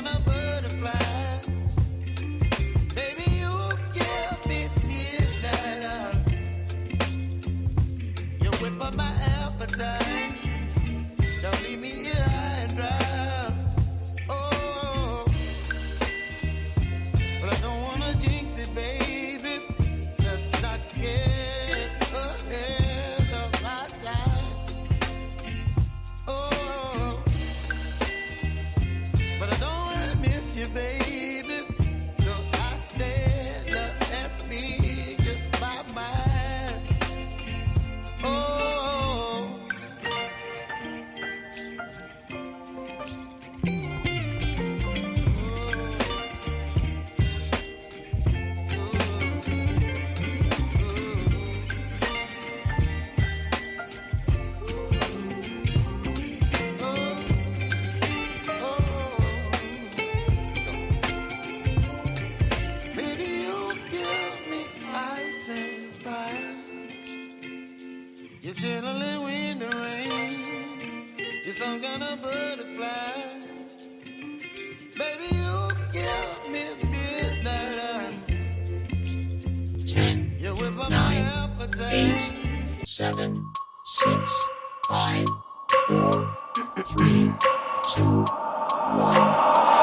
kind of butterfly. Baby, you give me midnight. You whip up my appetite. Don't leave me here high and dry. Oh, but I don't wanna jinx it, baby. Let's not get ahead of my time. Oh, but I don't wanna miss you, baby. So I stand up and speak just my mind. Oh. Baby, you give me ice and fire. You're chilling when the rain. You're some kind of butterfly. Baby, you give me midnight. 10, You whip up my 9, appetite. 8, 7, 6, 5, 4, 3, 2, 1.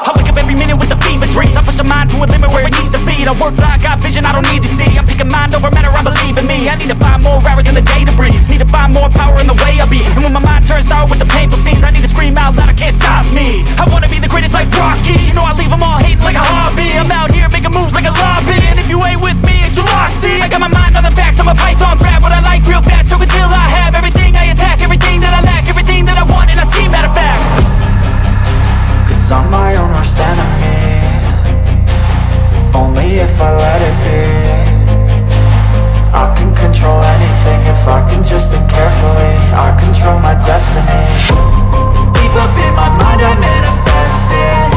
I wake up every minute with the fever dreams. I push my mind to a limit where it needs to be. I work blind, got vision I don't need to see. I'm picking mind over matter, I believe in me. I need to find more hours in the day to breathe. Need to find more power in the way I be. And when my mind turns sour with the painful scenes, I need to scream out loud, I can't stop me. I wanna be the greatest like Rocky. You know I leave them all hating like a hobby. I'm out here making moves like a lobby. And if you ain't with me, it's your loss. See, I got my mind on the facts, I'm a python. Grab what I like real fast, choke until I have everything I attack, everything that I lack, everything that I want, and I see, matter of fact. Cause I'm my own worst enemy. Only if I let it be. I can control anything if I can just think carefully. I control my destiny. Deep up in my mind I manifest it.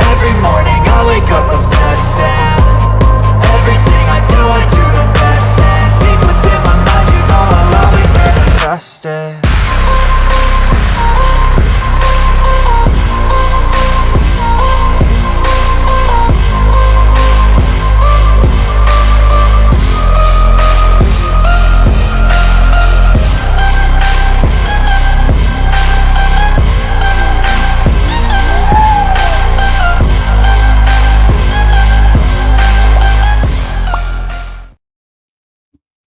Every morning I wake up obsessed, and everything I do the best. And deep within my mind you know I'll always manifest it.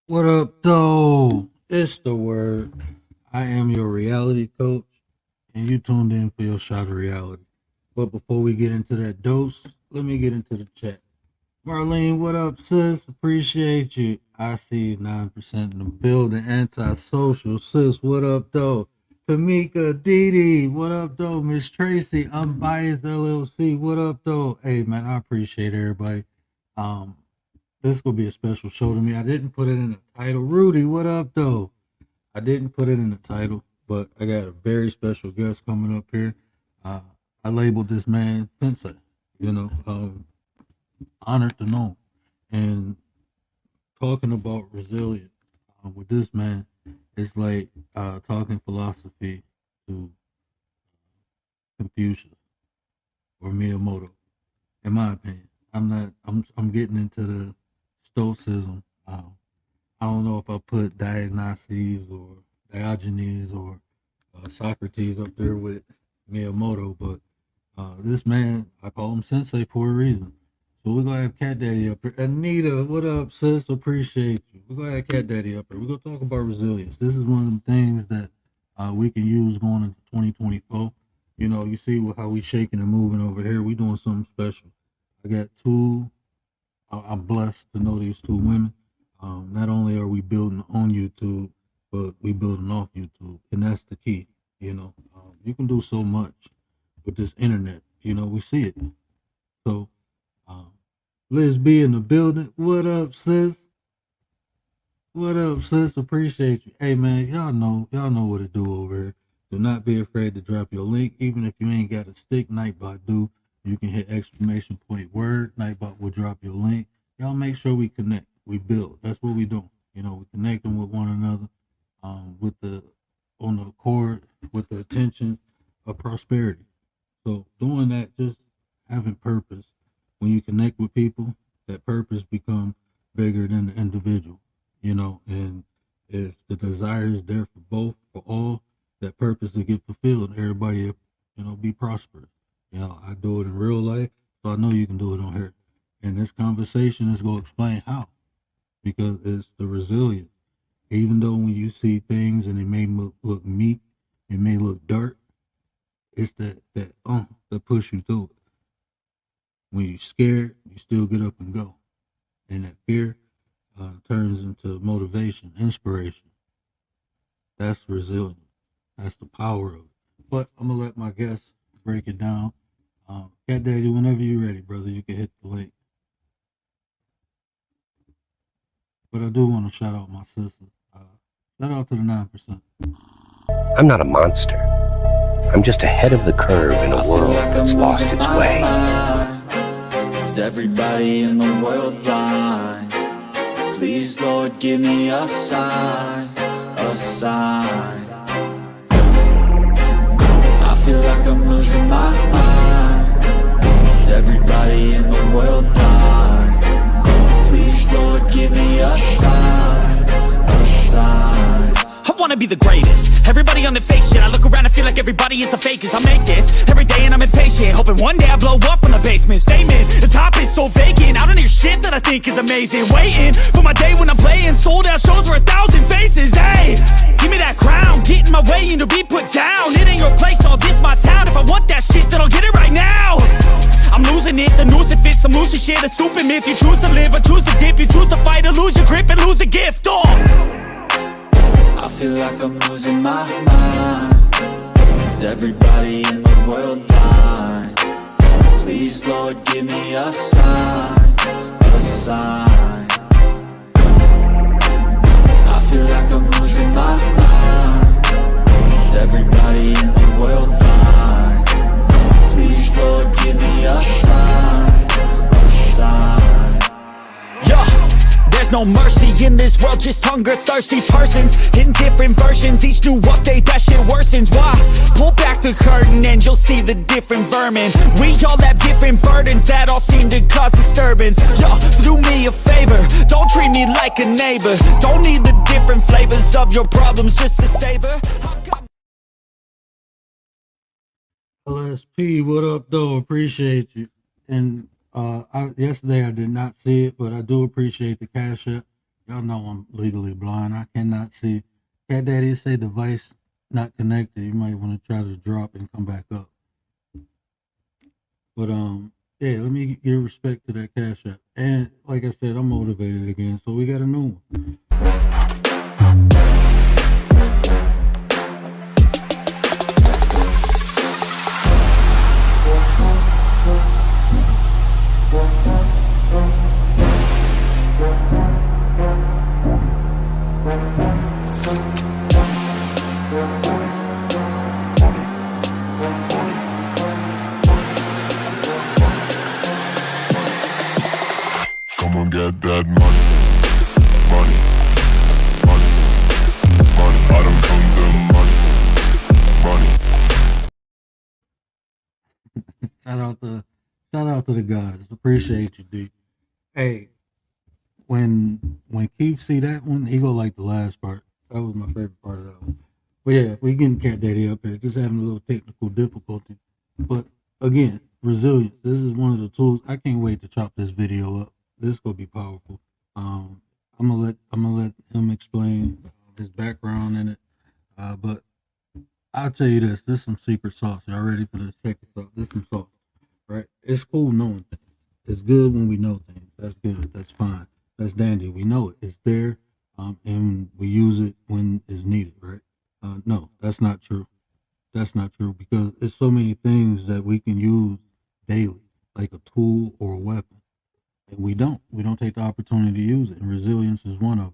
What up, though? It's the word. I am your reality coach, and you tuned in for your shot of reality. But before we get into that dose, let me get into the chat. Marlene, what up, sis? Appreciate you. I see 9% in the building. Antisocial, sis. What up, though? Tamika, Didi, what up, though? Miss Tracy, Unbiased LLC, what up, though? Hey, man, I appreciate everybody. This will be a special show to me. I didn't put it in the title. Rudy, what up, though? I didn't put it in the title, but I got a very special guest coming up here. I labeled this man Sensei, honored to know him. And talking about resilience with this man, it's like talking philosophy to Confucius or Miyamoto, in my opinion. I'm getting into the Stoicism. I don't know if I put Dionysus or Diogenes or Socrates up there with Miyamoto, but this man, I call him Sensei for a reason. So we're going to have Cat Daddy up here. Anita, what up, sis? Appreciate you. We're going to have Cat Daddy up here. We're going to talk about resilience. This is one of the things that we can use going into 2024. You know, you see how we shaking and moving over here. We doing something special. I got two. I'm blessed to know these two women. Not only are we building on YouTube, but we building off YouTube, and that's the key. You can do so much with this internet. We see it. So, Liz B in the building. What up, sis? What up, sis? Appreciate you. Hey, man, y'all know what to do over here. Do not be afraid to drop your link, even if you ain't got a stick. Nightbot do. You can hit !word. Nightbot will drop your link. Y'all make sure we connect. We build. That's what we do. We connecting with one another, on the accord with the attention of prosperity. So doing that, just having purpose. When you connect with people, that purpose become bigger than the individual, you know, and if the desire is there for both, for all, that purpose will get fulfilled. Everybody, you know, be prosperous. You know, I do it in real life, so I know you can do it on here. And this conversation is going to explain how, because it's the resilience. Even though when you see things and it may look meek, it may look dark, it's that push you through it. When you're scared, you still get up and go. And that fear turns into motivation, inspiration. That's resilience. That's the power of it. But I'm going to let my guests break it down. Cat Daddy, whenever you're ready, brother, you can hit the link. But I do want to shout out my sister. Shout out to the 9%. I'm not a monster. I'm just ahead of the curve in a world that's lost its way. Is everybody in the world blind? Please, Lord, give me a sign, a sign. I feel like I'm losing my mind. Is everybody in the world blind? Please, Lord, give me a sign, a sign. I wanna be the greatest. Everybody on the fake shit. I look around and feel like everybody is the fakest. I make this every day and I'm impatient, hoping one day I blow up from the basement. Statement, the top is so vacant. I don't hear shit that I think is amazing. Waiting for my day when I'm playing sold out shows for 1,000 faces. Hey, give me that crown, get in my way and to be put down. It ain't your place, all this my town. If I want that shit, then I'll get it right now. I'm losing it, the noose it fits, some losing shit, a stupid myth. You choose to live or choose to dip, you choose to fight or lose your grip and lose a gift. I feel like I'm losing my mind. Is everybody in the world blind? Please, Lord, give me a sign, a sign. I feel like I'm losing my mind. Is everybody in the world blind? Please, Lord, give me a sign, a sign. Yeah. There's no mercy in this world, just hunger-thirsty persons in different versions. Each new update, that shit worsens. Why? Pull back the curtain and you'll see the different vermin. We all have different burdens that all seem to cause disturbance. Yo, do me a favor, don't treat me like a neighbor. Don't need the different flavors of your problems just to savor. LSP, what up, though? Appreciate you. And yesterday I did not see it, but I do appreciate the cash app. Y'all know I'm legally blind. I cannot see. Cat Daddy say device not connected. You might want to try to drop and come back up. But yeah, let me give respect to that cash app. And like I said, I'm motivated again, so we got a new one. Come on, get that money, money, money, money. I don't come the money, money. Shout out to the goddess. Appreciate you, D. Hey, when Keith see that one, he go like the last part. That was my favorite part of that one. But yeah, we getting Cat Daddy up here, just having a little technical difficulty. But again, resilience. This is one of the tools. I can't wait to chop this video up. This is gonna be powerful. I'm gonna let him explain his background in it. But I'll tell you this is some secret sauce. Y'all ready for this? Check this out. This is some sauce, right? It's cool knowing things. It's good when we know things. That's good. That's fine. That's dandy. We know it. It's there, and we use it when it's needed, right? No, that's not true. That's not true, because there's so many things that we can use daily, like a tool or a weapon. And we don't take the opportunity to use it. And resilience is one of them.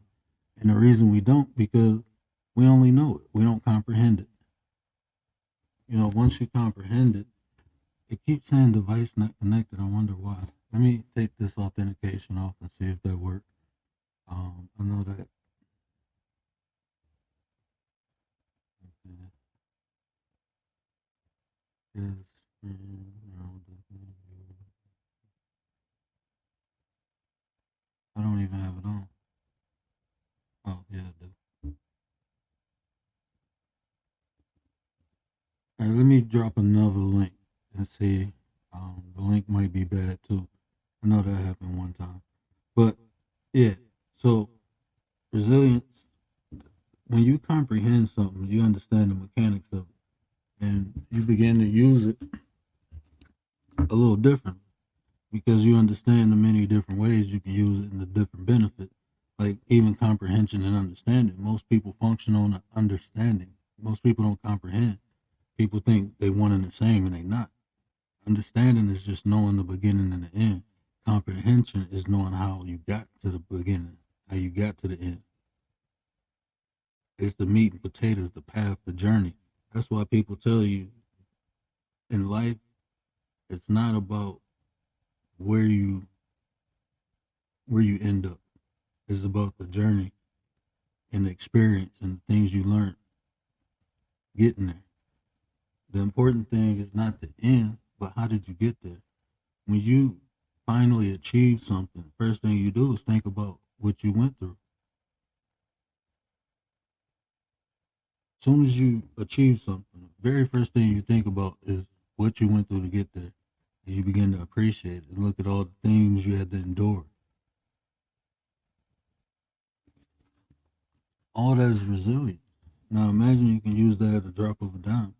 And the reason we don't, because we only know it. We don't comprehend it. You know, once you comprehend it, it keeps saying device not connected. I wonder why. Let me take this authentication off and see if that works. I know that. Okay. don't even have it on. Oh, yeah, I do. All right, let me drop another link and see. The link might be bad too. I know that happened one time. But yeah, so resilience, when you comprehend something, you understand the mechanics of it, and you begin to use it a little different because you understand the many different ways you can use it and the different benefits. Like even comprehension and understanding. Most people function on understanding. Most people don't comprehend. People think they one and the same, and they not. Understanding is just knowing the beginning and the end. Comprehension is knowing how you got to the beginning, how you got to the end. It's the meat and potatoes, the path, the journey. That's why people tell you in life, it's not about where you end up. It's about the journey and the experience and the things you learn getting there. The important thing is not the end, but how did you get there? When you finally achieve something, first thing you do is think about what you went through. As soon as you achieve something, the very first thing you think about is what you went through to get there. And you begin to appreciate it and look at all the things you had to endure. All that is resilience. Now imagine you can use that at a drop of a dime.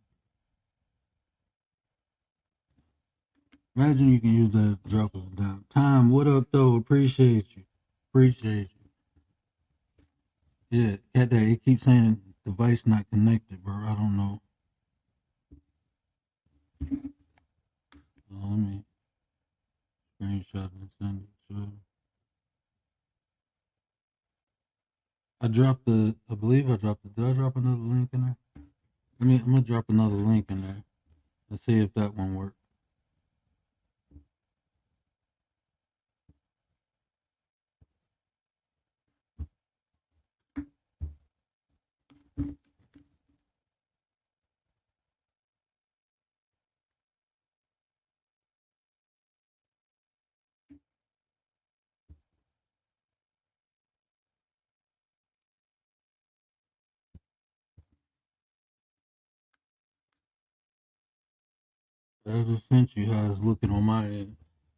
Imagine you can use that at the drop of a dime. Time, what up though? Appreciate you. Appreciate you. Yeah, at that, it keeps saying device not connected, bro. I don't know. Let me screenshot and send it. So I believe I dropped it. Did I drop another link in there? I'm gonna drop another link in there and see if that one works. I just sent you how it's looking on my end,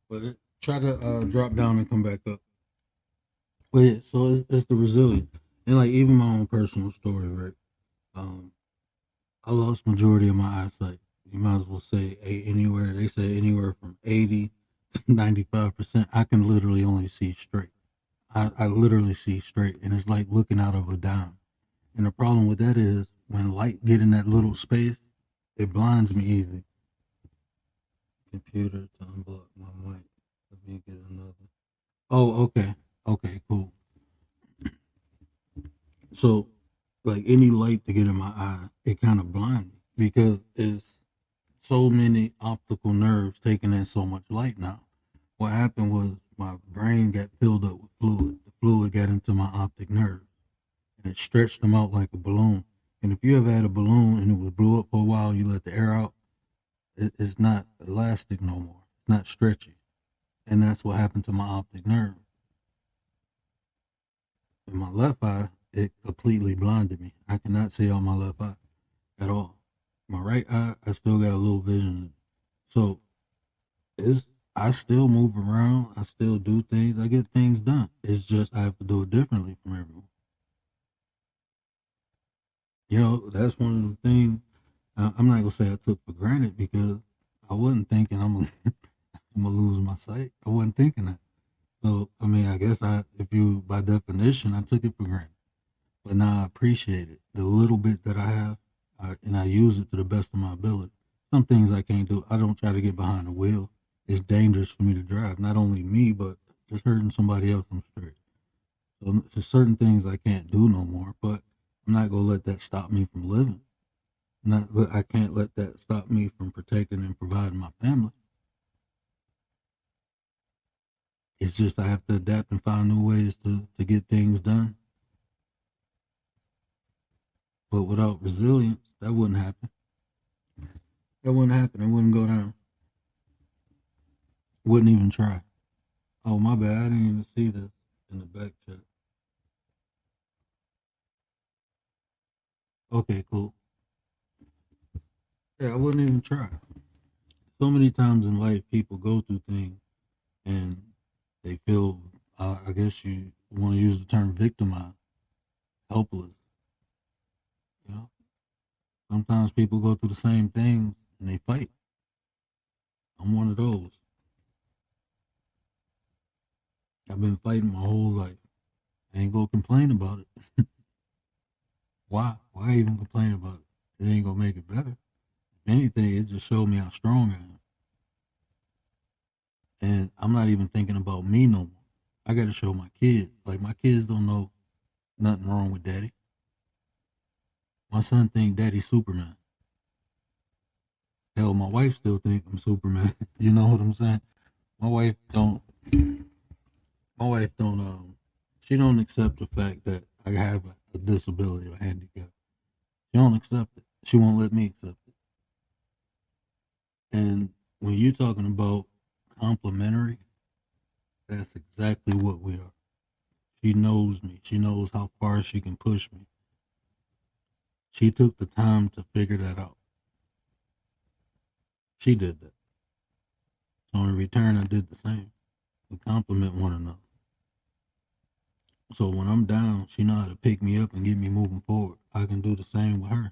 but try to drop down and come back up. But yeah, so it's the resilience, and like even my own personal story, right? I lost majority of my eyesight. You might as well say anywhere. They say anywhere from 80 to 95%. I can literally only see straight. I literally see straight, and it's like looking out of a dime. And the problem with that is when light get in that little space, it blinds me easy. Computer to unblock my mic. Let me get another. Oh, okay. Okay, cool. So, like any light to get in my eye, it kind of blinds me because it's so many optical nerves taking in so much light now. What happened was my brain got filled up with fluid. The fluid got into my optic nerves and it stretched them out like a balloon. And if you ever had a balloon and it was blew up for a while, you let the air out, it's not elastic no more. It's not stretchy. And that's what happened to my optic nerve. In my left eye, it completely blinded me. I cannot see on my left eye at all. My right eye, I still got a little vision. So I still move around. I still do things. I get things done. It's just I have to do it differently from everyone. You know, that's one of the things I'm not gonna say I took for granted because I wasn't thinking I'm gonna lose my sight. I wasn't thinking that. So I mean, I guess by definition, I took it for granted. But now I appreciate it. The little bit that I have, and I use it to the best of my ability. Some things I can't do. I don't try to get behind the wheel. It's dangerous for me to drive. Not only me, but just hurting somebody else on the street. So there's certain things I can't do no more. But I'm not gonna let that stop me from living. I can't let that stop me from protecting and providing my family. It's just I have to adapt and find new ways to get things done. But without resilience, that wouldn't happen. That wouldn't happen. It wouldn't go down. Wouldn't even try. Oh, my bad. I didn't even see this. in the back chat. Okay, cool. Yeah, I wouldn't even try. So many times in life, people go through things and they feel, I guess you want to use the term victimized, helpless. You know, sometimes people go through the same things and they fight. I'm one of those. I've been fighting my whole life. I ain't gonna complain about it. Why? Why even complain about it? It ain't gonna make it better. If anything, it just showed me how strong I am. And I'm not even thinking about me no more. I gotta show my kids. Like, my kids don't know nothing wrong with daddy. My son think daddy's Superman. Hell, my wife still think I'm Superman. You know what I'm saying? My wife don't she don't accept the fact that I have a disability or handicap. She don't accept it. She won't let me accept it. And when you're talking about complimentary, that's exactly what we are. She knows me. She knows how far she can push me. She took the time to figure that out. She did that. So in return, I did the same. We compliment one another. So when I'm down, she know how to pick me up and get me moving forward. I can do the same with her.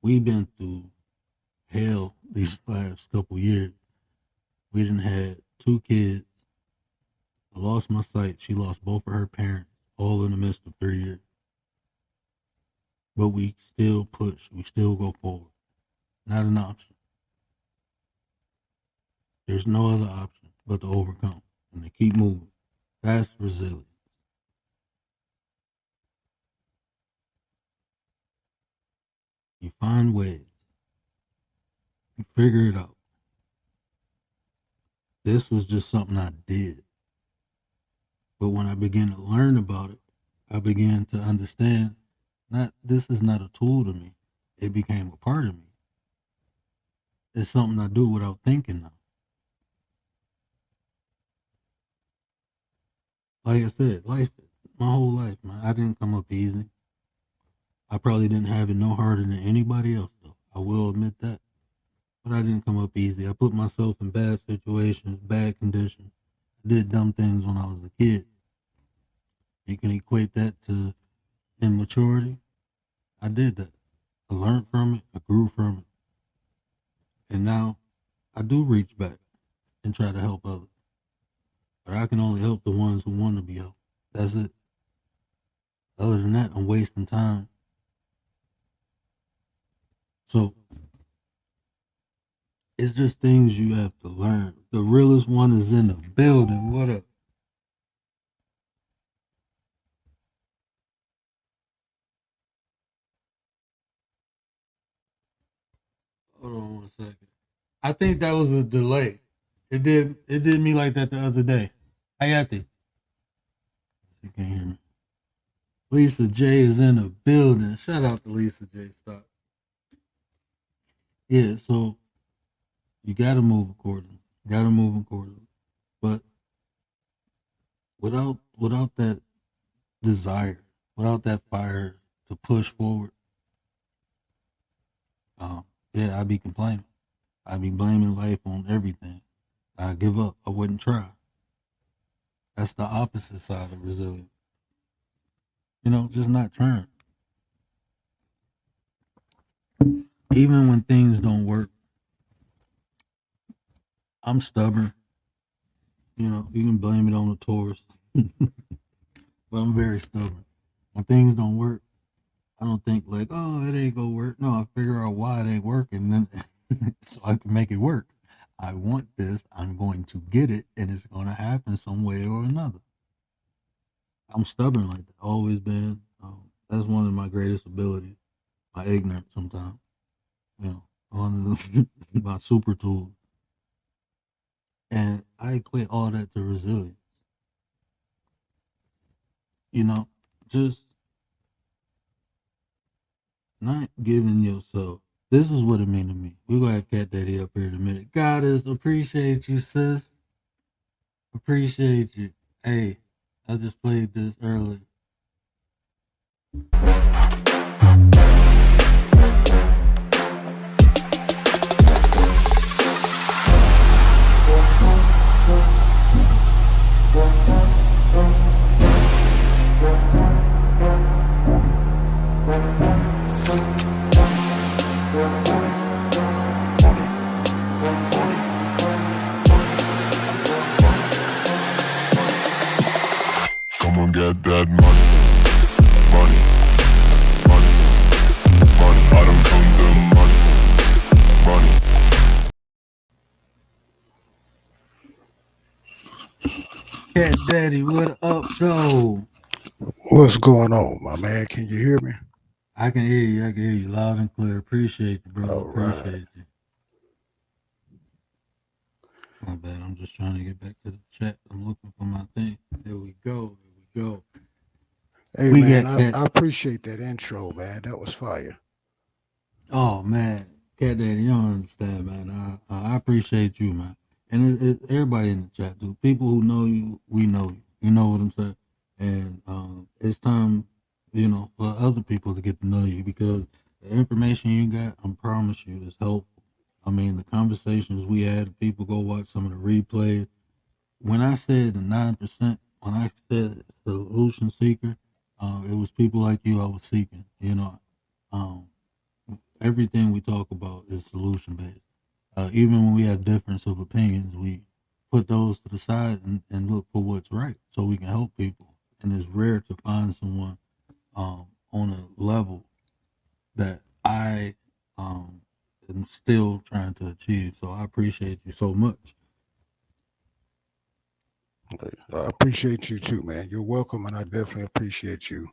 We've been through hell these last couple years. We done had 2 kids. I lost my sight. She lost both of her parents, all in the midst of 3 years. But we still push. We still go forward. Not an option. There's no other option but to overcome and to keep moving. That's resilience. You find ways. You figure it out. This was just something I did. But when I began to learn about it, I began to understand this is not a tool to me. It became a part of me. It's something I do without thinking now. Like I said, my whole life, man, I didn't come up easy. I probably didn't have it no harder than anybody else, though. I will admit that. But I didn't come up easy. I put myself in bad situations, bad conditions. I did dumb things when I was a kid. You can equate that to immaturity. I did that. I learned from it. I grew from it. And now I do reach back and try to help others. But I can only help the ones who want to be helped. That's it. Other than that, I'm wasting time. So it's just things you have to learn. The realest one is in the building. What up? Hold on 1 second. I think that was a delay. It did me like that the other day. Hayati. You can't hear me. Lisa J is in the building. Shout out to Lisa J. Stop. Yeah, so you gotta move accordingly. But without that desire, without that fire to push forward, yeah, I'd be complaining. I'd be blaming life on everything. I'd give up. I wouldn't try. That's the opposite side of resilience. Just not trying. Even when things don't work, I'm stubborn. You can blame it on the Taurus. But I'm very stubborn. When things don't work, I don't think like, oh, it ain't gonna work. No, I figure out why it ain't working, then so I can make it work. I want this. I'm going to get it, and it's going to happen some way or another. I'm stubborn like that. Always been. That's one of my greatest abilities. My ignorance sometimes. On my super tool. And I equate all that to resilience. Just not giving yourself. This is what it mean to me. We're gonna have Cat Daddy up here in a minute. Goddess, appreciate you, sis. Appreciate you. Hey, I just played this earlier. Come on, get that money, money, money, money. I don't come the money, money. Cat Daddy, what up, though? What's going on, my man? Can you hear me? I can hear you. I can hear you loud and clear. Appreciate you, brother. All right. Appreciate you. My bad. I'm just trying to get back to the chat. I'm looking for my thing. There we go. There we go. Hey, We man, got Cat. I appreciate that intro, man. That was fire. Oh man, Cat Daddy, you don't understand, man. I appreciate you, man, and everybody in the chat, dude. People who know you, we know you. You know what I'm saying? And it's time, for other people to get to know you because the information you got, I promise you, is helpful. I mean, the conversations we had, people go watch some of the replays. When I said the 9%, when I said solution seeker, it was people like you I was seeking. Um, everything we talk about is solution based. Even when we have difference of opinions, we put those to the side and look for what's right so we can help people. And it's rare to find someone on a level that I am still trying to achieve. So I appreciate you so much. I appreciate you too, man. You're welcome, and I definitely appreciate you.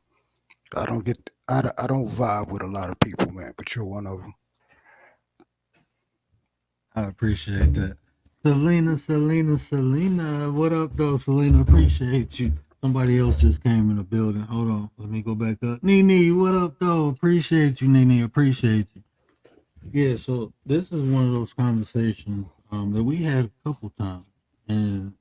I don't vibe with a lot of people, man, but you're one of them. I appreciate that. Selena, what up, though, Selena? Appreciate you. Somebody else just came in the building. Hold on, let me go back up. Nene, what up, though? Appreciate you, Nene. Appreciate you. Yeah, so this is one of those conversations that we had a couple times, and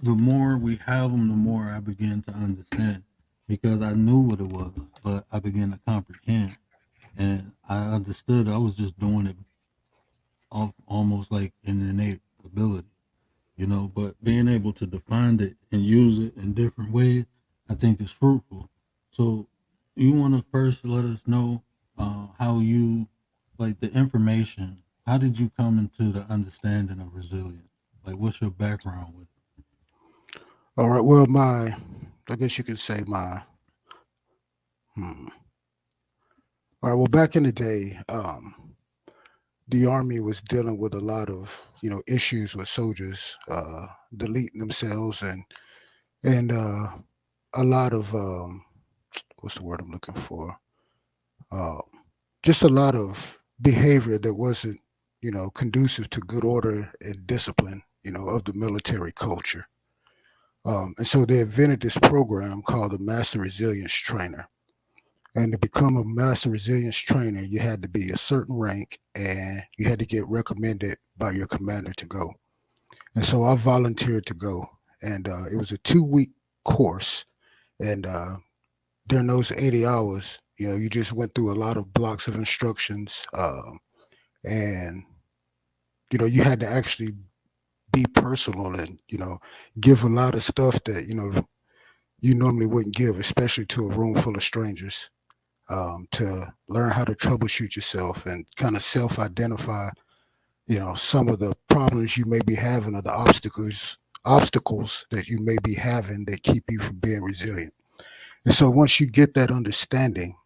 the more we have them, the more I begin to understand because I knew what it was, but I began to comprehend, and I understood. I was just doing it almost like an innate ability, but being able to define it and use it in different ways, I think is fruitful. So you want to first let us know how you, like the information, how did you come into the understanding of resilience? Like, what's your background with it? All right. Well, I guess you could say my. All right. Well, back in the day, the Army was dealing with a lot of issues with soldiers deleting themselves and a lot of what's the word I'm looking for? Just a lot of behavior that wasn't conducive to good order and discipline of the military culture. And so they invented this program called the Master Resilience Trainer. And to become a Master Resilience Trainer, you had to be a certain rank and you had to get recommended by your commander to go. And so I volunteered to go. And it was a 2-week course. And during those 80 hours, you just went through a lot of blocks of instructions. And, you had to actually be personal and, give a lot of stuff that, you normally wouldn't give, especially to a room full of strangers. To learn how to troubleshoot yourself and kind of self-identify, some of the problems you may be having or the obstacles that you may be having that keep you from being resilient. And so once you get that understanding,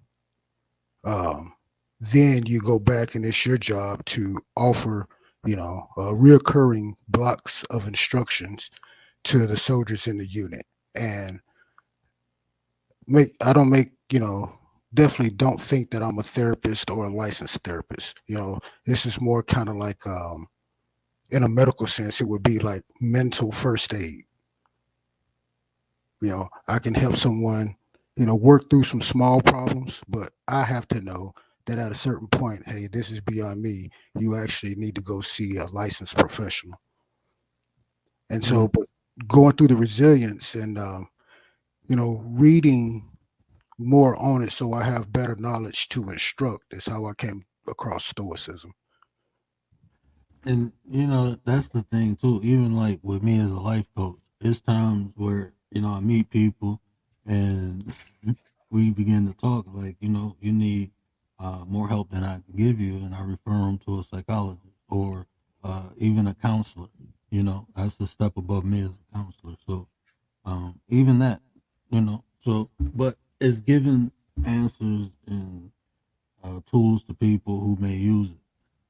then you go back and it's your job to offer, reoccurring blocks of instructions to the soldiers in the unit. And definitely don't think that I'm a therapist or a licensed therapist. This is more kind of like, in a medical sense, it would be like mental first aid. I can help someone, work through some small problems, but I have to know that at a certain point, hey, this is beyond me. You actually need to go see a licensed professional. And so, going through the resilience and reading more on it so I have better knowledge to instruct is how I came across stoicism. And that's the thing too. Even like with me as a life coach, it's times where I meet people and we begin to talk. Like you need more help than I can give you, and I refer them to a psychologist or even a counselor. That's a step above me as a counselor. So even that, So, but it's giving answers and tools to people who may use it.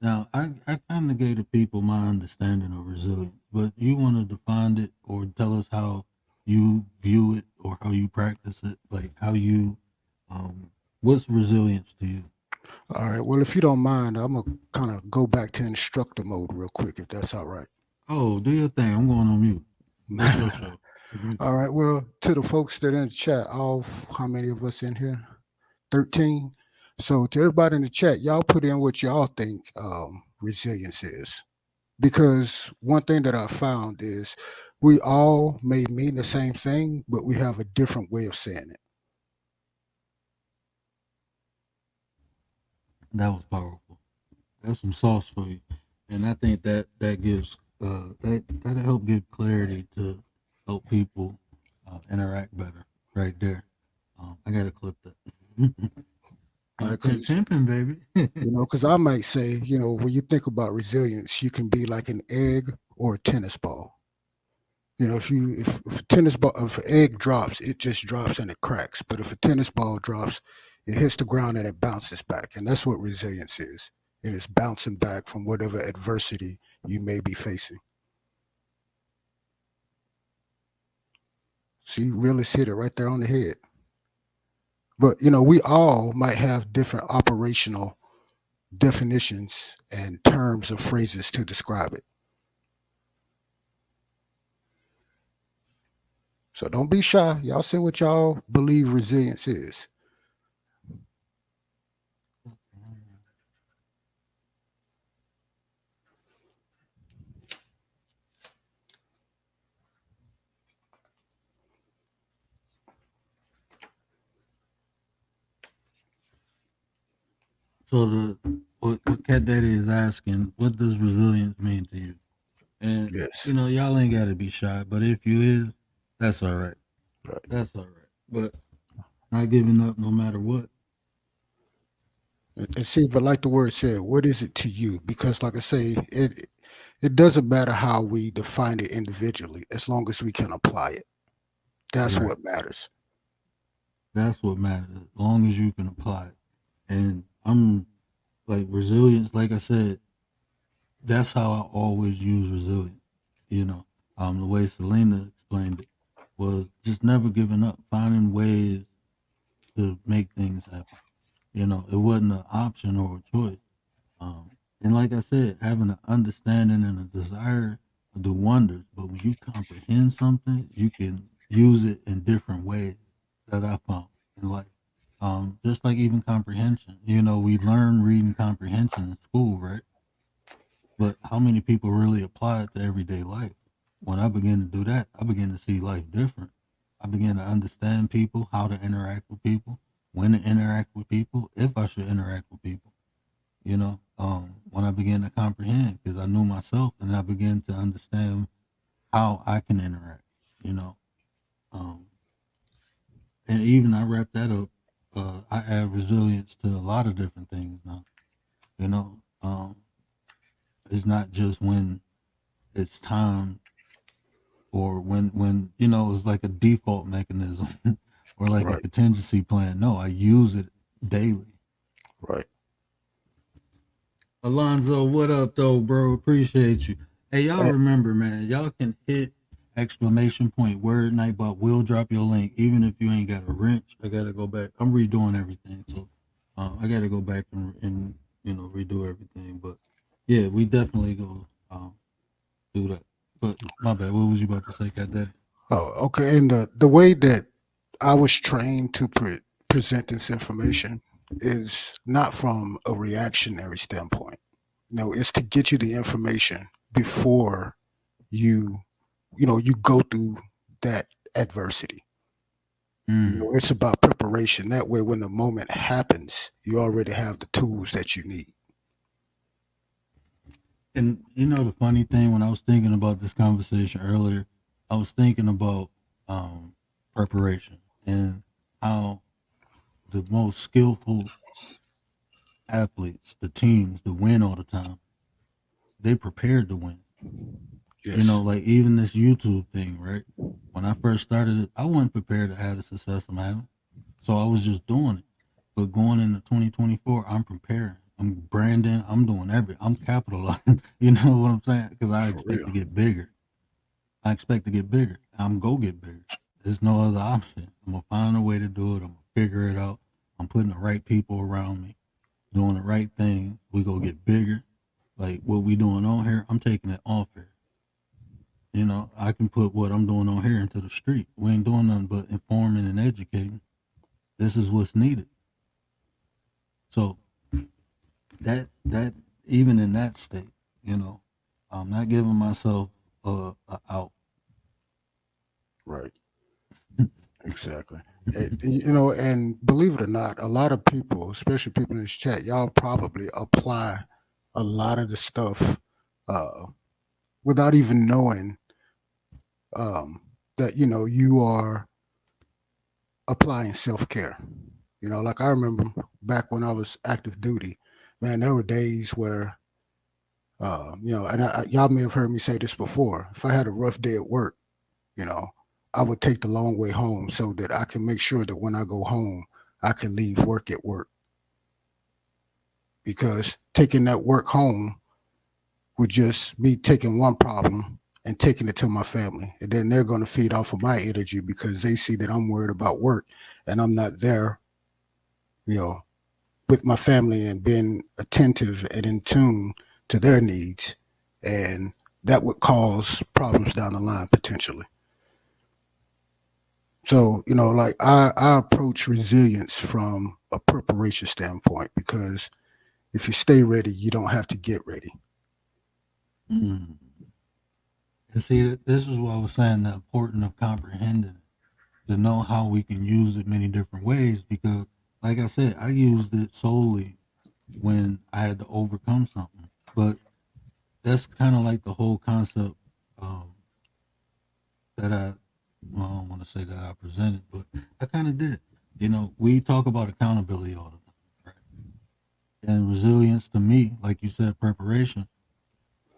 Now, I kind of gave the people my understanding of resilience, but you want to define it or tell us how you view it or how you practice it, like how you, what's resilience to you? All right. Well, if you don't mind, I'm gonna kind of go back to instructor mode real quick, if that's all right. Oh, do your thing. I'm going on mute. That's your show. All right. Well, to the folks that are in the chat, how many of us in here? 13. So to everybody in the chat, y'all put in what y'all think resilience is. Because one thing that I found is we all may mean the same thing, but we have a different way of saying it. That was powerful. That's some sauce for you. And I think that gives that'll help give clarity to help people interact better right there. I gotta clip that. Pimping, baby. Because I might say, when you think about resilience, you can be like an egg or a tennis ball. If an egg drops, it just drops and it cracks. But if a tennis ball drops, it hits the ground and it bounces back. And that's what resilience is. It is bouncing back from whatever adversity you may be facing. See, realist hit it right there on the head. But, we all might have different operational definitions and terms of phrases to describe it. So don't be shy. Y'all say what y'all believe resilience is. So what Cat Daddy is asking, what does resilience mean to you? And yes, y'all ain't gotta be shy, but if you is, that's all right. Right. That's all right. But not giving up no matter what. And see, but like the word said, what is it to you? Because like I say, it doesn't matter how we define it individually, as long as we can apply it. That's Right. what matters. That's what matters, as long as you can apply it. And I'm like resilience, like I said, that's how I always use resilience. The way Selena explained it was just never giving up, finding ways to make things happen. It wasn't an option or a choice. And like I said, having an understanding and a desire to do wonders. But when you comprehend something, you can use it in different ways that I found in life. Just like even comprehension. We learn reading comprehension in school, right? But how many people really apply it to everyday life? When I begin to do that, I begin to see life different. I begin to understand people, how to interact with people, when to interact with people, if I should interact with people. When I began to comprehend, because I knew myself, and I began to understand how I can interact. And even I wrap that up. I add resilience to a lot of different things now. It's not just when it's time or when it's like a default mechanism or like a contingency plan. No, I use it daily. Right. Alonzo, what up though, bro? Appreciate you. Hey, y'all remember, man, y'all can hit !word Nightbot. We'll drop your link, even if you ain't got a wrench. I gotta go back. I'm redoing everything, so I gotta go back and redo everything. But yeah, we definitely go do that. But my bad. What was you about to say, Cat Daddy? Oh, okay. And the way that I was trained to present this information is not from a reactionary standpoint. No, it's to get you the information before you you go through that adversity. It's about preparation. That way, when the moment happens, you already have the tools that you need. And the funny thing, when I was thinking about this conversation earlier, I was thinking about preparation and how the most skillful athletes, the teams that win all the time, they prepared to win. Yes. Like even this YouTube thing, right? When I first started it, I wasn't prepared to have the success I'm having. So I was just doing it. But going into 2024, I'm preparing. I'm branding. I'm doing I'm capitalizing. You know what I'm saying? Because I For expect to real. get bigger. I expect to get bigger. I'm go get bigger. There's no other option. I'm gonna find a way to do it. I'm gonna figure it out. I'm putting the right people around me, doing the right thing. We go get bigger. Like what we doing on here, I'm taking it off here. I can put what I'm doing on here into the street. We ain't doing nothing but informing and educating. This is what's needed. So that even in that state, I'm not giving myself a out. Right. Exactly. And believe it or not, a lot of people, especially people in this chat, y'all probably apply a lot of the stuff without even knowing that you are applying self-care. Like I remember back when I was active duty, man, there were days where and y'all may have heard me say this before. If I had a rough day at work, I would take the long way home so that I can make sure that when I go home, I can leave work at work. Because taking that work home would just be taking one problem and taking it to my family. And then they're going to feed off of my energy because they see that I'm worried about work and I'm not there, with my family and being attentive and in tune to their needs. And that would cause problems down the line potentially. So, like I approach resilience from a preparation standpoint, because if you stay ready, you don't have to get ready. And see, this is what I was saying, the importance of comprehending it, to know how we can use it many different ways. Because, like I said, I used it solely when I had to overcome something. But that's kind of like the whole concept that I don't want to say that I presented, but I kind of did. We talk about accountability all the time, right? And resilience to me, like you said, preparation.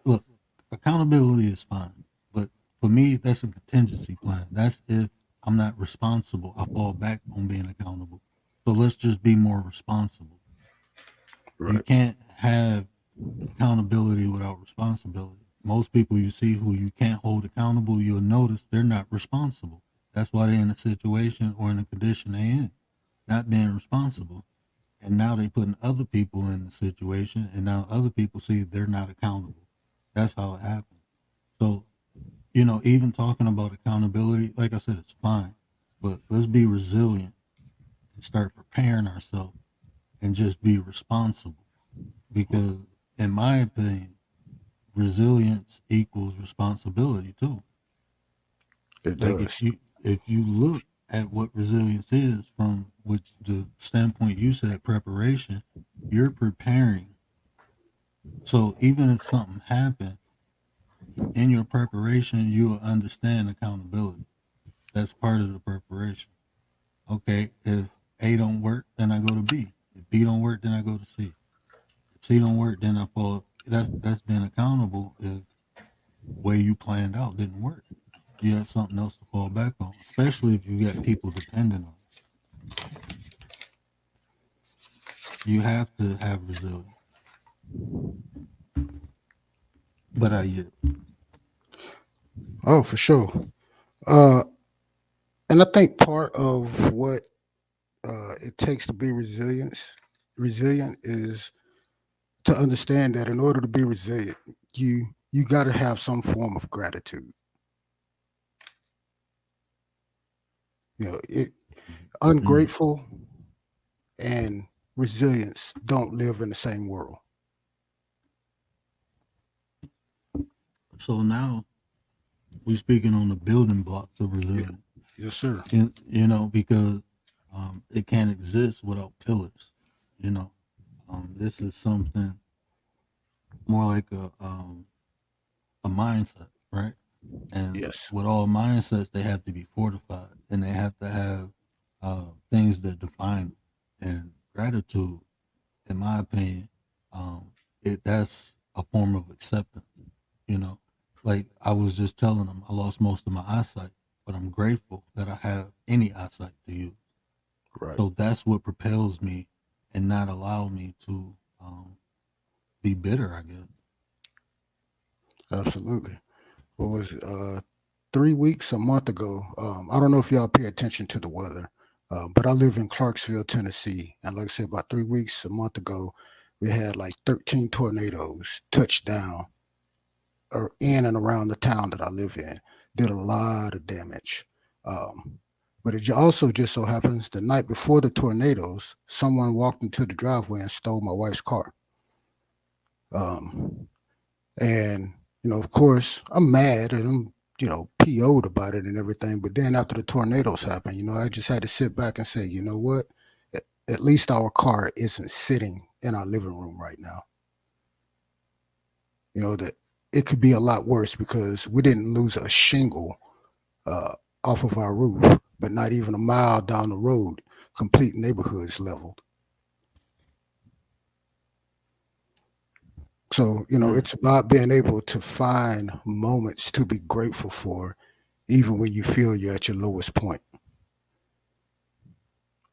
Look, accountability is fine, but for me, that's a contingency plan. That's if I'm not responsible, I fall back on being accountable. So let's just be more responsible. Right. You can't have accountability without responsibility. Most people you see who you can't hold accountable, you'll notice they're not responsible. That's why they're in a situation or in a condition they're in, not being responsible. And now they're putting other people in the situation, and now other people see they're not accountable. That's how it happens. So, even talking about accountability, like I said, it's fine, but let's be resilient and start preparing ourselves and just be responsible. Because, in my opinion, resilience equals responsibility too. It Like does. if you look at what resilience is from with the standpoint you said, preparation, you're preparing. So even if something happened in your preparation, you'll understand accountability. That's part of the preparation. Okay, if A don't work, then I go to B. If B don't work, then I go to C. If C don't work, then I fall. That's being accountable if way you planned out didn't work. You have something else to fall back on, especially if you got people dependent on you. You have to have resilience. But Oh, for sure. And I think part of what it takes to be resilient is to understand that in order to be resilient, you got to have some form of gratitude. Ungrateful and resilience don't live in the same world. So now we speaking on the building blocks of resilience. Yes, sir. You know, because it can't exist without pillars. You know, this is something more like a mindset, right? And Yes. with all mindsets, they have to be fortified, and they have to have things that define it. And gratitude, in my opinion, that's a form of acceptance. You know, like I was just telling them, I lost most of my eyesight, but I'm grateful that I have any eyesight to use. Right. So that's what propels me and not allow me to be bitter, I guess. Absolutely. What was it, 3 weeks, a month ago? I don't know if y'all pay attention to the weather, but I live in Clarksville, Tennessee, and like I said, about 3 weeks, a month ago, we had like 13 tornadoes touch down or in and around the town that I live in. Did a lot of damage. But it also just so happens the night before the tornadoes, someone walked into the driveway and stole my wife's car. Um, and of course, I'm mad and I'm PO'd about it and everything. But then after the tornadoes happened, I just had to sit back and say, you know what? At least our car isn't sitting in our living room right now. That it could be a lot worse because we didn't lose a shingle off of our roof, but not even a mile down the road, complete neighborhoods leveled. So, it's about being able to find moments to be grateful for, even when you feel you're at your lowest point.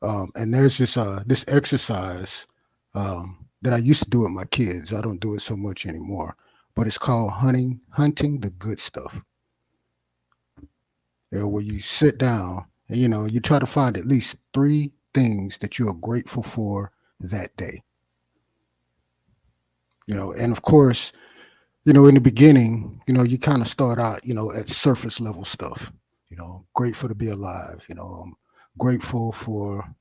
And there's this exercise that I used to do with my kids. I don't do it so much anymore, but it's called hunting the good stuff. Where you sit down and you try to find at least 3 things that you are grateful for that day. And of course, in the beginning, you kind of start out, at surface level stuff. Grateful to be alive. I'm grateful for,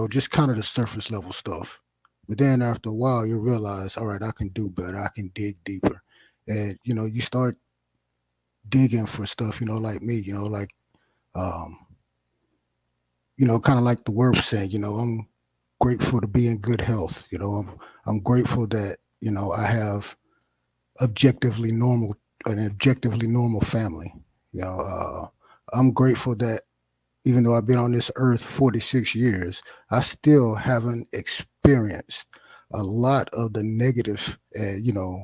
just kind of the surface level stuff. But then after a while, you realize, all right, I can do better. I can dig deeper, and you start digging for stuff. Like me. Like, kind of like the word was saying. I'm grateful to be in good health. I'm grateful that I have an objectively normal family. I'm grateful that even though I've been on this earth 46 years, I still haven't experienced a lot of the negative,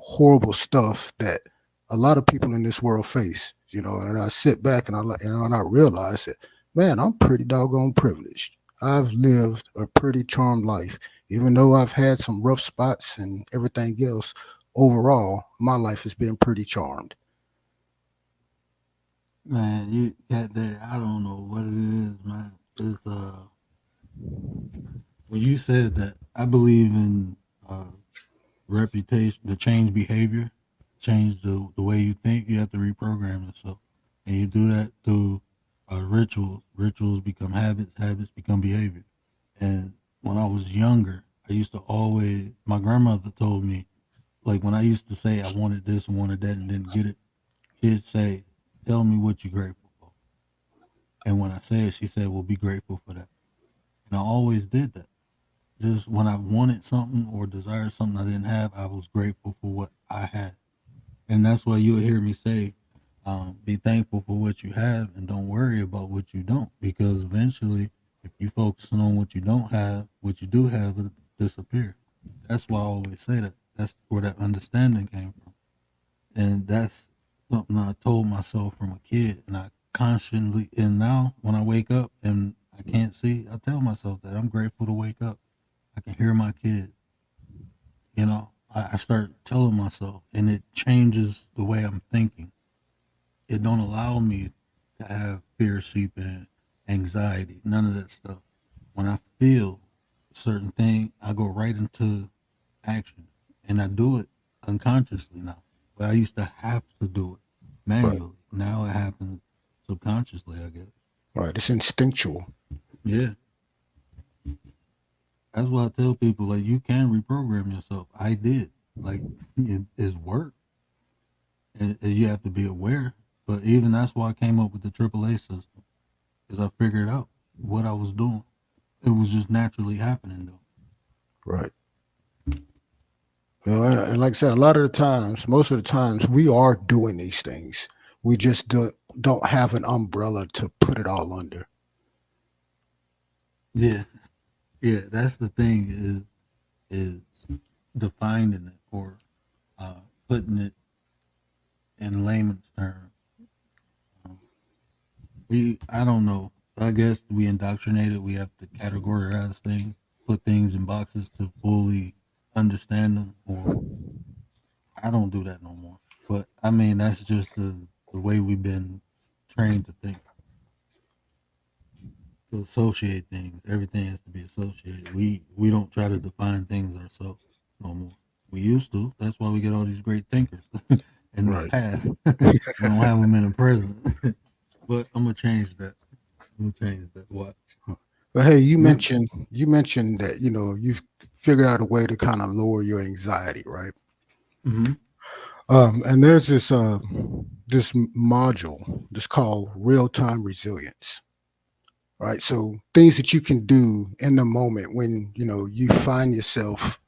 horrible stuff that a lot of people in this world face. And I sit back and I realize that, man, I'm pretty doggone privileged. I've lived a pretty charmed life, even though I've had some rough spots and everything else. Overall, my life has been pretty charmed. Man, you got that. I don't know what it is, man. It's when you said that, I believe in reputation to change behavior, change the way you think. You have to reprogram yourself, and you do that through rituals. Rituals become habits. Habits become behavior. And when I was younger, I used to always. My grandmother told me, like when I used to say I wanted this and wanted that and didn't get it, she'd say, "Tell me what you're grateful for." And when I say it, she said, "Well, be grateful for that." And I always did that. Just when I wanted something or desired something I didn't have, I was grateful for what I had. And that's why you'll hear me say, be thankful for what you have and don't worry about what you don't. Because eventually, if you focusing on what you don't have, what you do have will disappear. That's why I always say that. That's where that understanding came from. And that's something I told myself from a kid. And I constantly, and now when I wake up and I can't see, I tell myself that I'm grateful to wake up. I can hear my kids. I start telling myself, and it changes the way I'm thinking. It don't allow me to have fear seep in, anxiety, none of that stuff. When I feel a certain thing, I go right into action, and I do it unconsciously now. But I used to have to do it manually. Right. Now it happens subconsciously, I guess. Right, it's instinctual. Yeah. That's why I tell people, like, you can reprogram yourself. I did. Like, it's work. And you have to be aware But even that's why I came up with the AAA system, because I figured out what I was doing. It was just naturally happening though. Right. And like I said, a lot of the times, most of the times, we are doing these things. We just don't have an umbrella to put it all under. Yeah, yeah. That's the thing is defining it or putting it in layman's terms. I don't know. I guess we indoctrinated. We have to categorize things, put things in boxes to fully understand them. Or I don't do that no more. But I mean, that's just the way we've been trained to think, to associate things. Everything has to be associated. We don't try to define things ourselves no more. We used to. That's why we get all these great thinkers in the Right. past. We don't have them in the present. But I'm gonna change that. Watch. But hey, you mentioned that you've figured out a way to kind of lower your anxiety, right? Mm-hmm. And there's this module that's called real time resilience, right? So things that you can do in the moment when you find yourself,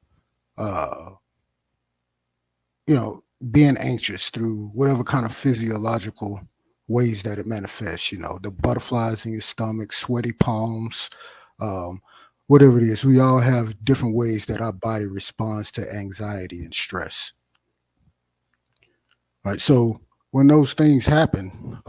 being anxious through whatever kind of physiological ways that it manifests. The butterflies in your stomach, sweaty palms, whatever it is. We all have different ways that our body responds to anxiety and stress. Right. So when those things happen,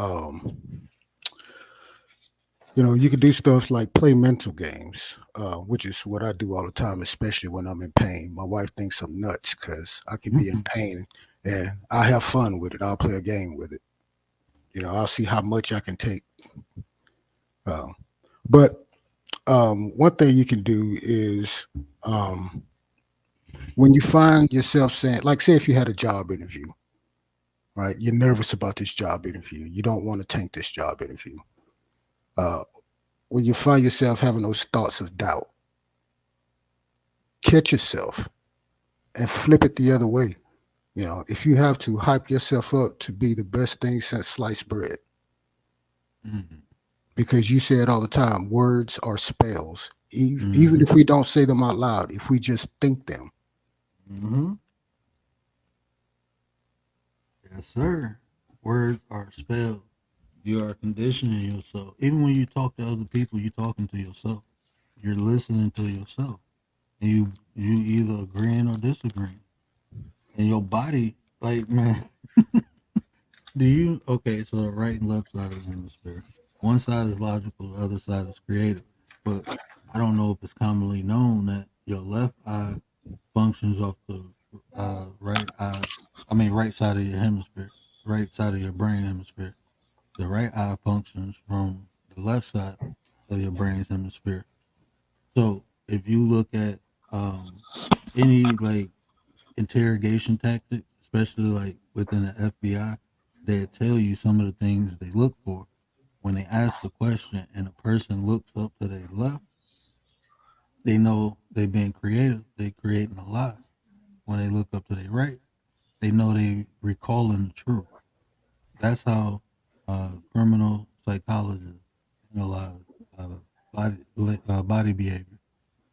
you can do stuff like play mental games, which is what I do all the time, especially when I'm in pain. My wife thinks I'm nuts because I can be in pain and I have fun with it. I'll play a game with it. I'll see how much I can take. But one thing you can do is when you find yourself saying, like, say if you had a job interview, right? You're nervous about this job interview. You don't want to tank this job interview. When you find yourself having those thoughts of doubt, catch yourself and flip it the other way. If you have to, hype yourself up to be the best thing since sliced bread. Mm-hmm. Because you say it all the time, words are spells. Even if we don't say them out loud, if we just think them. Mm-hmm. Yes, sir. Words are spells. You are conditioning yourself. Even when you talk to other people, you're talking to yourself. You're listening to yourself. And you either agreeing or disagreeing. And your body, like, man, okay, so the right and left side of the hemisphere. One side is logical, the other side is creative. But I don't know if it's commonly known that your left eye functions off the right side of your hemisphere, right side of your brain hemisphere. The right eye functions from the left side of your brain's hemisphere. So if you look at any like interrogation tactics, especially like within the FBI, they tell you some of the things they look for when they ask the question and a person looks up to their left. They know they've been creative. They're creating a lie. When they look up to their right, they know they recalling the truth. That's how criminal psychologists analyze body behavior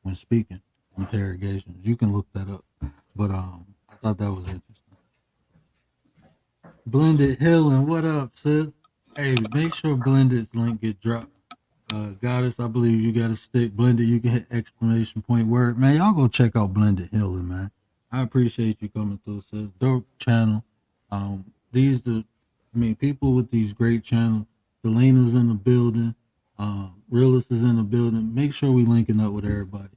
when speaking interrogations. You can look that up. But I thought that was interesting. Blended Healing, what up, sis? Hey, make sure Blended's link get dropped. Goddess, I believe you got a stick. Blended, you can hit exclamation point word. Man, y'all go check out Blended Healing, man. I appreciate you coming through, sis. Dope channel. People with these great channels. Selena's in the building. Realist is in the building. Make sure we linking up with everybody.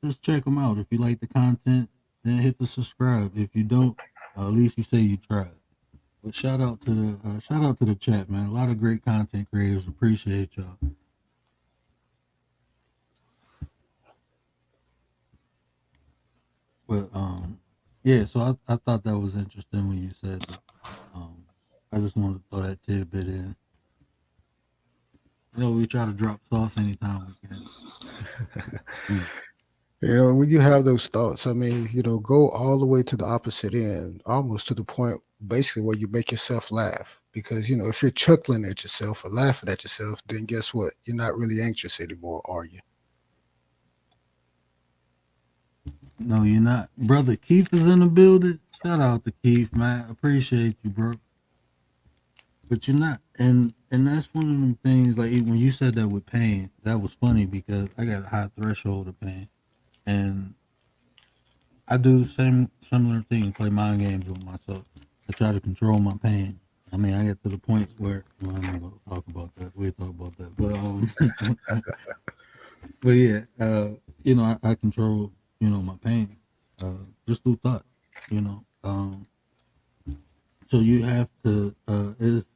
Just check them out. If you like the content, then hit the subscribe. If you don't, at least you say you tried. But shout out to the chat, man. A lot of great content creators. Appreciate y'all. But yeah. So I thought that was interesting when you said that. I just wanted to throw that tidbit in. We try to drop sauce anytime we can. When you have those thoughts, go all the way to the opposite end, almost to the point basically where you make yourself laugh. Because if you're chuckling at yourself or laughing at yourself, then guess what? You're not really anxious anymore, are you? No, you're not. Brother Keith is in the building. Shout out to Keith, man. Appreciate you, bro. But you're not. And that's one of them things, like when you said that with pain, that was funny because I got a high threshold of pain. And I do the same similar thing, play mind games with myself. I try to control my pain. I mean, I get to the point where I'm not gonna talk about that. We'll talk about that. But yeah, I control, my pain, just through thought, you know. So you have to.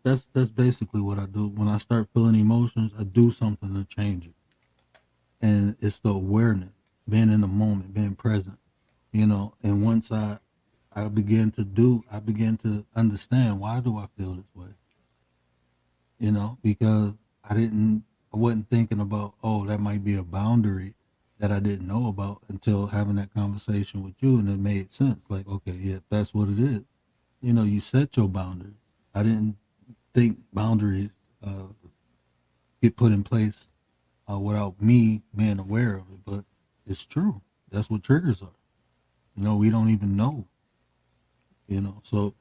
That's basically what I do. When I start feeling emotions, I do something to change it, and it's the awareness, being in the moment, being present, And once I begin to understand, why do I feel this way, because I wasn't thinking about, oh, that might be a boundary that I didn't know about until having that conversation with you, and it made sense. Like, okay, yeah, that's what it is. You set your boundaries. I didn't think boundaries get put in place without me being aware of it, but it's true. That's what triggers are. We don't even know. So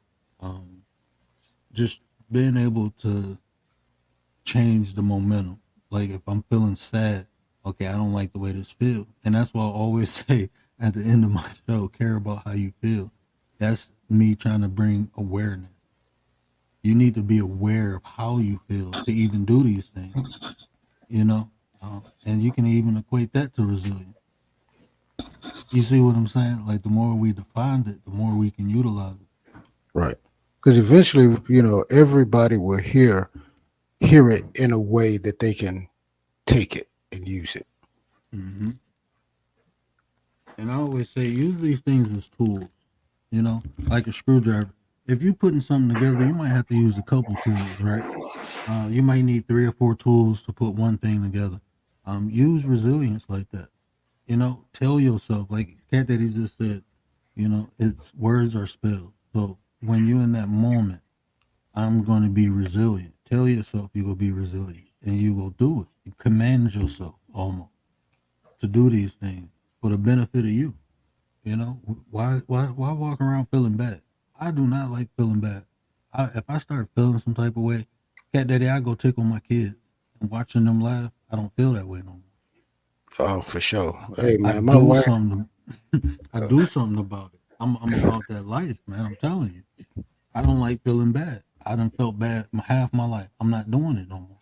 just being able to change the momentum. Like if I'm feeling sad, okay, I don't like the way this feels. And that's why I always say at the end of my show, care about how you feel. That's me trying to bring awareness. You need to be aware of how you feel to even do these things, and you can even equate that to resilience. You see what I'm saying? Like the more we define it, the more we can utilize it. Right. Because eventually, everybody will hear it in a way that they can take it and use it. Mm-hmm. And I always say, use these things as tools, like a screwdriver. If you're putting something together, you might have to use a couple tools, right? You might need 3 or 4 tools to put one thing together. Use resilience like that. Tell yourself, like Cat Daddy just said, it's words are spells. So when you're in that moment, I'm going to be resilient. Tell yourself you will be resilient, and you will do it. You command yourself almost to do these things for the benefit of you. Why walk around feeling bad? I do not like feeling bad. If I start feeling some type of way, Cat Daddy, I go tickle my kids and watching them laugh. I don't feel that way no more. Oh, for sure. Hey man, I my do wife. something. I do something about it. I'm about that life, man. I'm telling you. I don't like feeling bad. I done felt bad half my life. I'm not doing it no more.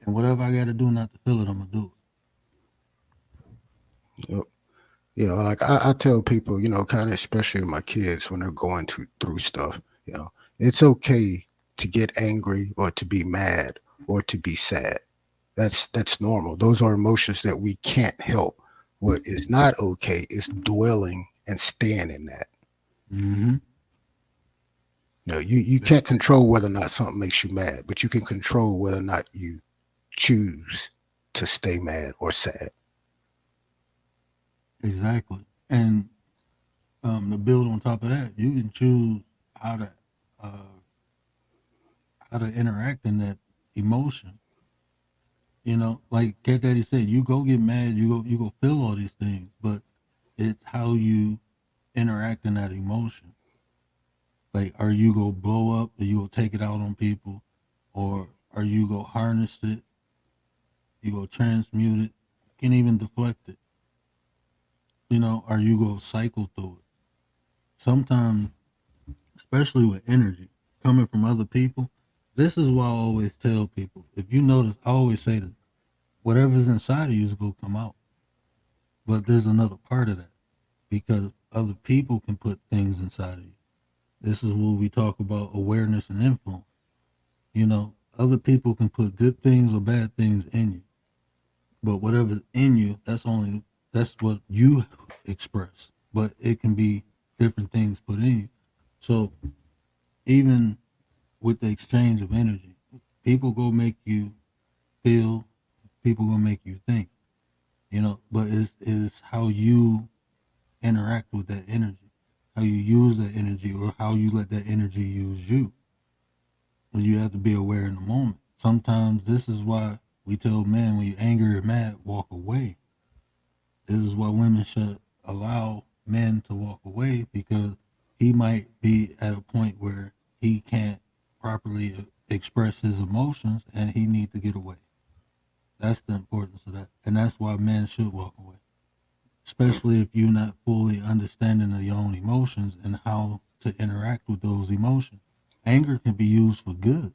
And whatever I got to do not to feel it, I'm gonna do Yep. Like I tell people, kind of especially my kids when they're going through stuff, it's okay to get angry or to be mad or to be sad. That's normal. Those are emotions that we can't help. What is not okay is dwelling and staying in that. it. Mm-hmm. You can't control whether or not something makes you mad, but you can control whether or not you choose to stay mad or sad. Exactly. And to build on top of that, you can choose how to interact in that emotion. Like Cat Daddy said, you go get mad, you go feel all these things, but it's how you interact in that emotion. Like, are you go blow up, or you go take it out on people, or are you go harness it, you go transmute it, you can even deflect it. Or you go cycle through it. Sometimes, especially with energy coming from other people, this is why I always tell people, if you notice, I always say this, whatever's inside of you is going to come out. But there's another part of that, because other people can put things inside of you. This is what we talk about, awareness and influence. Other people can put good things or bad things in you. But whatever's in you, that's what you express. But it can be different things put in you. So even with the exchange of energy, people go make you feel, people gonna make you think, but it's how you interact with that energy. how you use that energy, or how you let that energy use you. When you have to be aware in the moment. Sometimes this is why we tell men, when you're angry or mad, walk away. This is why women should allow men to walk away, because he might be at a point where he can't properly express his emotions and he needs to get away. That's the importance of that. And that's why men should walk away. Especially if you're not fully understanding of your own emotions and how to interact with those emotions. Anger can be used for good.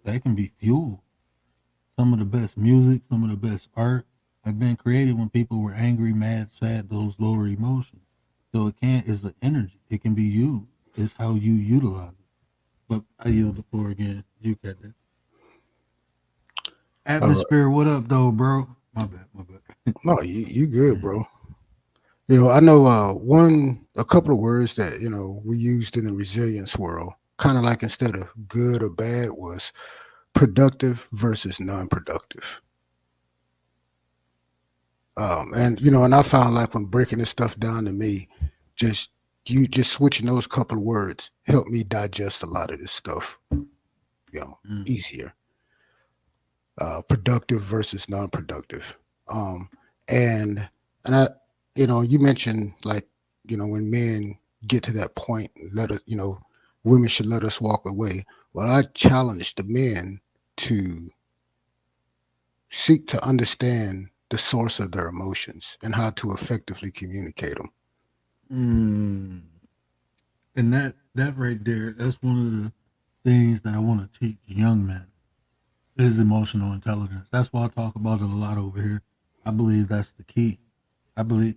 That can be fuel. Some of the best music, some of the best art have been created when people were angry, mad, sad, those lower emotions. So it's the energy. It can be used. It's how you utilize it. But I yield the floor again. You got that. Atmosphere, what up, though, bro? My bad. No, you good, bro. I know a couple of words that we used in the resilience world, kind of like instead of good or bad, was productive versus non-productive. And I found, like, when breaking this stuff down to me, just switching those couple of words helped me digest a lot of this stuff, easier. Productive versus non-productive. And I, you mentioned, like, when men get to that point, women should let us walk away. Well, I challenge the men to seek to understand the source of their emotions and how to effectively communicate them. And that right there, that's one of the things that I want to teach young men, is emotional intelligence. That's why I talk about it a lot over here. I believe that's the key. I believe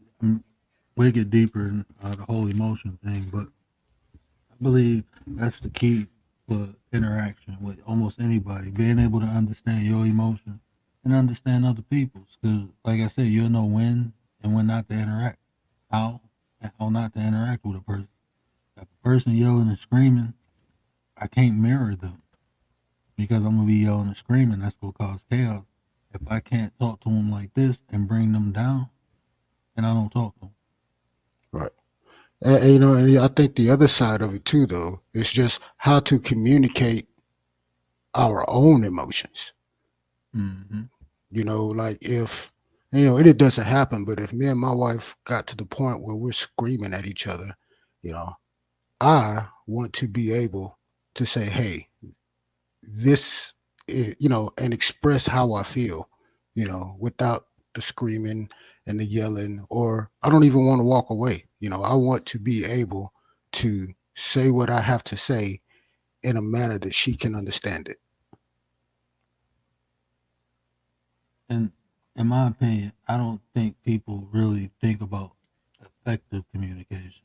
we'll get deeper in the whole emotion thing, but I believe that's the key for interaction with almost anybody, being able to understand your emotions and understand other people's. Because, like I said, you'll know when and when not to interact, how and how not to interact with a person. If a person yelling and screaming, I can't mirror them, because I'm going to be yelling and screaming. That's going to cause chaos. If I can't talk to them like this and bring them down, then I don't talk to them. Right. And I think the other side of it too, though, is just how to communicate our own emotions. Mm-hmm. Like, if, it doesn't happen, but if me and my wife got to the point where we're screaming at each other, I want to be able to say, hey, this is, and express how I feel, without the screaming and the yelling, or I don't even want to walk away. I want to be able to say what I have to say in a manner that she can understand it. And in my opinion, I don't think people really think about effective communication.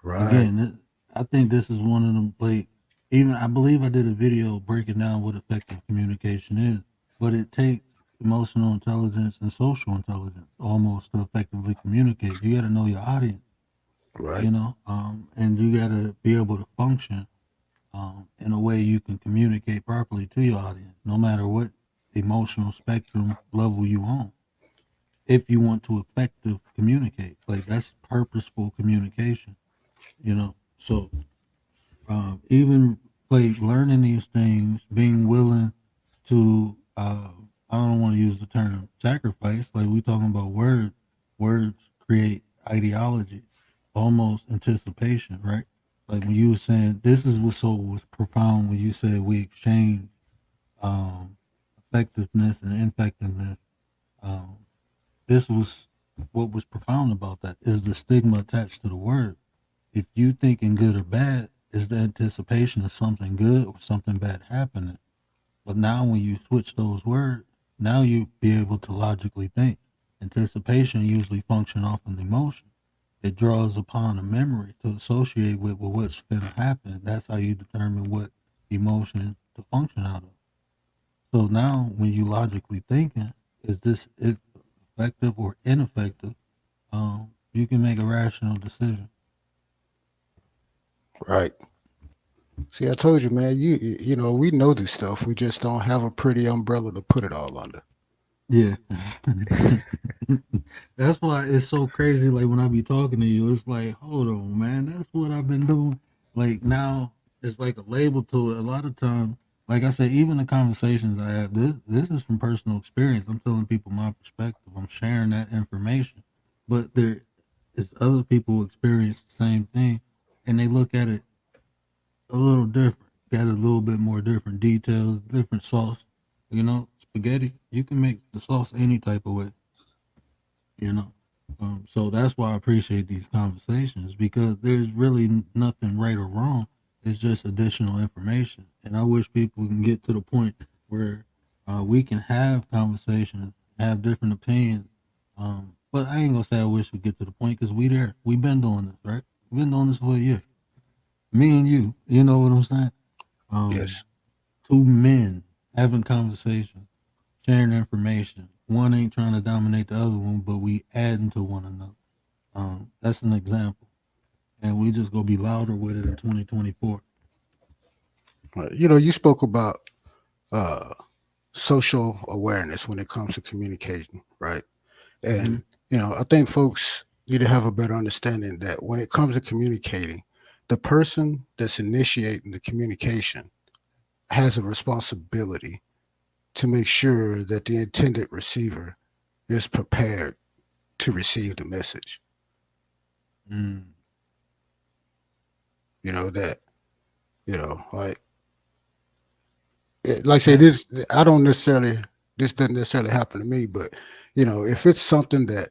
Right. Again, I think this is one of them, like, even I believe I did a video breaking down what effective communication is, but it takes emotional intelligence and social intelligence almost to effectively communicate. You got to know your audience, Right. and you got to be able to function in a way you can communicate properly to your audience, no matter what emotional spectrum level you on. If you want to effective communicate, like, that's purposeful communication, So even like learning these things, being willing to, I don't want to use the term sacrifice. Like, we talking about words. Words create ideology, almost anticipation, right? Like when you were saying, this is what was profound when you said we exchange effectiveness and ineffectiveness. This was what was profound about that, is the stigma attached to the word. If you thinking good or bad, is the anticipation of something good or something bad happening. But now when you switch those words, now you be able to logically think. Anticipation usually function off an emotion. It draws upon a memory to associate with what's finna happen. That's how you determine what emotion to function out of. So now when you logically thinking, is this effective or ineffective? You can make a rational decision. Right. See, I told you, man, we know this stuff. We just don't have a pretty umbrella to put it all under. Yeah. That's why it's so crazy. Like when I be talking to you, it's like, hold on, man, that's what I've been doing. Like now it's like a label to it. A lot of times, like I said, even the conversations I have, this is from personal experience. I'm telling people my perspective. I'm sharing that information. But there is other people who experience the same thing and they look at it a little different. Got a little bit more different details, different sauce. You know, spaghetti, you can make the sauce any type of way, you know. So that's why I appreciate these conversations because there's really nothing right or wrong. It's just additional information. And I wish people can get to the point where we can have conversations, have different opinions. But I ain't gonna say I wish we get to the point because we there. We've been doing this, right? We've been doing this for a year. Me and you know what I'm saying? Yes. Two men having conversation, sharing information. One ain't trying to dominate the other one, but we adding to one another. That's an example, and we just gonna be louder with it in 2024. You know, you spoke about uh, social awareness when it comes to communication, right? Mm-hmm. And, you know, I think folks need to have a better understanding that when it comes to communicating, the person that's initiating the communication has a responsibility to make sure that the intended receiver is prepared to receive the message. Mm. You know, that, you know, like I say, That this, I don't necessarily, this doesn't necessarily happen to me, but, you know, if it's something that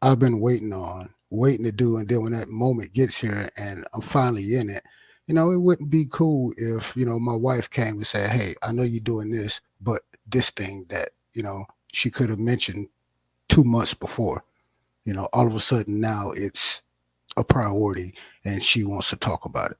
I've been waiting on, waiting to do, and then when that moment gets here and I'm finally in it, you know, it wouldn't be cool if, you know, my wife came and said, hey, I know you're doing this, but this thing that, you know, she could have mentioned 2 months before, you know, all of a sudden now it's a priority and she wants to talk about it.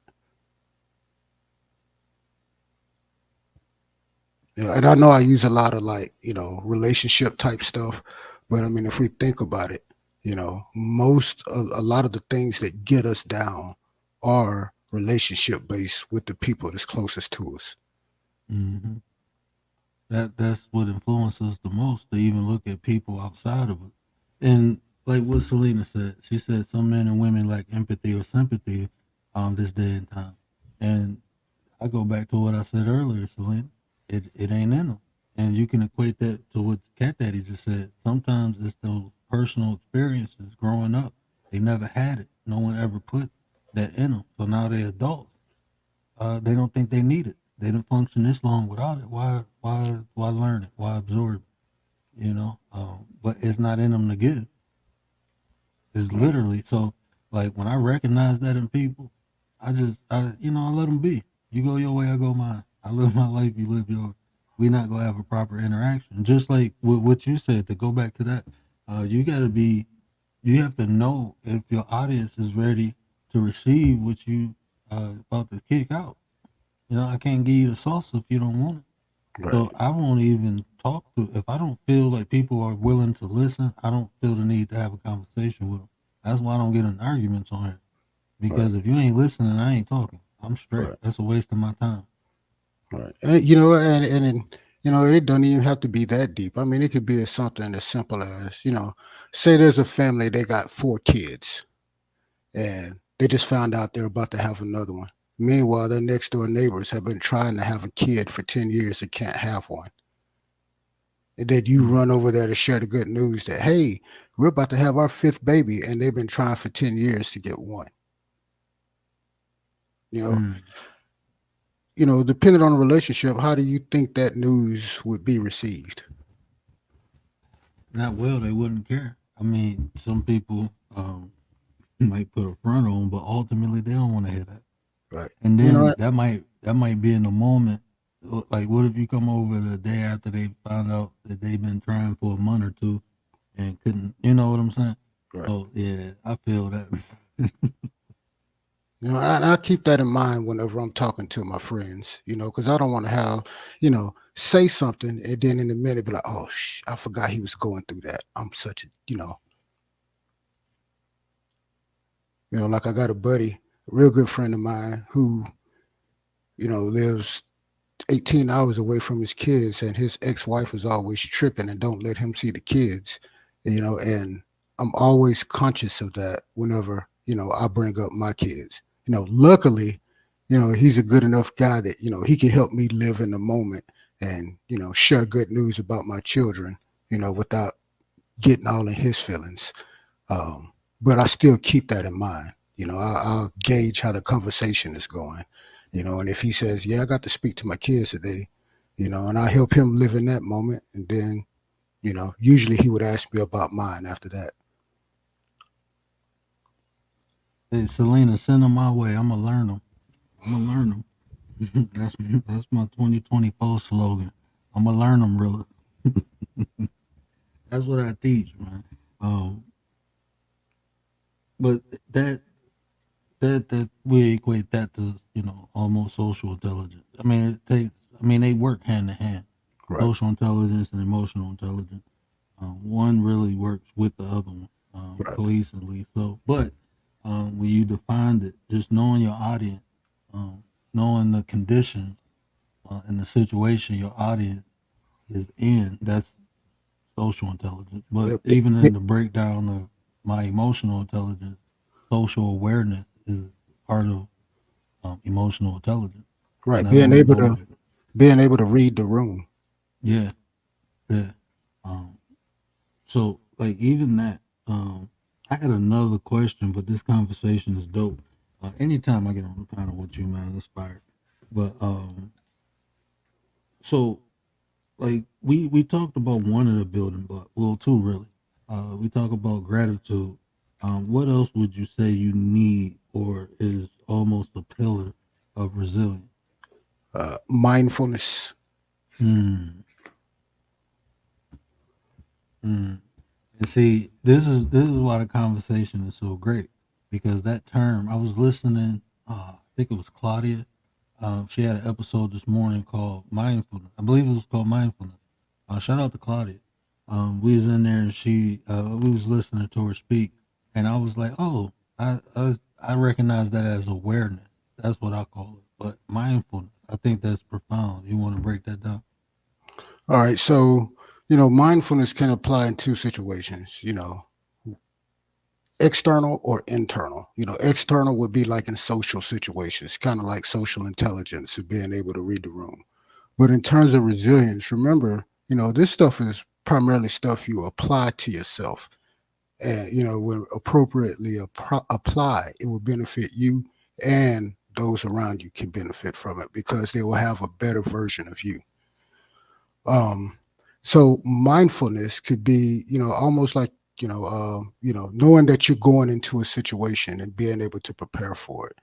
Yeah, and I know I use a lot of like, you know, relationship type stuff, but I mean, if we think about it, you know, a lot of the things that get us down are relationship based with the people that's closest to us. hmm that's what influences the most to even look at people outside of it. And like what Selena said, she said some men and women lack empathy or sympathy this day and time. And I go back to what I said earlier, Selena. It ain't in them, and you can equate that to what Cat Daddy just said. Sometimes it's those personal experiences growing up. They never had it. No one ever put that in them. So now they're adults. They don't think they need it. They didn't function this long without it. Why learn it? Why absorb it? You know. But it's not in them to give. It's Right, literally so. Like when I recognize that in people, I let them be. You go your way, I go mine. I live my life, you live yours. We not gonna have a proper interaction. Just like what you said. To go back to that, you gotta be. You have to know if your audience is ready to receive what you about to kick out. You know, I can't give you the sauce if you don't want it. right, So I won't even talk to if I don't feel like people are willing to listen. I don't feel the need to have a conversation with them. That's why I don't get in arguments on here. right, Because if you ain't listening, I ain't talking. I'm straight. right, That's a waste of my time. right. And, you know, you know, it don't even have to be that deep. I mean, it could be something as simple as, you know, say there's a family, they got 4 kids and they just found out they're about to have another one. Meanwhile, their next door neighbors have been trying to have a kid for 10 years and can't have one. And then you Mm, run over there to share the good news that, hey, we're about to have our fifth baby, and they've been trying for 10 years to get one. You know, mm. depending on the relationship, how do you think that news would be received? Not well, they wouldn't care. I mean, some people might put a front on, but ultimately they don't want to hear that. Right. And You know then what? that might be in the moment. Like, what if you come over the day after they found out that they've been trying for a month or two and couldn't? You know what I'm saying? Right. So yeah, I feel that. I keep that in mind whenever I'm talking to my friends, because I don't want to have, say something and then in a minute be like, oh, I forgot he was going through that. I'm such a, like I got a buddy, a real good friend of mine who, lives 18 hours away from his kids, and his ex-wife is always tripping and don't let him see the kids, and I'm always conscious of that whenever, I bring up my kids. Luckily, he's a good enough guy that, he can help me live in the moment and, share good news about my children, without getting all in his feelings. But I still keep that in mind. I'll gauge how the conversation is going, and if he says, yeah, I got to speak to my kids today, and I help him live in that moment. And then, usually he would ask me about mine after that. Hey, Selena, send them my way. I'm going to learn them. That's my 2024 slogan. I'm going to learn them, really. That's what I teach, man. But that we equate that to, almost social intelligence. I mean, they work hand in hand. Right. Social intelligence and emotional intelligence. One really works with the other one, Right. cohesively. So, but when you defined it, just knowing your audience, knowing the conditions and the situation your audience is in, that's social intelligence. But Yep. even in the breakdown of my emotional intelligence, social awareness is part of emotional intelligence. Right. And that Being only able goes- to read the room. Yeah. So like even that, I had another question, but this conversation is dope. Anytime I get on the panel with you, man, it's fire. But so like we talked about one of the building blocks, well, two really. We talk about gratitude. What else would you say you need or is almost a pillar of resilience? Mindfulness. And see, this is why the conversation is so great, because that term, I was listening, I think it was Claudia. She had an episode this morning called Mindfulness. I believe it was called Mindfulness. Shout out to Claudia. We was in there and we was listening to her speak, and I was like, oh, I recognize that as awareness. That's what I call it. But mindfulness, I think that's profound. You want to break that down? All right. So, mindfulness can apply in two situations, external or internal. External would be like in social situations, kind of like social intelligence of being able to read the room. But in terms of resilience, remember, this stuff is primarily stuff you apply to yourself. And, when appropriately apply, it will benefit you, and those around you can benefit from it because they will have a better version of you. So mindfulness could be, almost like, knowing that you're going into a situation and being able to prepare for it.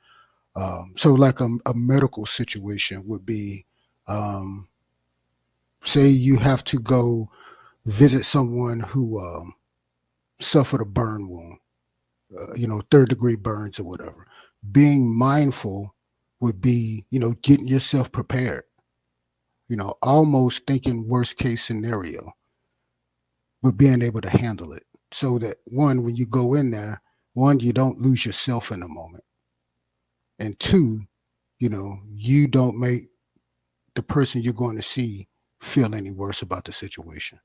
So like a medical situation would be, say you have to go visit someone who suffered a burn wound, 3rd-degree burns or whatever. Being mindful would be, getting yourself prepared, almost thinking worst case scenario, but being able to handle it so that one, when you go in there, one, you don't lose yourself in the moment. And two, you don't make the person you're going to see feel any worse about the situation.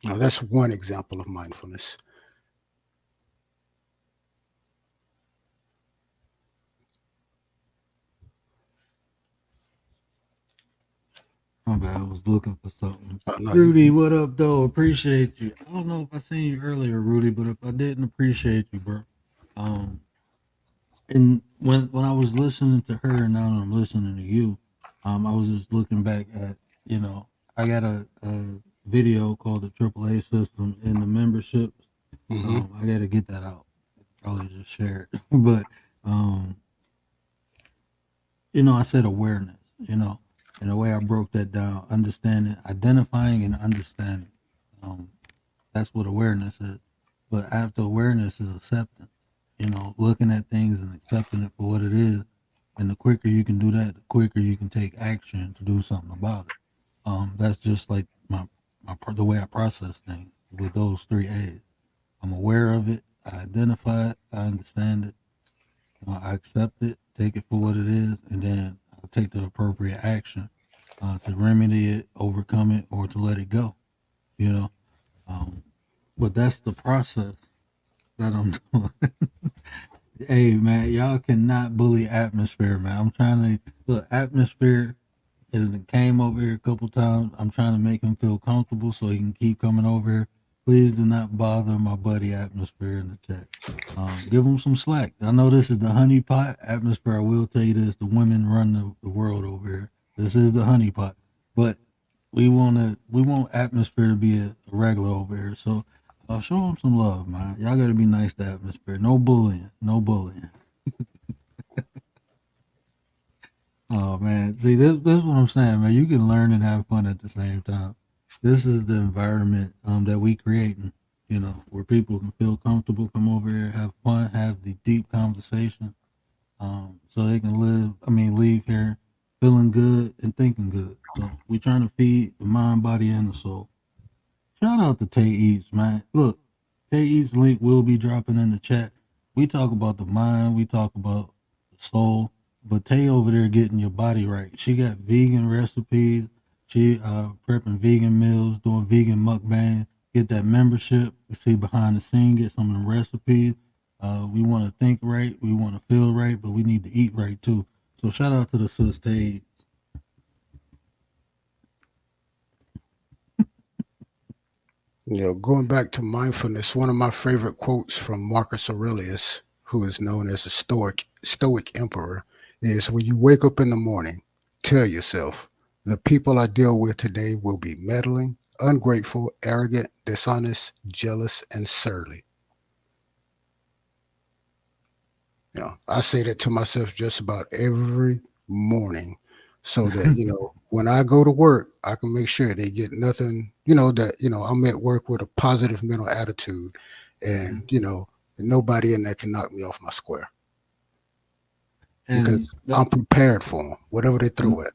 Now, that's one example of mindfulness. My bad, I was looking for something. No, Rudy, what up, though? Appreciate you. I don't know if I seen you earlier, Rudy, but if I didn't, appreciate you, bro. And when I was listening to her and now I'm listening to you, I was just looking back at, I got a video called the AAA system in the memberships. I got to get that out. Probably just share it. But, I said awareness, and the way I broke that down, understanding, identifying and understanding. That's what awareness is. But after awareness is acceptance, looking at things and accepting it for what it is. And the quicker you can do that, the quicker you can take action to do something about it. That's just like the way I process things with those 3 A's. I'm aware of it. I identify it. I understand it. I accept it, take it for what it is, and then I take the appropriate action to remedy it, overcome it, or to let it go. You know, but that's the process that I'm doing. Hey man, y'all cannot bully Atmosphere, man. I'm trying to look. Atmosphere has came over here a couple times. I'm trying to make him feel comfortable so he can keep coming over here. Please do not bother my buddy Atmosphere in the chat. Give him some slack. I know this is the honeypot. Atmosphere, I will tell you this: the women run the world over here. This is the honeypot, but we want Atmosphere to be a regular over here. So show him some love, man. Y'all got to be nice to Atmosphere. No bullying. No bullying. Oh man, see this is what I'm saying, man. You can learn and have fun at the same time. This is the environment that we creating, you know, where people can feel comfortable, come over here, have fun, have the deep conversation, so they can leave here feeling good and thinking good. So we trying to feed the mind, body, and the soul. Shout out to Tay Eats, man. Look, Tay Eats link will be dropping in the chat. We talk about the mind, we talk about the soul. But Tay over there getting your body right. She got vegan recipes. She prepping vegan meals, doing vegan mukbang. Get that membership. We see behind the scene. Get some of the recipes. We want to think right. We want to feel right, but we need to eat right too. So shout out to the sis Tay. You know, going back to mindfulness, one of my favorite quotes from Marcus Aurelius, who is known as a Stoic emperor, is when you wake up in the morning, tell yourself, the people I deal with today will be meddling, ungrateful, arrogant, dishonest, jealous, and surly. You know, I say that to myself just about every morning so that, you know, when I go to work, I can make sure they get nothing, you know, that, you know, I'm at work with a positive mental attitude and, you know, nobody in there can knock me off my square. Because I'm prepared for them, whatever they throw at.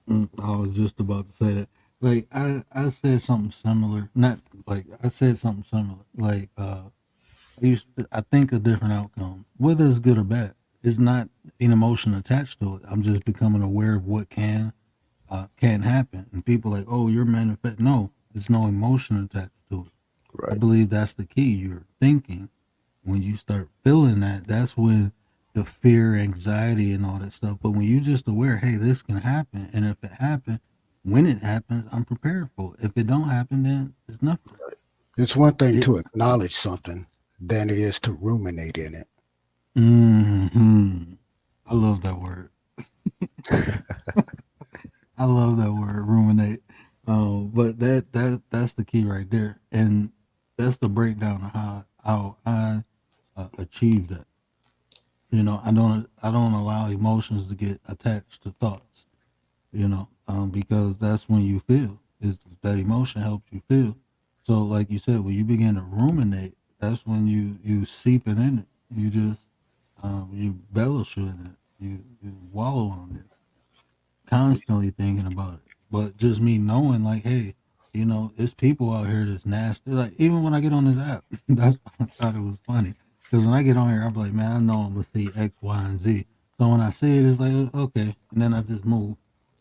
I was just about to say that. Like I said something similar. Not like I said something similar. Like I think of different outcomes, whether it's good or bad. It's not an emotion attached to it. I'm just becoming aware of what can happen. And people like, oh, you're manifest. No, there's no emotion attached to it. Right. I believe that's the key. You're thinking. When you start feeling that, that's when the fear, anxiety, and all that stuff. But when you just aware, hey, this can happen, and if it happens, when it happens, I'm prepared for it. If it don't happen, then it's nothing. It's one thing to acknowledge something than it is to ruminate in it. Mm-hmm. I love that word. I love that word, ruminate. But that's the key right there, and that's the breakdown of how I achieve that. You know, I don't allow emotions to get attached to thoughts, you know, because that's when you feel. Is that emotion helps you feel. So like you said, when you begin to ruminate, that's when you seep it in it. You just you bellish in it. You wallow on it. Constantly thinking about it. But just me knowing like, hey, you know, it's people out here that's nasty. Like even when I get on this app, that's I thought it was funny. Because when I get on here, I'm like, man, I know I'm going to see X, Y, and Z. So when I see it, it's like, okay. And then I just move.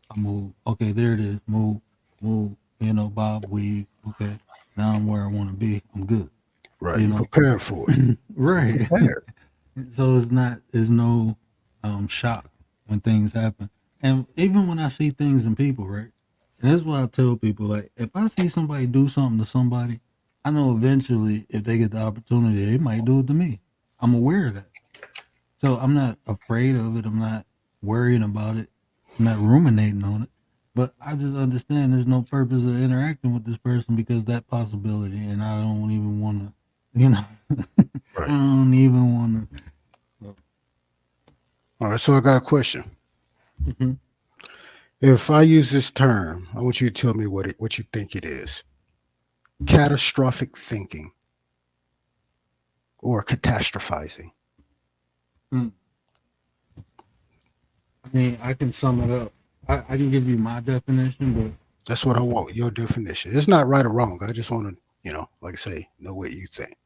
I move. Okay, there it is. Move. You know, bob, weave. Okay. Now I'm where I want to be. I'm good. Right. You know? Prepared for it. Right. So there's no shock when things happen. And even when I see things in people, right? And that's why I tell people, like, if I see somebody do something to somebody, I know eventually if they get the opportunity, they might do it to me. I'm aware of that. So I'm not afraid of it. I'm not worrying about it. I'm not ruminating on it. But I just understand there's no purpose of interacting with this person because that possibility, and I don't even want to, you know, right. I don't even want to. All right, so I got a question. Mm-hmm. If I use this term, I want you to tell me what you think it is. Catastrophic thinking or catastrophizing. I mean, I can sum it up. I can give you my definition, but that's what I want. Your definition. It's not right or wrong. I just want to, you know, like I say, know what you think.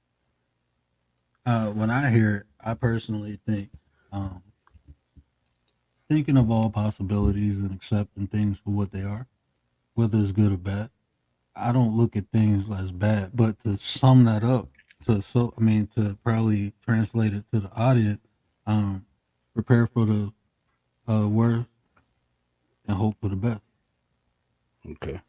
When I hear it, I personally think thinking of all possibilities and accepting things for what they are, whether it's good or bad. I don't look at things as bad, but to sum that up, to probably translate it to the audience, prepare for the worst and hope for the best. Okay.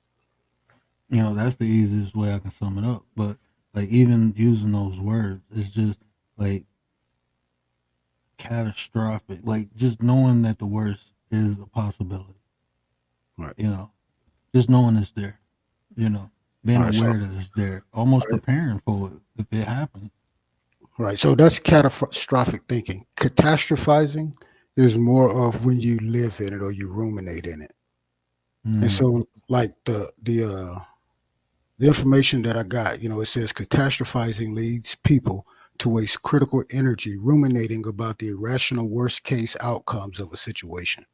That's the easiest way I can sum it up. But like even using those words, it's just like catastrophic. Like just knowing that the worst is a possibility. Right. Just knowing it's there. Being Right, so- aware that it's there, almost preparing for it if it happens. Right. So that's catastrophic thinking. Catastrophizing is more of when you live in it or you ruminate in it. And so, like the information that I got, it says catastrophizing leads people to waste critical energy ruminating about the irrational worst case outcomes of a situation.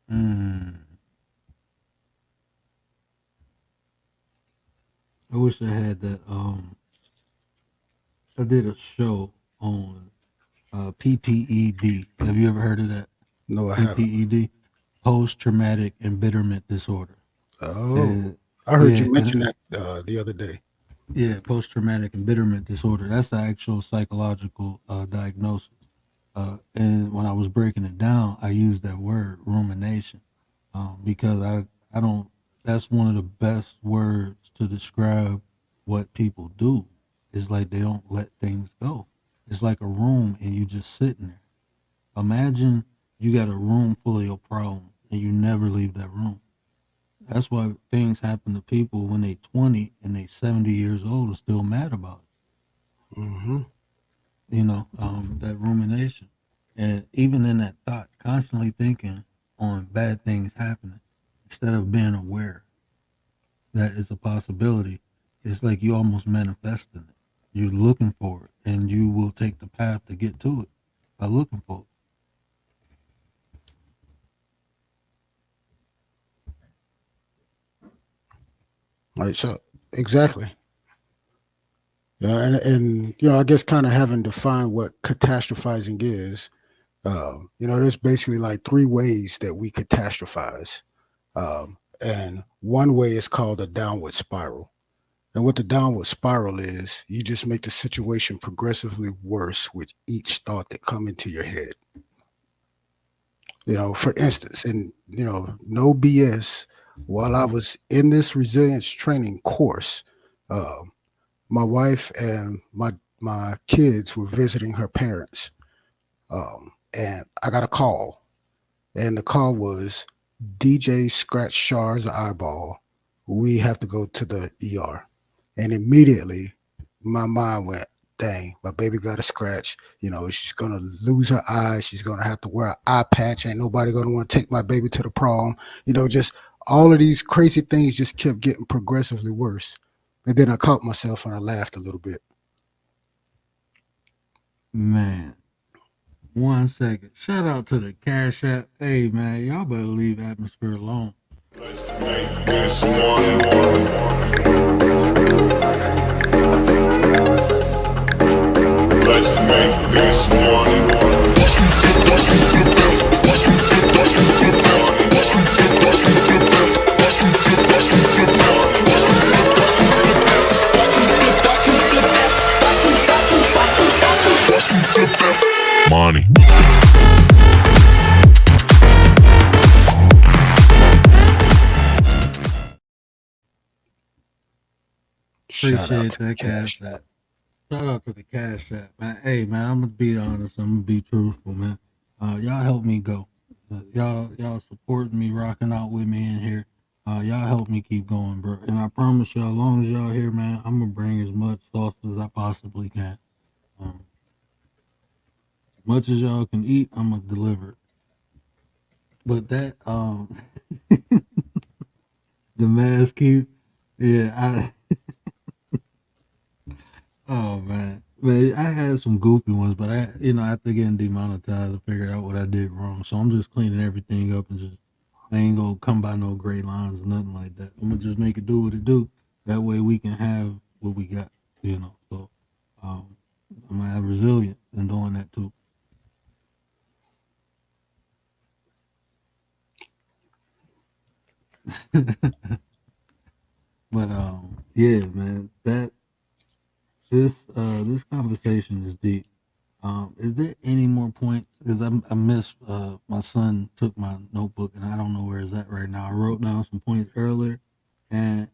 I wish I had that. I did a show on PTED. Have you ever heard of that? No, I haven't. PTED, post-traumatic embitterment disorder. Oh, I heard you mention that the other day. Yeah, post-traumatic embitterment disorder. That's the actual psychological diagnosis. And when I was breaking it down, I used that word rumination because I don't. That's one of the best words to describe what people do. It's like they don't let things go. It's like a room and you just sitting there. Imagine you got a room full of your problems and you never leave that room. That's why things happen to people when they 20 and they 70 years old and still mad about it. Mm-hmm. That rumination. And even in that thought, constantly thinking on bad things happening instead of being aware that it's a possibility, it's like you almost manifesting it. You're looking for it and you will take the path to get to it by looking for it. Right. So exactly. Yeah, and I guess kind of having defined what catastrophizing is, there's basically like three ways that we catastrophize. And one way is called a downward spiral. And what the downward spiral is, you just make the situation progressively worse with each thought that come into your head. For instance, and no BS, while I was in this resilience training course, my wife and my kids were visiting her parents, and I got a call, and the call was DJ scratched Shar's eyeball. We have to go to the ER. And immediately my mind went, dang, my baby got a scratch. She's going to lose her eye. She's going to have to wear an eye patch. Ain't nobody going to want to take my baby to the prom. Just all of these crazy things just kept getting progressively worse. And then I caught myself and I laughed a little bit. Man, 1 second. Shout out to the Cash App. Hey, man, y'all better leave Atmosphere alone. Let's make this one. Let's make this one. Money. Appreciate that Cash App. Shout out to the Cash App, man. Hey, man, I'm gonna be honest. I'm gonna be truthful, man. Y'all help me go. Y'all supporting me, rocking out with me in here. Y'all help me keep going, bro. And I promise y'all, as long as y'all here, man, I'm gonna bring as much sauce as I possibly can. As much as y'all can eat, I'm gonna deliver it. But that, the mask cute, yeah, oh man, I had some goofy ones, but after getting demonetized, I figured out what I did wrong. So I'm just cleaning everything up and I ain't gonna come by no gray lines or nothing like that. I'm gonna just make it do what it do. That way we can have what we got, So I'm gonna have resilience in doing that too. But yeah, man, this conversation is deep. Is there any more points? Because I missed. My son took my notebook, and I don't know where it's at right now. I wrote down some points earlier, and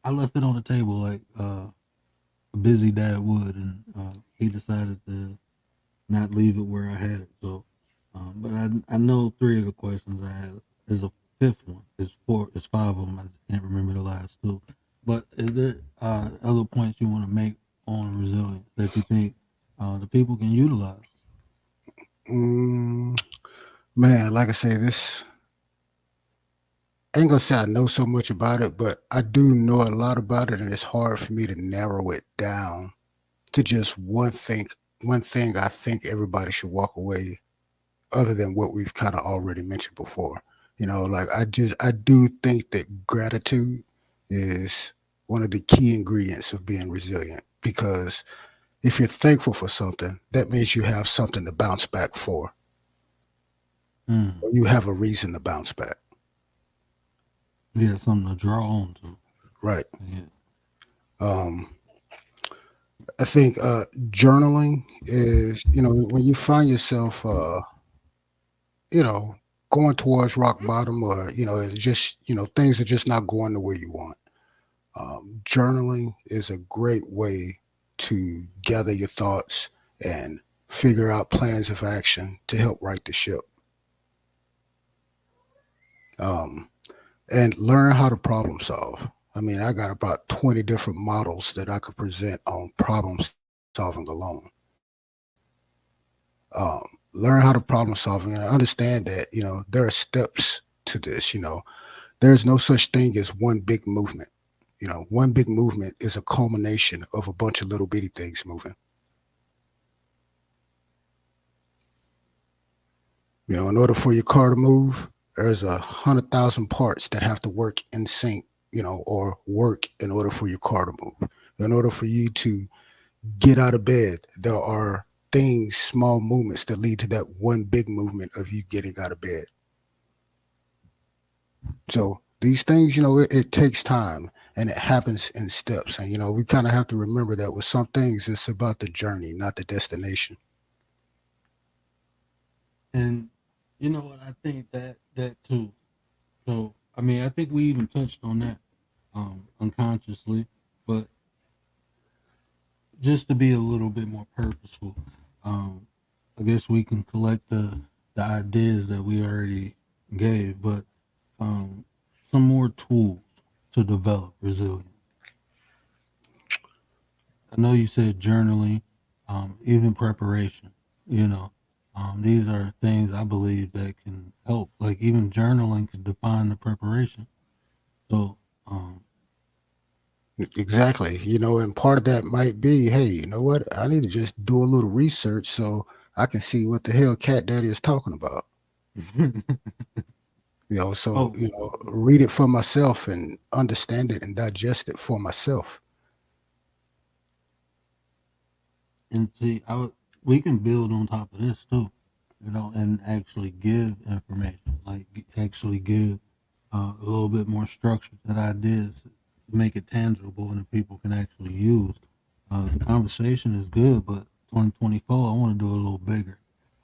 I left it on the table like a busy dad would, and he decided to not leave it where I had it. So, but I know 3 of the questions I have. There's a 5th one. It's 5 of them. I just can't remember the last 2. But is there other points you want to make on resilience that you think the people can utilize? Man, like I say, this I ain't gonna say I know so much about it, but I do know a lot about it, and it's hard for me to narrow it down to just one thing. One thing I think everybody should walk away, other than what we've kind of already mentioned before. Like I do think that gratitude is one of the key ingredients of being resilient, because if you're thankful for something, that means you have something to bounce back for, Mm. or you have a reason to bounce back. Yeah, something to draw on to. Right. Yeah. I think journaling is, when you find yourself, you know, going towards rock bottom, or, it's just, things are just not going the way you want. Journaling is a great way to gather your thoughts and figure out plans of action to help right the ship. Um, and learn how to problem solve. I mean, I got about 20 different models that I could present on problem solving alone. Um, Learn how to problem solving and understand that, there are steps to this. There's no such thing as one big movement. One big movement is a culmination of a bunch of little bitty things moving. In order for your car to move, there's 100,000 parts that have to work in sync, or work in order for your car to move. In order for you to get out of bed, there are things, small movements that lead to that one big movement of you getting out of bed. So these things, it takes time, and it happens in steps. And, we kind of have to remember that with some things, it's about the journey, not the destination. And you know what? I think that too. So I mean, I think we even touched on that unconsciously, but just to be a little bit more purposeful, I guess we can collect the ideas that we already gave, but some more tools to develop resilience. I know you said journaling, even preparation. You know, these are things I believe that can help. Like even journaling could define the preparation. So, Exactly. And part of that might be, hey, you know what? I need to just do a little research so I can see what the hell Cat Daddy is talking about. So, oh, read it for myself and understand it and digest it for myself. and see, we can build on top of this too, and actually give information, like actually give a little bit more structure to the ideas, make it tangible, and that people can actually use. The conversation is good, but 2024, I want to do a little bigger.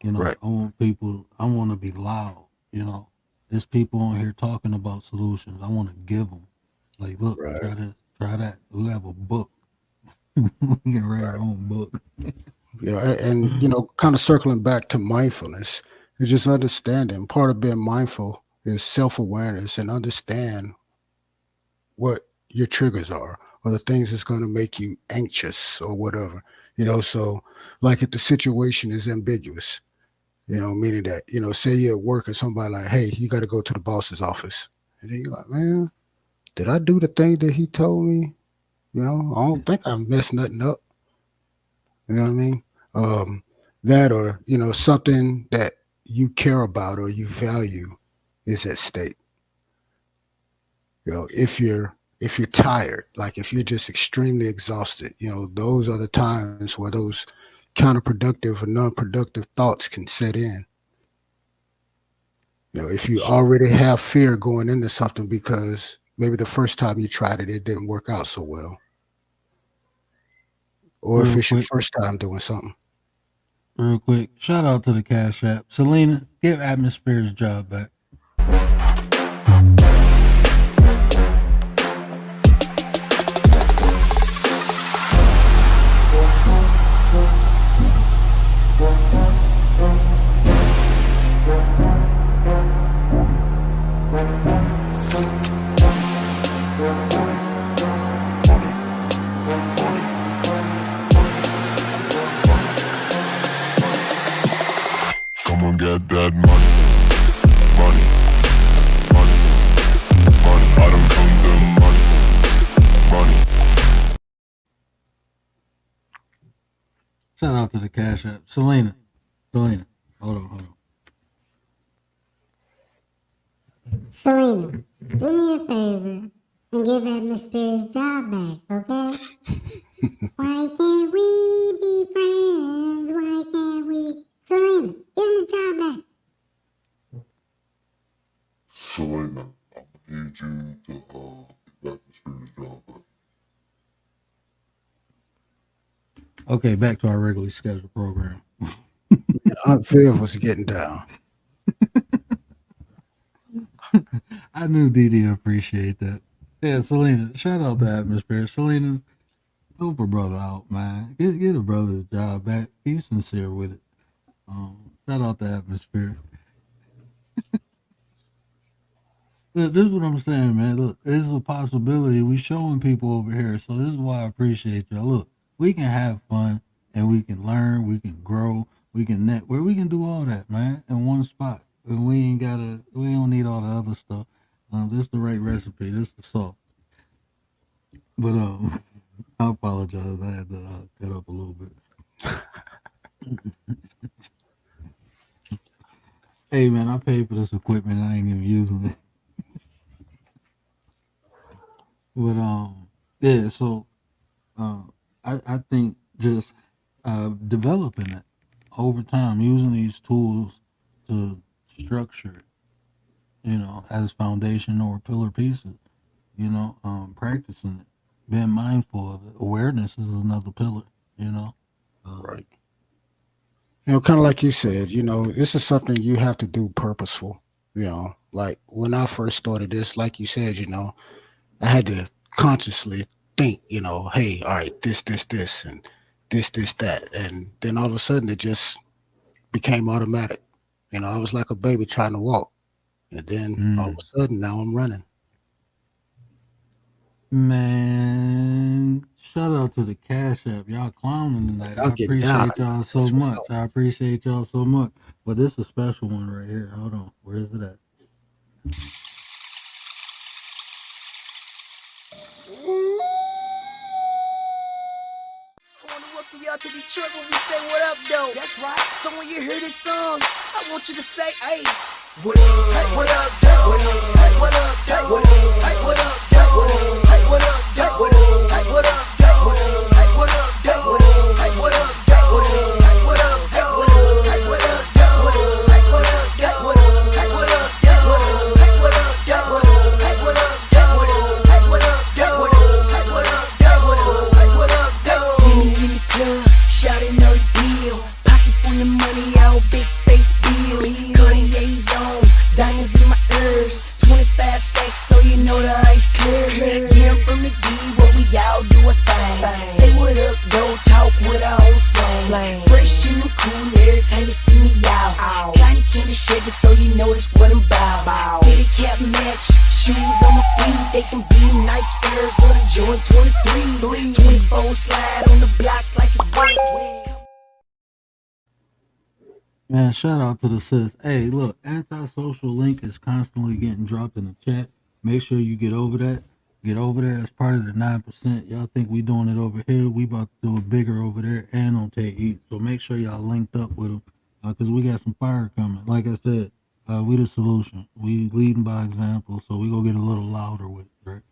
Right. I want to be loud. There's people on here talking about solutions. I want to give them, like, look, Right. try this, try that. We have a book. We can write our own book. And kind of circling back to mindfulness is just understanding. Part of being mindful is self-awareness and understand what your triggers are, or the things that's going to make you anxious or whatever. So like if the situation is ambiguous, meaning that, say you're at work and somebody like, hey, you got to go to the boss's office. And then you're like, man, did I do the thing that he told me? I don't think I messed nothing up. You know what I mean? That, or, something that you care about or you value is at stake. If you're tired, like if you're just extremely exhausted, those are the times where those counterproductive or non-productive thoughts can set in. You know, if you already have fear going into something because maybe the first time you tried it, it didn't work out so well, or if Real it's your quick, first time doing something. shout out to the Cash App. Selena, give Atmosphere his job back. Come on, get that money, money, money, money. I don't come the money, money. Shout out to the Cash App. Selena, hold on. Selena, do me a favor and give Atmosphere his job back, okay? Why can't we be friends? Why can't we? Selena, give him his job back. Selena, I need you to get Atmosphere's job back. Okay, back to our regularly scheduled program. Aunt Viv was getting down. I knew Didi appreciate that. Yeah, Selena, shout out to Atmosphere. Selena, help a brother out, man. Get a brother's job back. Be sincere with it. Shout out to Atmosphere. Look, this is what I'm saying, man. Look, this is a possibility. We showing people over here, so this is why I appreciate y'all. Look, we can have fun and we can learn, we can grow, we can network, we can do all that, man, in one spot. And we don't need all the other stuff. This is the right recipe. This is the sauce. But I apologize. I had to cut up a little bit. Hey, man, I paid for this equipment. I ain't even using it. But yeah. So I think just developing it over time, using these tools to structure it, you know, as foundation or pillar pieces, you know, practicing it, being mindful of it. Awareness is another pillar, you know. Right. You know, kind of like you said, you know, this is something you have to do purposeful. You know, like when I first started this, like you said, you know, I had to consciously think, you know, hey, all right, this, and this, that. And then all of a sudden it just became automatic. You know, I was like a baby trying to walk. And then all of a sudden now I'm running. Man, shout out to the Cash App. Y'all clowning tonight. I appreciate y'all so much. I appreciate y'all so much. But this is a special one right here. Hold on. Where is it at? Y'all to Detroit when we say what up, though. That's right. So when you hear this song, I want you to say, hey, what up? Hey, what up, though? Hey, what up, though? Hey, what up, though? Hey, what up, though? Hey, what up, though? Hey, what up, though? Hey, what up, though? Hey, what up, though? Hey, what up, though? Hey, what up, though? Hey, what up, though? Hey, what up, though? Hey, what up, though? Hey, what up, though? Hey, what up, though? Hey, what up, though? Hey, what up, though? See me in the club, shouting no deal. Pocket full of money, all big face bills. Cartier's on, diamonds in my ears. 25 stacks, so you know the ice clear. Yeah, I'm from the D, where we all do a thing. Say what up, don't talk with our own slang. Fresh and I'm cool every time you see me out. Cotton candy shaking, so you know that's what I'm about. Get a cap match, shoes on my feet. They can be Nike Airs or the Jordan 23s. 24 slide on the block like it's wet. Man, shout out to the sis. Hey, look, antisocial link is constantly getting dropped in the chat. Make sure you get over that. Get over there as part of the 9%. Y'all think we doing it over here. We about to do it bigger over there and on Take Eat. So make sure y'all linked up with them because we got some fire coming. Like I said, we the solution. We leading by example, so we go get a little louder with it, right?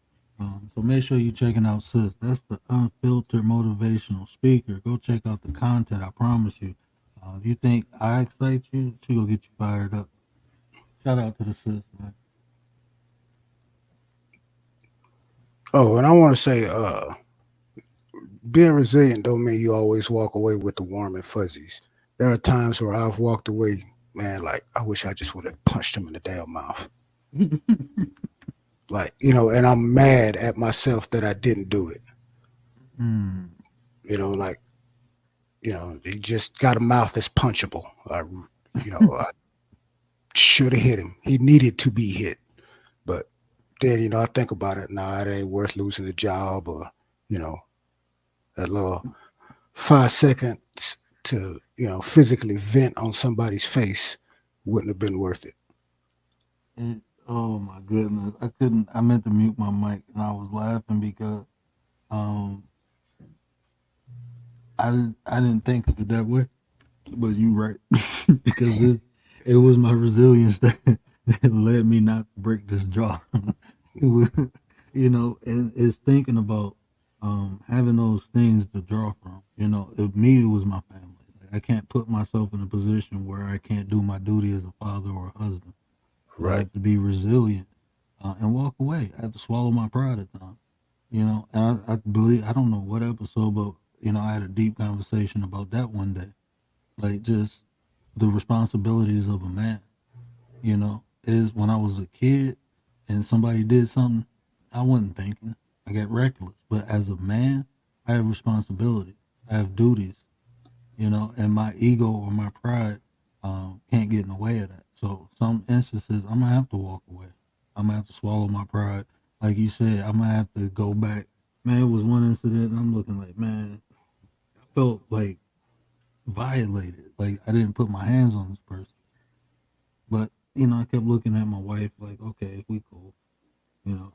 So make sure you checking out sis. That's the unfiltered motivational speaker. Go check out the content. I promise you. If you think I excite you, she gonna get you fired up. Shout out to the sis, man. Oh, and I want to say, being resilient don't mean you always walk away with the warm and fuzzies. There are times where I've walked away, man, like I wish I just would have punched him in the damn mouth. Like, and I'm mad at myself that I didn't do it. Mm. Like, he just got a mouth that's punchable. I should have hit him. He needed to be hit. But then, I think about it. Nah, it ain't worth losing the job or, that little 5 seconds to, physically vent on somebody's face wouldn't have been worth it. Oh my goodness. I meant to mute my mic and I was laughing because I didn't think of it that way. But you right. Because it was my resilience that led me not to break this jaw. It was, and it's thinking about having those things to draw from. If me, it was my family. Like, I can't put myself in a position where I can't do my duty as a father or a husband. I have to be resilient and walk away. I have to swallow my pride at times. And I believe, I don't know what episode, but I had a deep conversation about that one day. Like just the responsibilities of a man, is when I was a kid and somebody did something, I wasn't thinking. I got reckless. But as a man, I have responsibility. I have duties, and my ego or my pride can't get in the way of that. So some instances, I'm going to have to walk away. I'm going to have to swallow my pride. Like you said, I'm going to have to go back. Man, it was one incident and I'm looking like, man, I felt like violated. Like I didn't put my hands on this person. But, I kept looking at my wife like, okay, we cool.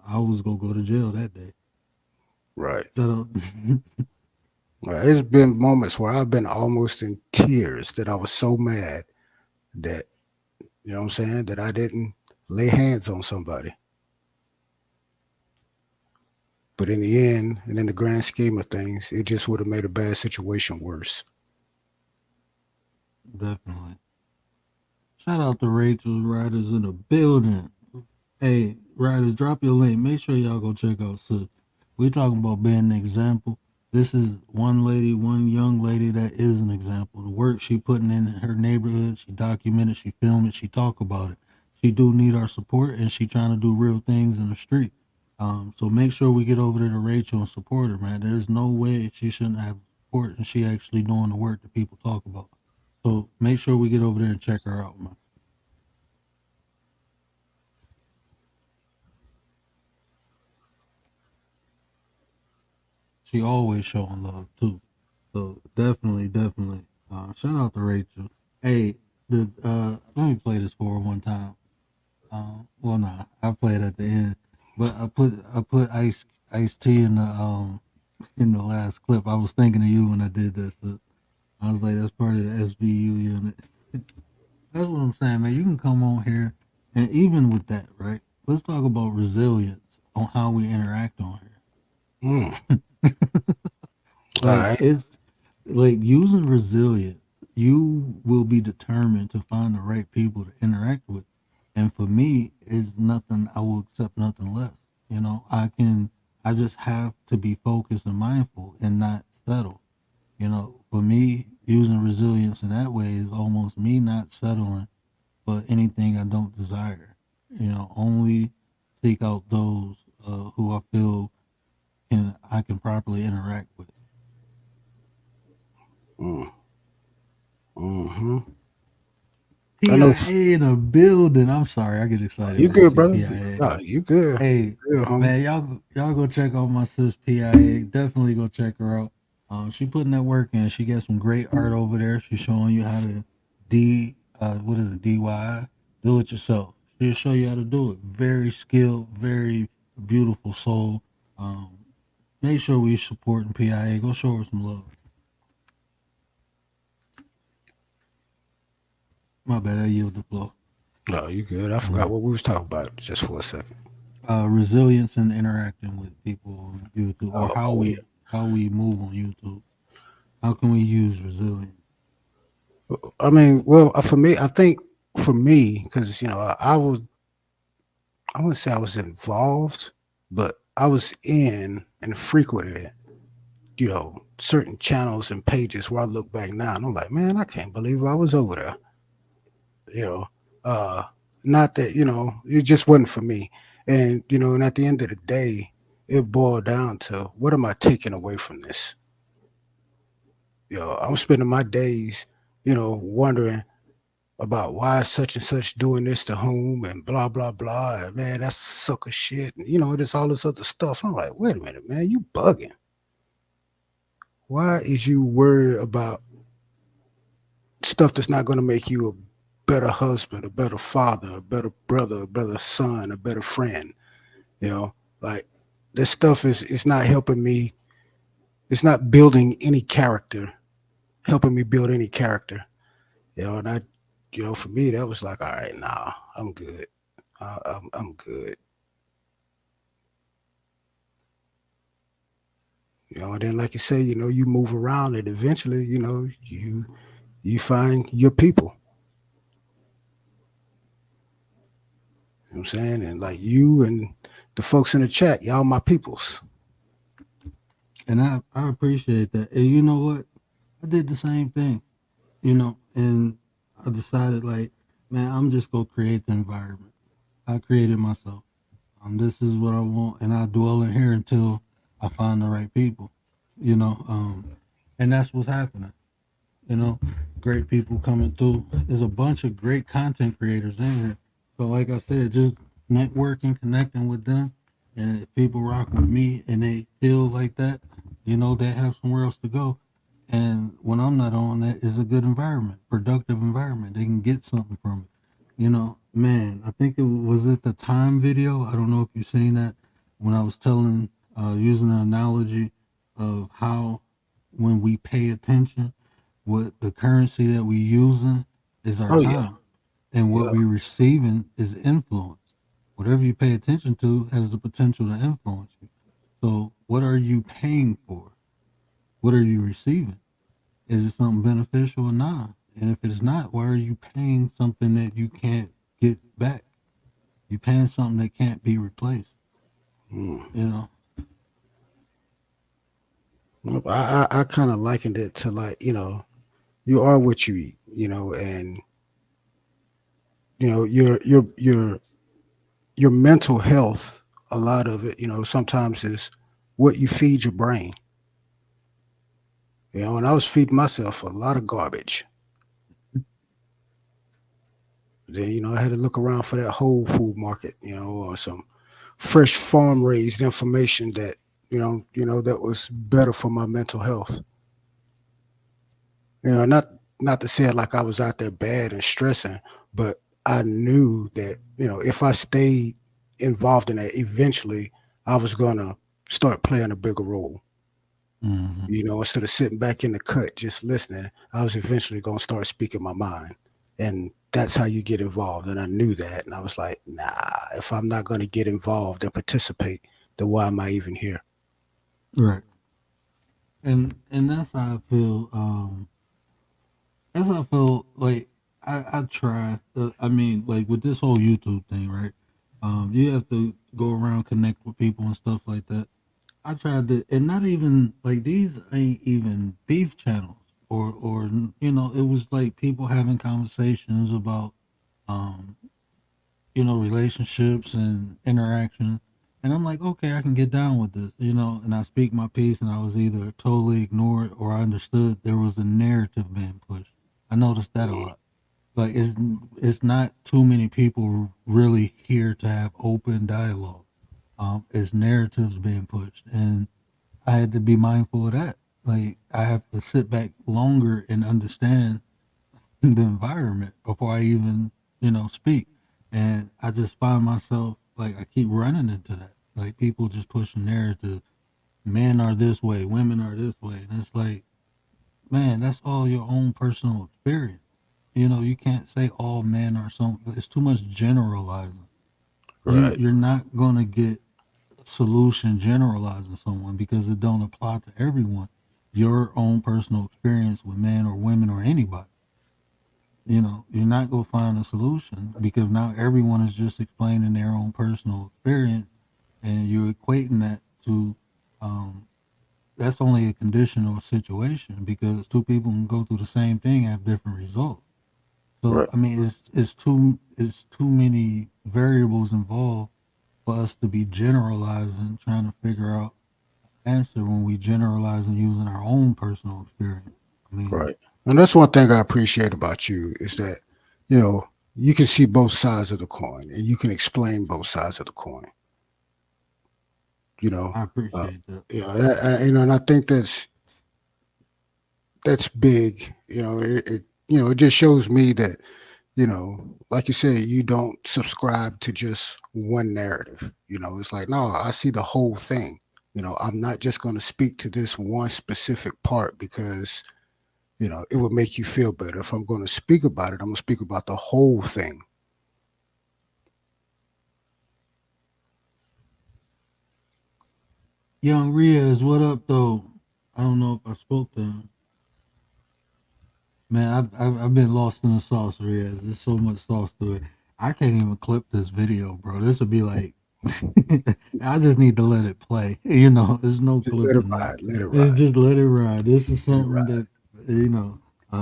I was going to go to jail that day. Right. Shut up. There's been moments where I've been almost in tears that I was so mad that, that I didn't lay hands on somebody. But in the end, and in the grand scheme of things, it just would have made a bad situation worse. Definitely. Shout out to Rachel's Riders in the building. Hey, Riders, drop your link. Make sure y'all go check out Sis. We talking about being an example. This is one young lady that is an example. The work she putting in her neighborhood, she documented, she filmed it, she talk about it. She do need our support, and she trying to do real things in the street. So make sure we get over there to Rachel and support her, man. There's no way she shouldn't have support, and she actually doing the work that people talk about. So make sure we get over there and check her out, man. She always showing love too. So definitely. Shout out to Rachel. Hey, let me play this for her one time. I played at the end, but I put Ice T in the last clip. I was thinking of you when I did this. So I was like, that's part of the SVU unit. That's what I'm saying, man. You can come on here, and even with that, right? Let's talk about resilience on how we interact on here. It's like using resilience. You will be determined to find the right people to interact with, and for me, it's nothing. I will accept nothing less. I just have to be focused and mindful and not settle. For me, using resilience in that way is almost me not settling for anything I don't desire. Only seek out those who I feel I can properly interact with. Mm-hmm. PIA in a building. I'm sorry, I get excited. You good, brother? PIA. Nah, you good. Hey, man, y'all go check out my sis PIA. Definitely go check her out. She putting that work in. She got some great art over there. She's showing you how to DIY, do it yourself. She'll show you how to do it. Very skilled, very beautiful soul. Make sure we supporting PIA. Go show her some love. My bad, I yield the floor. No, you good. I forgot what we was talking about just for a second. Resilience and interacting with people on YouTube, or how we move on YouTube. How can we use resilience? I mean, well, for me, I think for me, because I wouldn't say I was involved, but I was in and frequented it, certain channels and pages where I look back now and I'm like, man, I can't believe I was over there. You know, uh, not that it just wasn't for me. And at the end of the day, it boiled down to what am I taking away from this? I'm spending my days, wondering about why is such and such doing this to whom and blah blah blah. And man, that's sucker shit. And there's all this other stuff. I'm like, wait a minute, man, you bugging. Why is you worried about stuff that's not going to make you a better husband, a better father, a better brother, a better son, a better friend? Like this stuff is not helping me. It's not building any character, helping me build any character. And for me, that was like, all right, nah, I'm good. I'm good. And then, like you say, you move around and eventually, you find your people. You know what I'm saying? And like you and the folks in the chat, y'all my peoples. And I appreciate that. And you know what? I did the same thing, and I decided like, man, I'm just gonna create the environment. I created myself. This is what I want, and I dwell in here until I find the right people, and that's what's happening. Great people coming through. There's a bunch of great content creators in here. So like I said, just networking, connecting with them, and if people rock with me and they feel like that, they have somewhere else to go. And when I'm not on, that is a good environment, productive environment. They can get something from it. Man, I think it was at the Time video. I don't know if you've seen that when I was telling, using an analogy of how when we pay attention, what the currency that we using is our time, and what we receiving is influence. Whatever you pay attention to has the potential to influence you. So what are you paying for? What are you receiving? Is it something beneficial or not? And if it's not, why are you paying something that you can't get back? You're paying something that can't be replaced. I kind of likened it to like, you are what you eat, and your mental health, a lot of it, sometimes is what you feed your brain. And I was feeding myself a lot of garbage. Then, I had to look around for that whole food market, or some fresh farm raised information that, that was better for my mental health. Not to say it like I was out there bad and stressing, but I knew that, if I stayed involved in that, eventually I was going to start playing a bigger role. Instead of sitting back in the cut, just listening, I was eventually going to start speaking my mind. And that's how you get involved. And I knew that. And I was like, nah, if I'm not going to get involved and participate, then why am I even here? Right. And that's how I feel. That's how I feel like I try. Like with this whole YouTube thing, right? You have to go around, connect with people and stuff like that. I tried to, and not even like these ain't even beef channels or it was like people having conversations about relationships and interactions. And I'm like, okay, I can get down with this, and I speak my piece, and I was either totally ignored or I understood there was a narrative being pushed. I noticed that a lot. Like it's not too many people really here to have open dialogue. It's narratives being pushed, and I had to be mindful of that. Like I have to sit back longer and understand the environment before I even, speak. And I just find myself like I keep running into that. Like people just pushing narrative. Men are this way, women are this way, and it's like, man, that's all your own personal experience. You can't say all men are something. It's too much generalizing. Right. You're not gonna get solution generalizing someone because it don't apply to everyone. Your own personal experience with men or women or anybody. you're not gonna find a solution because now everyone is just explaining their own personal experience, and you're equating that to um, that's only a conditional situation because two people can go through the same thing and have different results. So Right. I mean, it's too many variables involved for us to be generalizing, trying to figure out answer when we generalize and using our own personal experience. I mean, Right. And that's one thing I appreciate about you is that, you know, you can see both sides of the coin and you can explain both sides of the coin. You know, I uh, appreciate that. and I think that's big. It just shows me that, like you said, you don't subscribe to just one narrative. It's like, no, I see the whole thing. I'm not just going to speak to this one specific part because it would make you feel better. If I'm going to speak about it, I'm going to speak about the whole thing. Young Riaz, what up though? I don't know if I spoke to him. Man, I've been lost in the sauce, Riaz. There's so much sauce to it. I can't even clip this video, bro. This would be like, I just need to let it play. There's no Just let it clipping that. ride. Let it It's ride. just let it ride. This is Let it something ride. that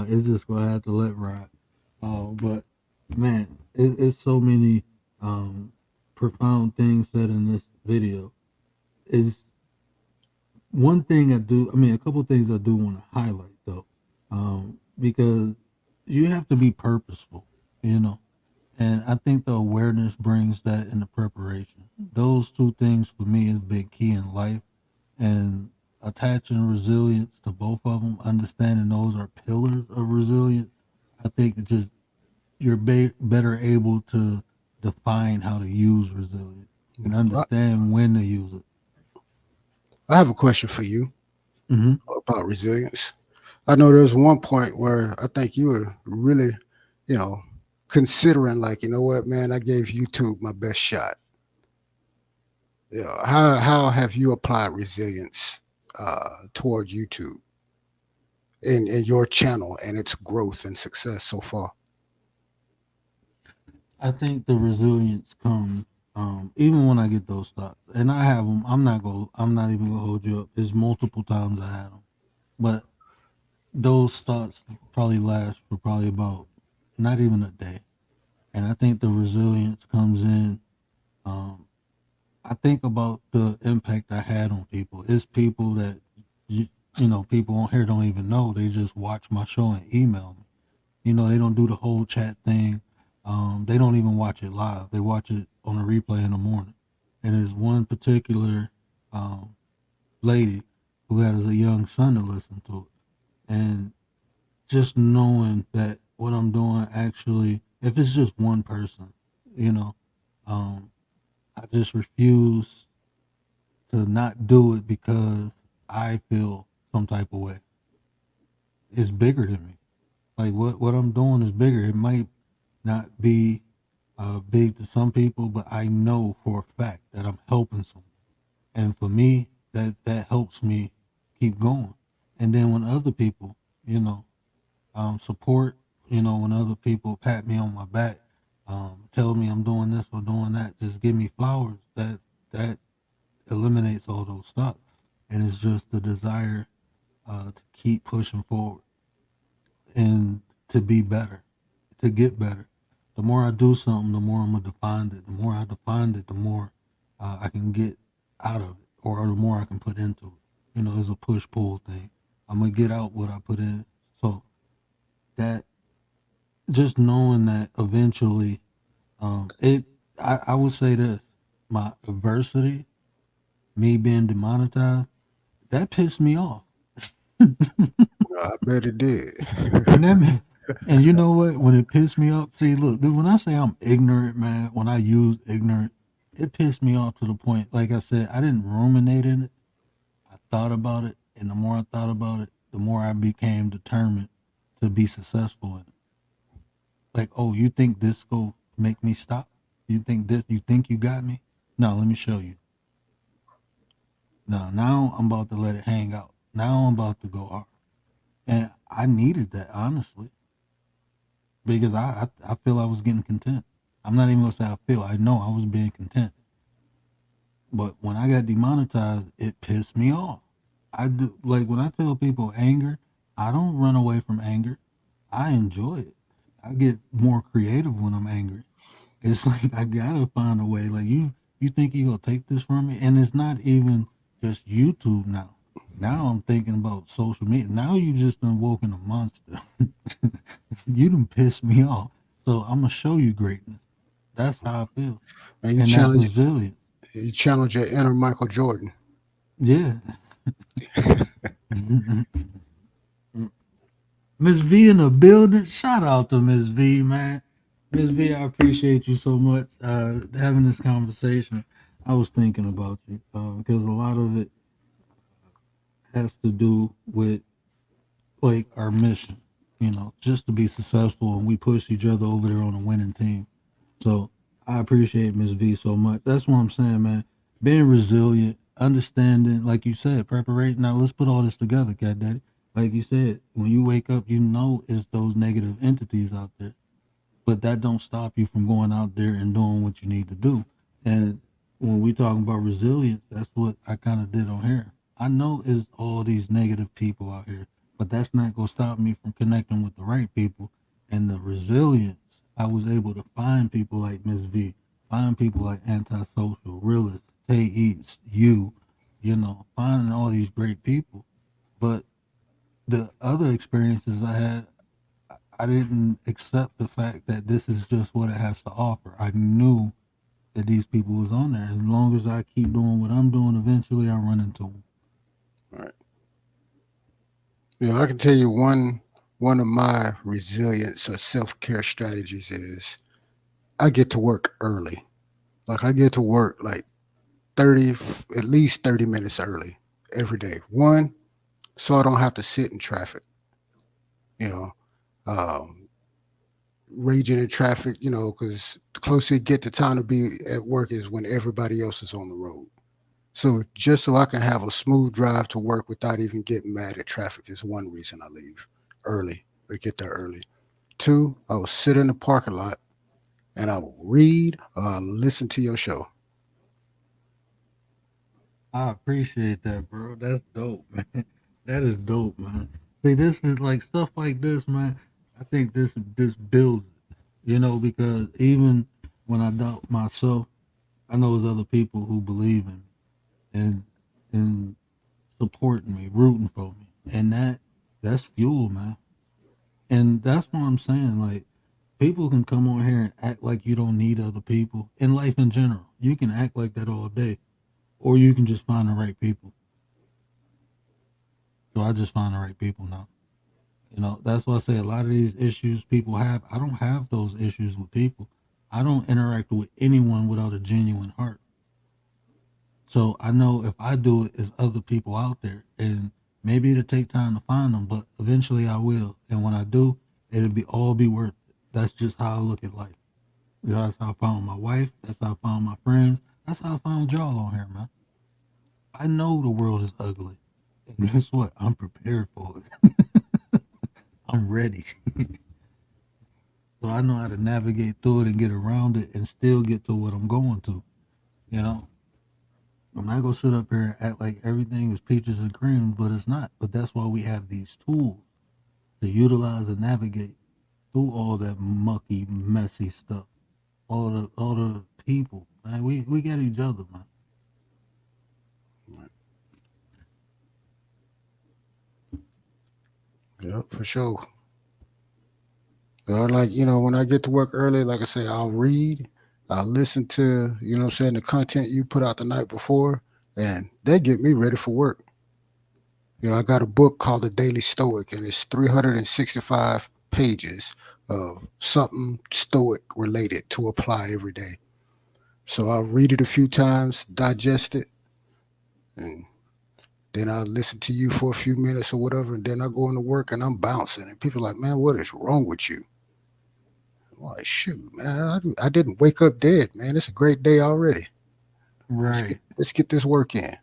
it's just gonna have to let ride. But man, it's so many um profound things said in this video. Is one thing I do. I mean, a couple things I do want to highlight though, because you have to be purposeful, you know. And I think the awareness brings that in the preparation. Those two things for me has been key in life, and attaching resilience to both of them, understanding those are pillars of resilience. I think it just you're better able to define how to use resilience and I, understand when to use it. I have a question for you Hmm. about resilience. I know there's one point where I think you were really, you know, considering like, you know what, man, I gave YouTube my best shot. How have you applied resilience toward YouTube in your channel and its growth and success so far? I think the resilience comes even when I get those thoughts, and I have them. I'm not even gonna hold you up. There's multiple times I had them, but those thoughts probably last for probably about not even a day. And I think the resilience comes in. Um, I think about the impact I had on people. It's people that you, people on here don't even know. They just watch my show and email me. They don't do the whole chat thing. They don't even watch it live. They watch it on a replay in the morning. And there's one particular um, lady who has a young son to listen to it. And just knowing that what I'm doing actually, if it's just one person, you know, um, I just refuse to not do it because I feel some type of way. It's bigger than me. Like what I'm doing is bigger. It might not be big to some people, but I know for a fact that I'm helping someone. And for me, that helps me keep going. And then when other people, support, when other people pat me on my back, tell me I'm doing this or doing that, just give me flowers. That eliminates all those stuff, and it's just the desire to keep pushing forward and to be better, to get better. The more I do something, the more I'm gonna define it. The more I define it, the more I can get out of it, or the more I can put into it. It's a push pull thing. I'm gonna get out what I put in. So that just knowing that eventually, I would say this: my adversity, me being demonetized, that pissed me off. I bet it did. And and you know what? When it pissed me off, see, look, dude, when I say I'm ignorant, man, when I use ignorant, it pissed me off to the point. Like I said, I didn't ruminate in it. I thought about it, and the more I thought about it, the more I became determined to be successful in it. Like, oh, you think this go make me stop? You think this? You think you got me? No, let me show you. No, now I'm about to let it hang out. Now I'm about to go hard, and I needed that honestly. because I feel I was getting content. I'm not even gonna say I feel. I know I was being content. But when I got demonetized, it pissed me off. I do like when I tell people anger, I don't run away from anger. I enjoy it. I get more creative when I'm angry. It's like I gotta find a way. Like you think you gonna take this from me? And it's not even just YouTube now. Now I'm thinking about social media. Now you just done woken a monster. You done pissed me off. So I'm gonna show you greatness. That's how I feel. And you And that's challenge resilient. you challenge your inner Michael Jordan. Yeah. Miss V in the building. Shout out to Miss V, man. Miss V, I appreciate you so much having this conversation. I was thinking about you because a lot of it has to do with like our mission, just to be successful, and we push each other over there on a winning team. So I appreciate Miss V so much. That's what I'm saying, man. Being resilient, understanding, like you said, preparation. Now let's put all this together, Cat Daddy. Like you said, when you wake up, it's those negative entities out there. But that don't stop you from going out there and doing what you need to do. And when we talking about resilience, that's what I kind of did on here. I know it's all these negative people out here, but that's not gonna stop me from connecting with the right people. And the resilience, I was able to find people like Miss V, find people like Antisocial, Realist, Tay Eats, finding all these great people. But the other experiences I had, I didn't accept the fact that this is just what it has to offer. I knew that these people was on there. As long as I keep doing what I'm doing, eventually I run into them. All right. I can tell you one of my resilience or self-care strategies is I get to work early. Like I get to work like at least 30 minutes early every day. One, so I don't have to sit in traffic. Raging in traffic, because the closer you get to time to be at work is when everybody else is on the road. So just so I can have a smooth drive to work without even getting mad at traffic is one reason I leave early or get there early. Two, I will sit in the parking lot and I will read or I'll listen to your show. I appreciate that, bro. That's dope, man. That is dope, man. See, this is like stuff like this, man. I think this builds it, because even when I doubt myself, I know there's other people who believe in me and supporting me, rooting for me, and that's fuel, man. And that's what I'm saying. Like, people can come on here and act like you don't need other people in life in general. You can act like that all day, or you can just find the right people. So I just find the right people now. That's why I say a lot of these issues people have, I don't have those issues with people. I don't interact with anyone without a genuine heart. So I know if I do it, there's other people out there, and maybe it'll take time to find them, but eventually I will. And when I do, it'll all be worth it. That's just how I look at life. That's how I found my wife. That's how I found my friends. That's how I found y'all on here, man. I know the world is ugly. And guess what? I'm prepared for it. I'm ready. So I know how to navigate through it and get around it and still get to what I'm going to. I'm not going to sit up here and act like everything is peaches and cream, but it's not. But that's why we have these tools to utilize and navigate through all that mucky, messy stuff. All the people, man. We got each other, man. Yeah, for sure. When I get to work early, like I say, I'll read, I'll listen to, the content you put out the night before, and they get me ready for work. I got a book called The Daily Stoic, and it's 365 pages of something Stoic related to apply every day. So I'll read it a few times, digest it, and then I'll listen to you for a few minutes or whatever, and then I go into work and I'm bouncing, and people are like, man, what is wrong with you? I'm like, shoot, man, I didn't wake up dead, man. It's a great day already. Right. Let's get this work in.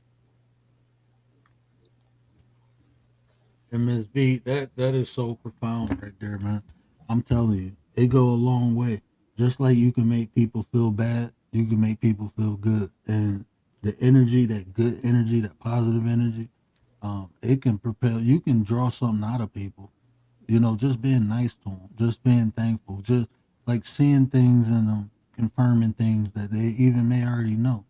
And Ms. B, that is so profound right there, man. I'm telling you, It go a long way. Just like you can make people feel bad, you can make people feel good. And the energy, that good energy, that positive energy, it can propel. You can draw something out of people. Just being nice to them, just being thankful, just like seeing things in them, confirming things that they even may already know.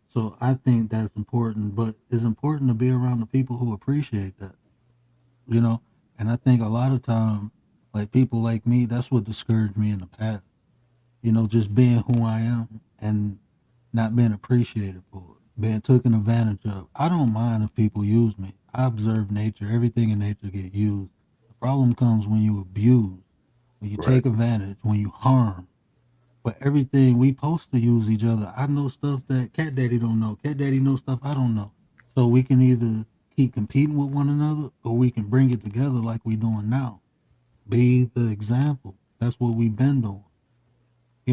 So I think that's important, but it's important to be around the people who appreciate that. you know. And I think a lot of time, like people like me, that's what discouraged me in the past. Just being who I am and not being appreciated for it, being taken advantage of. I don't mind if people use me. I observe nature. Everything in nature get used. The problem comes when you abuse, when you Right. take advantage, when you harm. But everything we supposed to use each other. I know stuff that Cat Daddy don't know. Cat Daddy knows stuff I don't know. So we can either keep competing with one another or we can bring it together like we doing now. Be the example. That's what we've been doing.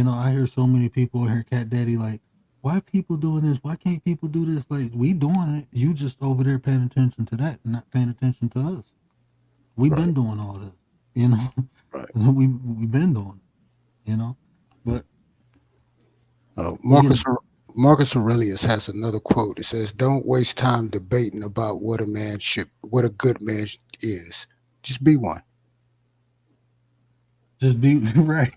I hear so many people hear Cat Daddy like, why people doing this? Why can't people do this? Like, we doing it. You just over there paying attention to that, not paying attention to us. We've Right. been doing all this, you know. Right. We've been doing it, But we Marcus can Marcus Aurelius has another quote. It says, "Don't waste time debating about what a good man is. Just be one." just be right.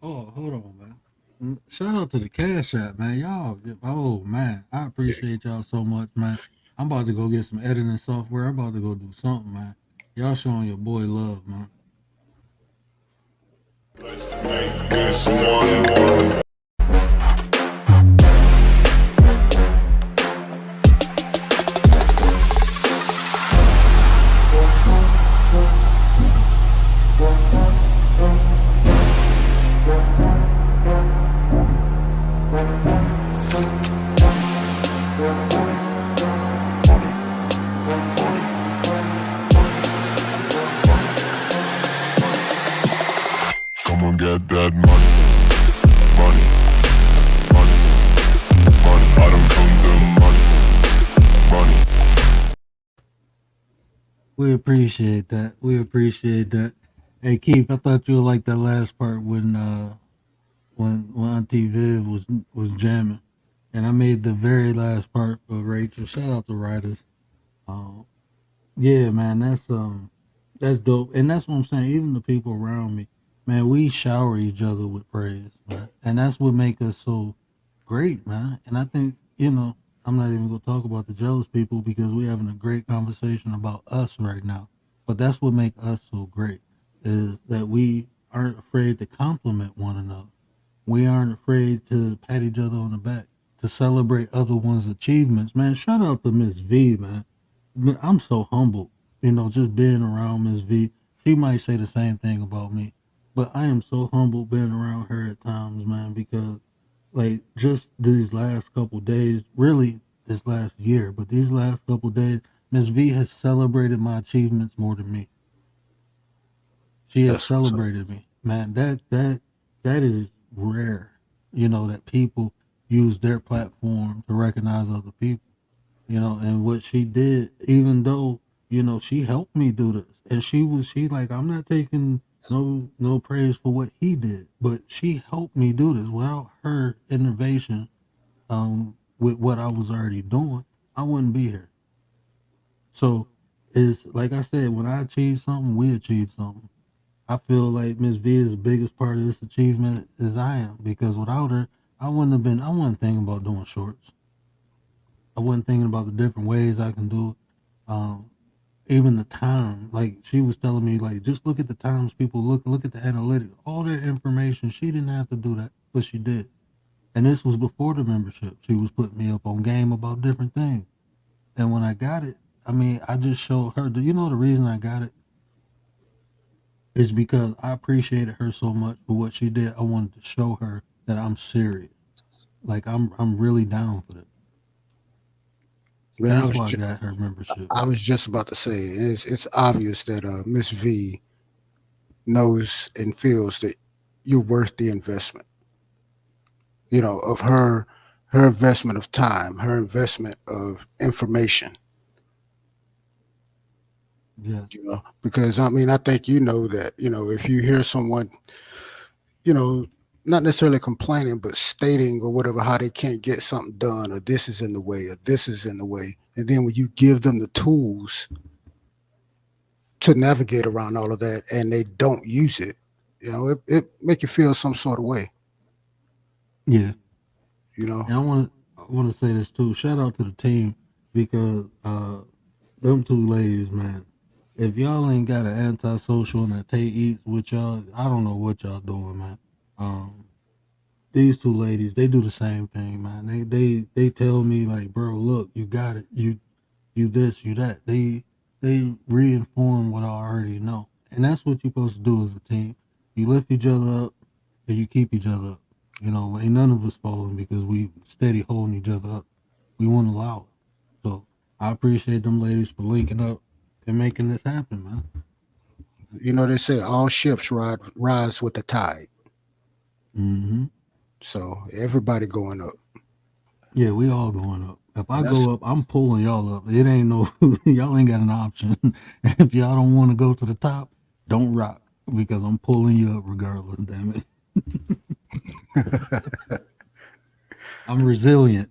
Hold on, man. Shout out to the Cash App, man. Y'all, oh man, I appreciate y'all so much, man. I'm about to go get some editing software. I'm about to go do something, man. Y'all showing your boy love, man. This one. Come on, get that money, money, money, money. I don't come the money, money. We appreciate that. We appreciate that. Hey Keith, I thought you would like that last part when Auntie Viv was jamming, and I made the very last part for Rachel. Shout out to writers. Yeah, man, that's dope, and that's what I'm saying. Even the people around me, man, we shower each other with praise, man, and that's what make us so great, man. And I think I'm not even gonna talk about the jealous people because we're having a great conversation about us right now. But that's what make us so great is that we aren't afraid to compliment one another. We aren't afraid to pat each other on the back, to celebrate other one's achievements. Man, shout out to Miss V, man. I'm so humbled, just being around Miss V. She might say the same thing about me, but I am so humbled being around her at times, man, because like just these last couple days, really this last year, but these last couple days, Miss V has celebrated my achievements more than me. She has That's what's up. celebrated me, man. That is rare, that people use their platform to recognize other people. And what she did, even though, she helped me do this. And she like, I'm not taking no praise for what he did, but she helped me do this. Without her innovation, with what I was already doing, I wouldn't be here. So it's like I said, when I achieve something, we achieve something. I feel like Miss V is the biggest part of this achievement as I am, because without her, I wasn't thinking about doing shorts. I wasn't thinking about the different ways I can do it. Even the time, like she was telling me, like, just look at the times people look at the analytics, all that information. She didn't have to do that, but she did. And this was before the membership. She was putting me up on game about different things. And when I got it, I just showed her. The reason I got it is because I appreciated her so much for what she did. I wanted to show her that I'm serious. Like I'm really down for this. Man, That's why I got her membership. I was just about to say it's obvious that Miss V knows and feels that you're worth the investment. Of her investment of time, her investment of information. Yes. You know, because I mean, I think you know that, if you hear someone, you know, not necessarily complaining, but stating or whatever how they can't get something done, or this is in the way, or this is in the way, and then when you give them the tools to navigate around all of that, and they don't use it, it make you feel some sort of way. Yeah. You know, And I want to say this too. Shout out to the team because them two ladies, man. If y'all ain't got an antisocial and a Tay Eats with y'all, I don't know what y'all doing, man. Um, these two ladies, they do the same thing, man. They tell me like, bro, look, you got it. You this, you that. They reinform what I already know, and that's what you're supposed to do as a team. You lift each other up, and you keep each other up. Ain't none of us falling because we steady holding each other up. We won't allow it. So I appreciate them ladies for linking up and making this happen, man. they say all ships rise with the tide, Hmm. so everybody going up. Yeah, we all going up. If I And that's go up, I'm pulling y'all up. It ain't no, y'all ain't got an option. If y'all don't want to go to the top, don't rock because I'm pulling you up regardless. Damn it, I'm resilient.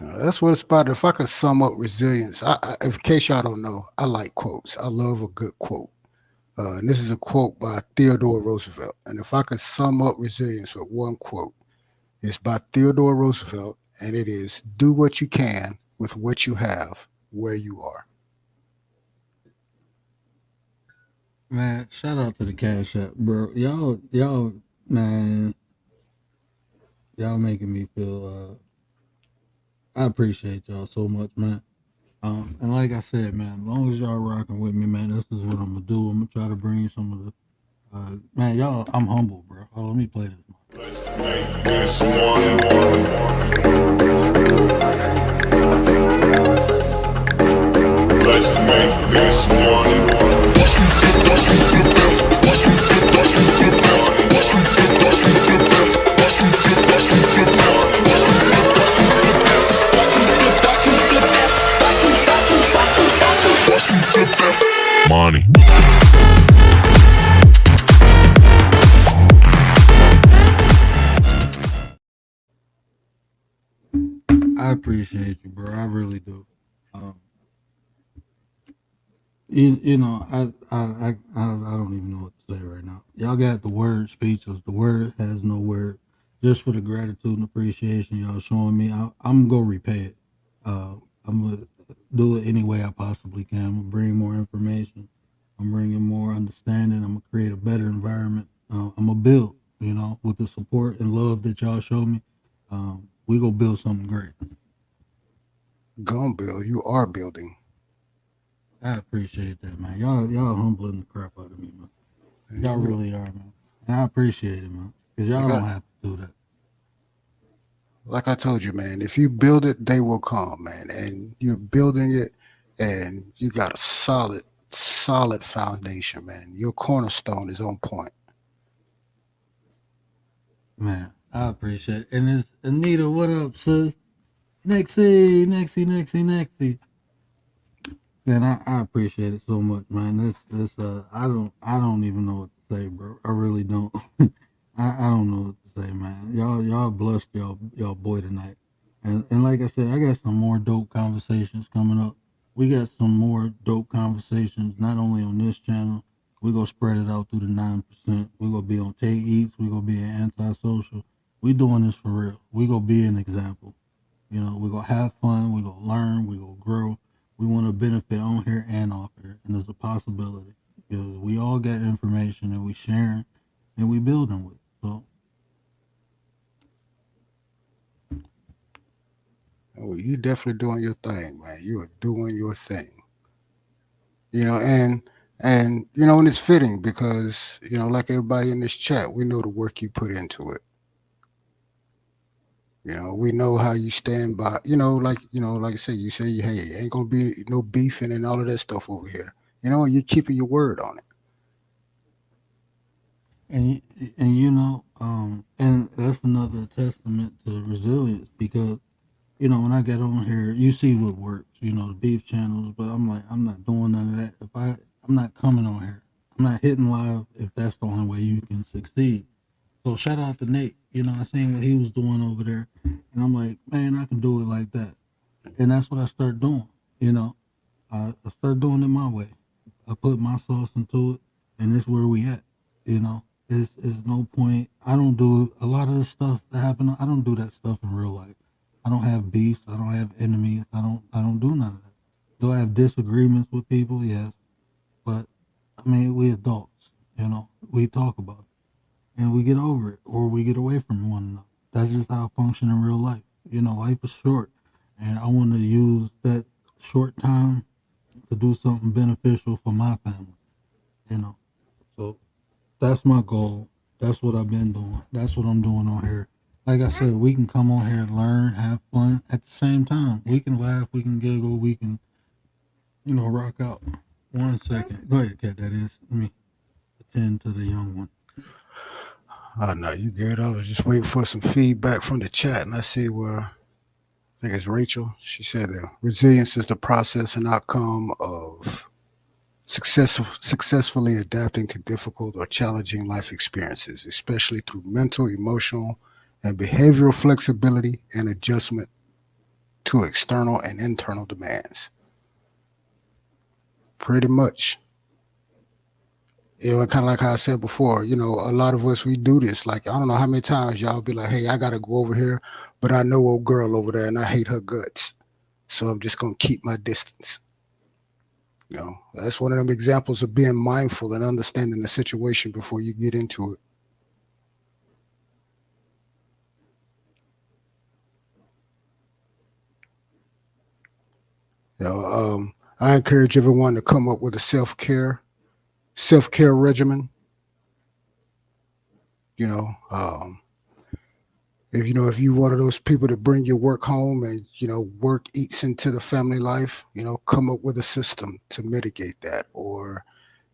That's what it's about. If I could sum up resilience, in case y'all don't know, I like quotes. I love a good quote. And this is a quote by Theodore Roosevelt. And if I could sum up resilience with one quote, it's by Theodore Roosevelt, and it is, "Do what you can with what you have where you are." Man, shout out to the Cash App, bro. Y'all, man, y'all making me feel. I appreciate y'all so much, man. And like I said, man, as long as y'all rocking with me, man, this is what I'm gonna do. I'm gonna try to bring some of the, man, y'all. I'm humble, bro. Oh, let me play this. Make this one. Let's make this one. Money. I appreciate you, bro. I really do. Um, I don't even know what to say right now. Y'all got the word speechless. The word has no word. Just for the gratitude and appreciation y'all showing me, I'm gonna repay it. I'm gonna do it any way I possibly can. I'm gonna bring more information. I'm bringing more understanding. I'm gonna create a better environment. I'm gonna build. With the support and love that y'all show me, we gonna build something great. Gonna build. You are building. I appreciate that, man. Y'all humbling the crap out of me, man. Y'all You- really are, man. And I appreciate it, man. Because y'all Like don't I, have to do that. like I told you, man, if you build it, they will come, man. And you're building it, and you got a solid foundation, man. Your cornerstone is on point. Man, I appreciate it. And it's Anita, what up, sis? Nexie. Man, I appreciate it so much, man. This I don't even know what to say, bro. I really don't. I don't know what to say, man. Y'all blessed y'all boy tonight. And like I said, I got some more dope conversations coming up. We got some more dope conversations, not only on this channel. We gonna spread it out through the 9%. We gonna be on Tay Eats. We gonna be an antisocial. We doing this for real. We gonna be an example. We're gonna have fun, we're gonna learn, we're gonna grow. We want to benefit on here and off here. And there's a possibility. Because we all got information and we sharing and we building with. So Oh, you definitely doing your thing, man. You are doing your thing. And it's fitting because, like everybody in this chat, we know the work you put into it. We know how you stand by, like I said, you say, hey, ain't gonna be no beefing and all of that stuff over here. You're keeping your word on it. and and that's another testament to resilience because when I get on here, you see what works, the beef channels, but I'm like, I'm not doing none of that. I'm not coming on here. I'm not hitting live if that's the only way you can succeed. So shout out to Nate. I seen what he was doing over there, and I'm like, man, I can do it like that. And that's what I start doing. I start doing it my way. I put my sauce into it, and it's where we at. It's no point. I don't do a lot of the stuff that happen. I don't do that stuff in real life. I don't have beefs. I don't have enemies. I don't do none of that. Do I have disagreements with people? Yes, but I mean, we adults. We talk about it and we get over it, or we get away from one another. That's just how I function in real life. Life is short, and I want to use that short time to do something beneficial for my family. So that's my goal. That's what I've been doing. That's what I'm doing on here. Like I said, we can come on here and learn, have fun at the same time. We can laugh, we can giggle, we can, rock out. 1 second. Go ahead, Kat. That is me. Attend to the young one. Oh, no, you good. I was just waiting for some feedback from the chat, and I see where, I think it's Rachel. She said resilience is the process and outcome of successfully adapting to difficult or challenging life experiences, especially through mental, emotional, and behavioral flexibility and adjustment to external and internal demands. Pretty much. Kind of like how I said before, a lot of us, we do this. Like, I don't know how many times y'all be like, hey, I got to go over here, but I know old girl over there and I hate her guts. So I'm just going to keep my distance. That's one of them examples of being mindful and understanding the situation before you get into it. I encourage everyone to come up with a self-care regimen. If you're one of those people that bring your work home and, work eats into the family life, come up with a system to mitigate that. Or,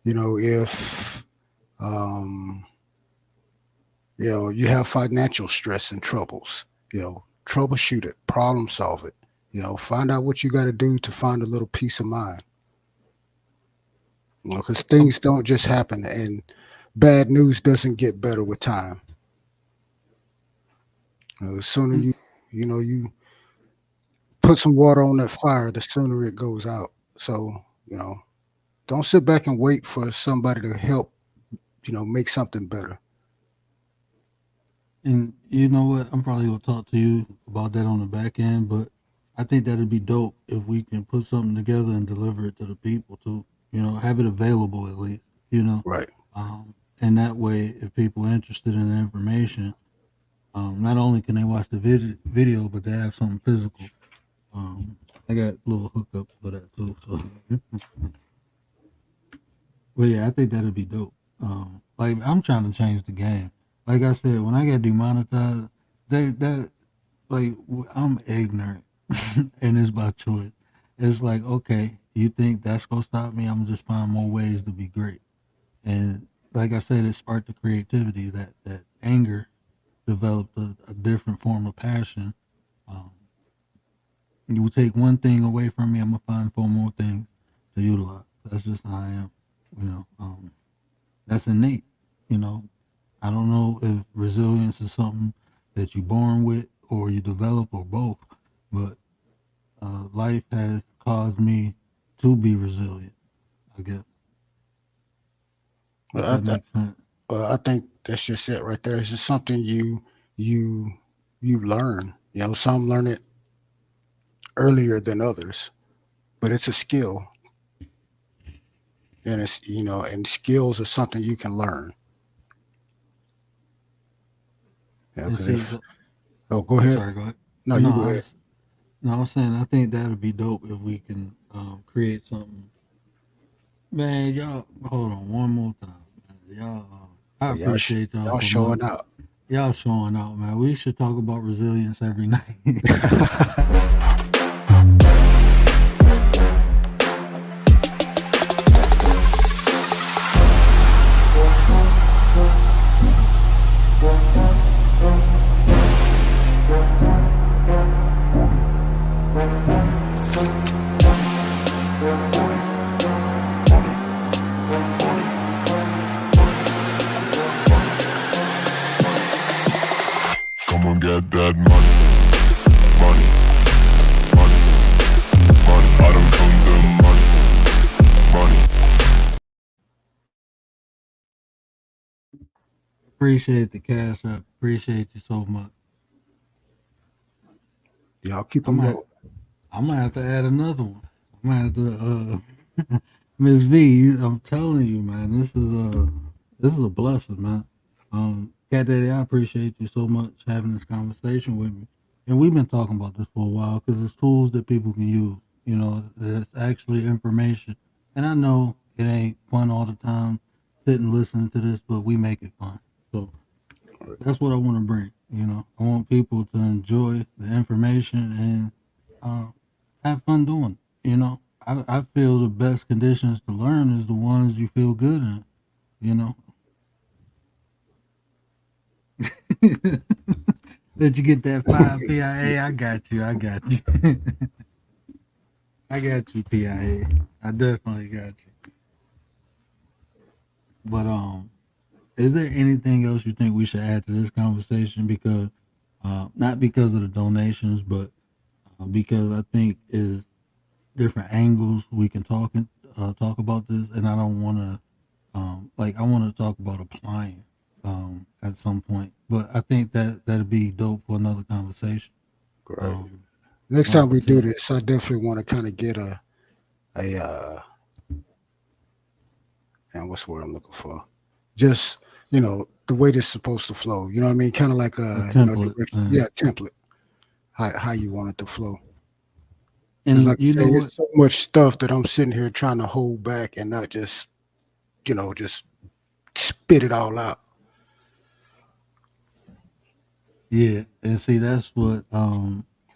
if, you have financial stress and troubles, troubleshoot it, problem solve it, find out what you got to do to find a little peace of mind. Because things don't just happen, and bad news doesn't get better with time. The sooner you put some water on that fire, the sooner it goes out. So, don't sit back and wait for somebody to help, make something better. And you know what? I'm probably going to talk to you about that on the back end, but I think that'd be dope if we can put something together and deliver it to the people too. Have it available at least, Right. And that way, if people are interested in the information, not only can they watch the video, but they have something physical. I got a little hookup for that too. So, but yeah, I think that'd be dope. Like, I'm trying to change the game. Like I said, when I got demonetized, I'm ignorant, and it's by choice. It's like, okay, you think that's gonna stop me? I'm gonna just find more ways to be great. And like I said, it sparked the creativity. That anger developed a different form of passion. You take one thing away from me, I'm gonna find 4 more things to utilize. That's just how I am. That's innate. I don't know if resilience is something that you're born with or you develop or both, but life has caused me to be resilient, I guess. That makes sense. I think that's just it right there. It's just something you learn. Some learn it earlier than others, but it's a skill. And it's, and skills are something you can learn. Go ahead. Sorry, go ahead. No, you go ahead. I was saying, I think that would be dope if we can create something. Man, y'all, hold on one more time. Man. Y'all, I appreciate y'all. Y'all showing out. Y'all showing out, man. We should talk about resilience every night. Come on, get that money, money, money, money. I don't come the money, money. Appreciate the cash up. Appreciate you so much. Y'all keep I'm them gonna, low. I'm gonna have to add another one. I'm gonna have to, Miss V. I'm telling you, man, this is a blessing, man. Cat Daddy, I appreciate you so much having this conversation with me, and we've been talking about this for a while because it's tools that people can use. You know, it's actually information, and I know it ain't fun all the time sitting listening to this, but we make it fun. So that's what I want to bring. You know, I want people to enjoy the information and have fun doing it. You know, I feel the best conditions to learn is the ones you feel good in. You know, did you get that 5 PIA? I got you. I got you. I got you, PIA. I definitely got you. But is there anything else you think we should add to this conversation? Because not because of the donations, but because I think is different angles we can talk about this, and I don't want to I want to talk about applying at some point, but I think that'd be dope for another conversation. Right. Next time we do this, I definitely want to kind of get a and what's the word I'm looking for? Just, you know, the way this is supposed to flow. You know what I mean? Kind of like a template. Template. How you want it to flow. And like you say, know it's so much stuff that I'm sitting here trying to hold back and not just, you know, just spit it all out. Yeah, and see that's what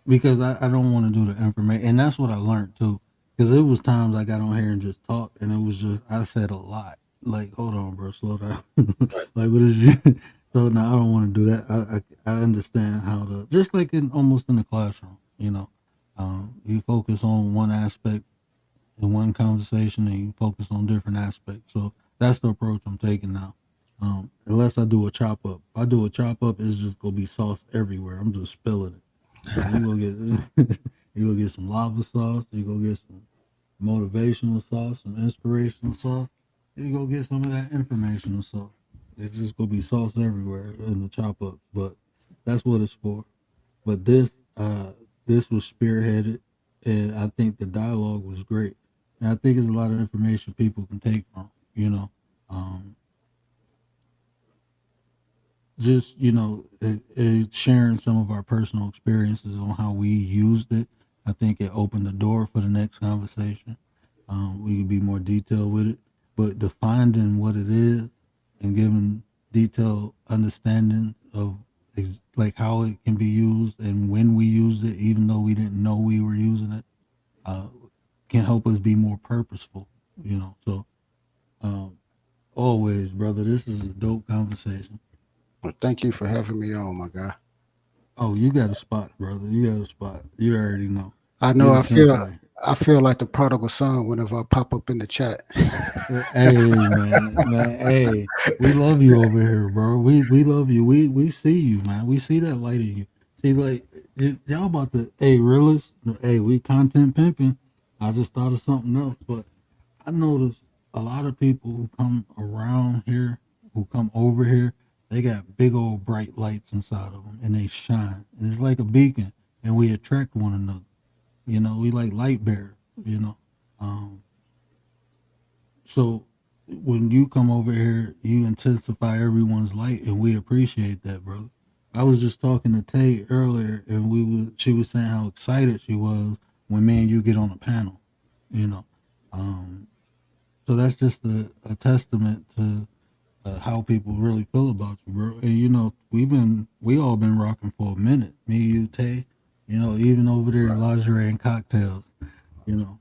because I don't want to do the information, and that's what I learned too. Because it was times I got on here and just talked, and it was just I said a lot. Like, hold on, bro, slow down. Like, what is you? So now I don't want to do that. I understand how to just like almost in the classroom, you know, you focus on one aspect in one conversation, and you focus on different aspects. So that's the approach I'm taking now. Unless I do a chop up. If I do a chop up, it's just gonna be sauce everywhere. I'm just spilling it. So you gonna get you gonna get some lava sauce. You gonna get some motivational sauce, some inspirational sauce. You gonna get some of that informational sauce. It's just gonna be sauce everywhere in the chop up. But that's what it's for. But this was spearheaded, and I think the dialogue was great. And I think there's a lot of information people can take from. You know. Just sharing some of our personal experiences on how we used it. I think it opened the door for the next conversation. We could be more detailed with it, but defining what it is and giving detailed understanding of like how it can be used and when we used it, even though we didn't know we were using it, can help us be more purposeful. You know, so always, brother, this is a dope conversation. Well, thank you for having me on, my guy. Oh, you got a spot, brother. You got a spot. You already know. I know. I feel like the prodigal son whenever I pop up in the chat. Hey, man. Hey, we love you over here, bro. We love you. We see you, man. We see that light in you. See, like y'all about to. Hey, realists. Hey, we content pimping. I just thought of something else, but I noticed a lot of people who come around here, who come over here. They got big old bright lights inside of them, and they shine. And it's like a beacon, and we attract one another. You know, we like light bearers. You know, so when you come over here, you intensify everyone's light, and we appreciate that, brother. I was just talking to Tay earlier, and she was saying how excited she was when me and you get on a panel. You know, so that's just a testament to. How people really feel about you, bro. And you know, we all been rocking for a minute. Me, you, Tay, you know, even over there in lingerie and cocktails, you know.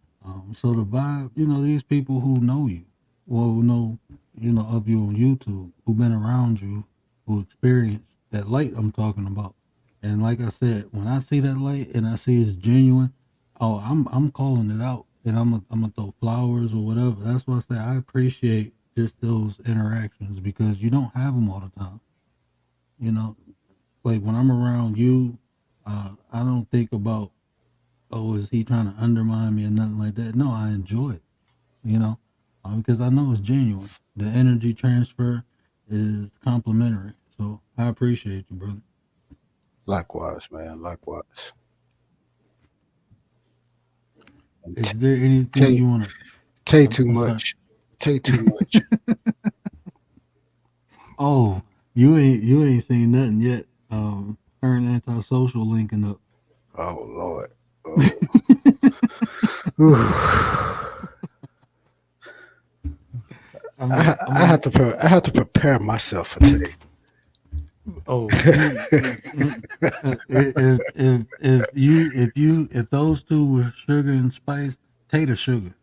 So the vibe, you know, these people who know you, who know, you know, of you on YouTube, who've been around you, who experienced that light I'm talking about. And like I said, when I see that light and I see it's genuine, I'm calling it out, and I'm gonna throw flowers or whatever. That's why I say I appreciate just those interactions because you don't have them all the time. You know, like when I'm around you, I don't think about, oh, is he trying to undermine me or nothing like that. No, I enjoy it, you know, because I know it's genuine. The energy transfer is complimentary. So I appreciate you, brother. Likewise, man. Likewise. Is there anything Tay, you want to? Tay too I'm sorry. much. Tay too much. Oh, you ain't seen nothing yet. Her and Antisocial linking up. Oh Lord. Oh. I have to prepare myself for Tay. Oh, if those two were Sugar and Spice, Tater Sugar.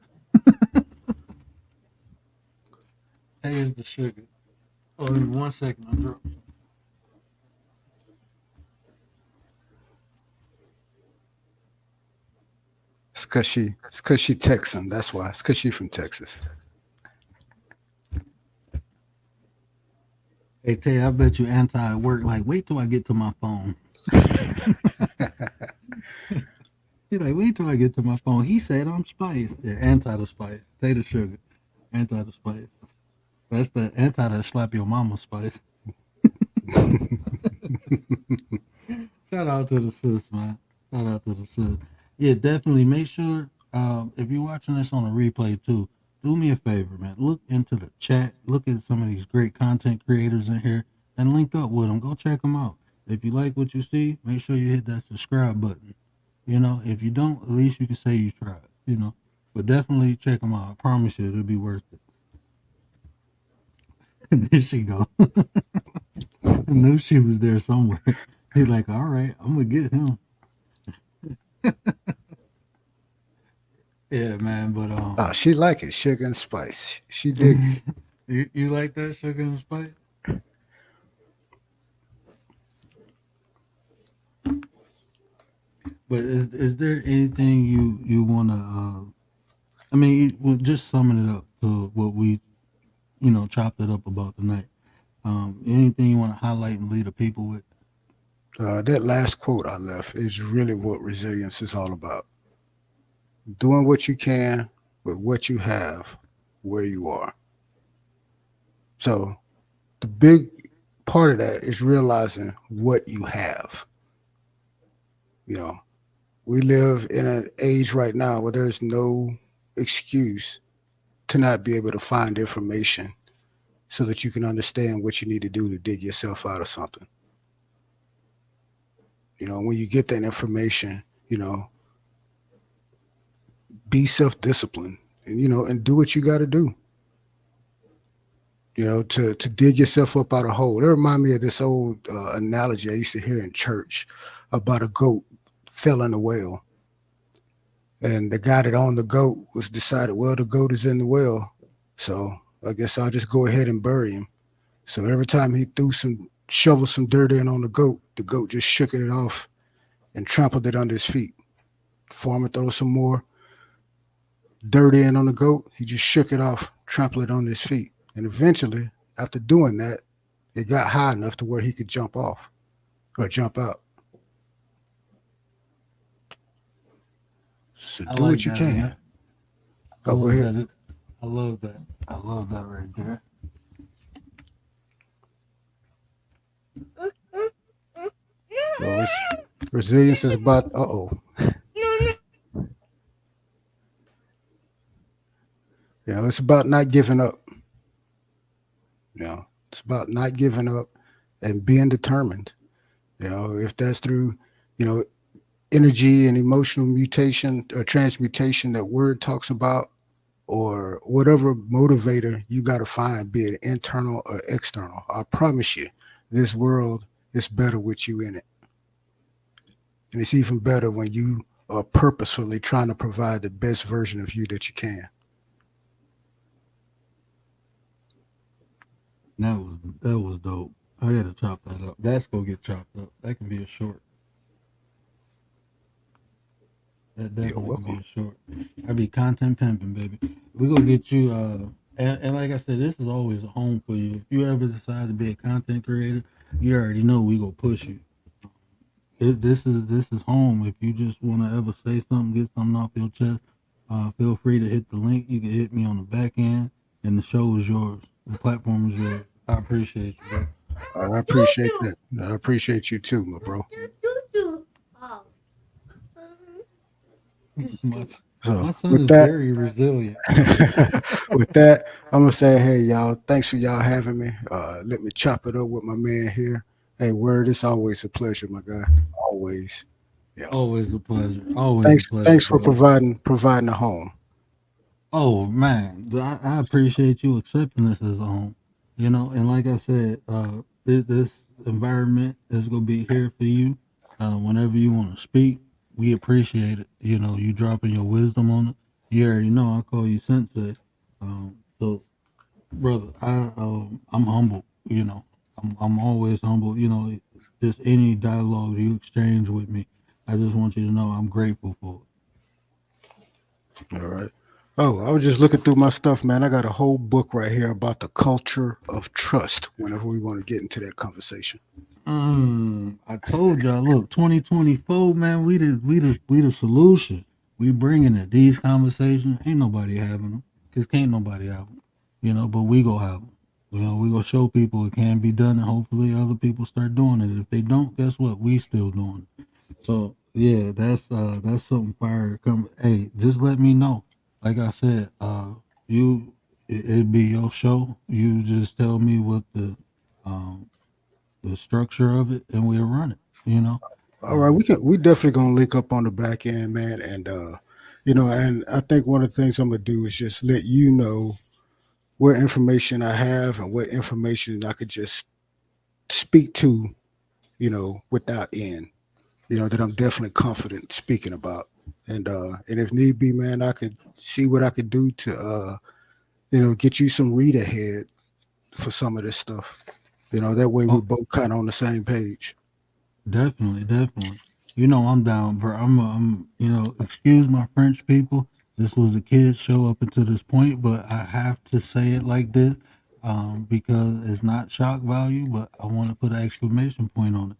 Tay is the sugar. Oh, give me 1 second. I'm drunk. It's cause she Texan. That's why. It's cause she from Texas. Hey Tay, I bet you anti at work. Like, wait till I get to my phone. He's like, wait till I get to my phone. He said I'm Spice. Yeah, anti the Spice. Tater Sugar. Anti the Spice. That's the anti the slap your mama Spice. Shout out to the sis, man. Shout out to the sis. Yeah, definitely make sure if you're watching this on a replay too, do me a favor, man. Look into the chat. Look at some of these great content creators in here and link up with them. Go check them out. If you like what you see, make sure you hit that subscribe button. You know, if you don't, at least you can say you tried, you know. But definitely check them out. I promise you it'll be worth it. There she go. I knew she was there somewhere. He's like, all right, I'm going to get him. Yeah, man, but Oh, she like it, Sugar and Spice. She dig it. you like that Sugar and Spice? But is there anything you want to? I mean, well, just summing it up to what we, you know, chopped it up about tonight. Anything you want to highlight and lead the people with? That last quote I left is really what resilience is all about. Doing what you can with what you have, where you are. So the big part of that is realizing what you have. You know, we live in an age right now where there's no excuse to not be able to find information so that you can understand what you need to do to dig yourself out of something. You know, when you get that information, you know, be self-disciplined and, you know, and do what you got to do, you know, to dig yourself up out of a hole. It reminds me of this old analogy I used to hear in church about a goat fell in a well. And the guy that owned the goat was decided, well, the goat is in the well, so I guess I'll just go ahead and bury him. So every time he shoveled some dirt in on the goat just shook it off and trampled it under his feet. Farmer throw some more dirt in on the goat, he just shook it off, trampled it on his feet. And eventually, after doing that, it got high enough to where he could jump off or jump out. So do what you can. Man. Go ahead. I love that. I love that right there. So resilience is about, You know, it's about not giving up. You know, it's about not giving up and being determined. You know, if that's through, you know, energy and emotional mutation or transmutation that word talks about, or whatever motivator you got to find, be it internal or external. I promise you, this world is better with you in it. And it's even better when you are purposefully trying to provide the best version of you that you can. That was dope. I gotta chop that up. That's gonna get chopped up. That can be a short. That definitely can be a short. I be content pimping, baby. We gonna get you. And like I said, this is always a home for you. If you ever decide to be a content creator, you already know we gonna push you. this is home. If you just want to ever say something, get something off your chest, feel free to hit the link. You can hit me on the back end, and the show is yours. The platform is yours. I appreciate you, bro. I appreciate that. I appreciate you too, my bro. My, So my son with is that, very resilient. with that, I'm gonna say, hey y'all, thanks for y'all having me. Let me chop it up with my man here. Hey, word, it's always a pleasure, my guy. Always. Yeah. Always a pleasure. Always a Thanks. pleasure, Thanks for bro. providing a home. Oh man, I appreciate you accepting this as a home. You know, and like I said, this environment is gonna be here for you. Whenever you want to speak, we appreciate it. You know, you dropping your wisdom on it. You already know I call you sensei. So brother, I'm humble. You know, I'm always humble. You know, just any dialogue you exchange with me, I just want you to know I'm grateful for it. All right. Oh, I was just looking through my stuff, man. I got a whole book right here about the culture of trust. Whenever we want to get into that conversation. I told y'all, look, 2024, man, we the solution. We bringing it. These conversations, ain't nobody having them, cause can't nobody have them, you know. But we go have them. You know, we gonna show people it can be done, and hopefully other people start doing it. If they don't, guess what? We still doing it. So yeah, that's something fire. Come, hey, just let me know. Like I said, it'd be your show. You just tell me what um the structure of it, and we'll run it. You know. All right, we definitely gonna link up on the back end, man. And and I think one of the things I'm gonna do is just let you know what information I have and what information I could just speak to, without end. That I'm definitely confident speaking about. And if need be, man, I could see what I could do to get you some read ahead for some of this stuff. That way we're Oh, both kind of on the same page. definitely, definitely. You know, I'm down, bro. You know, excuse my French people. This was a kid's show up until this point, but I have to say it like this, because it's not shock value, but I want to put an exclamation point on it.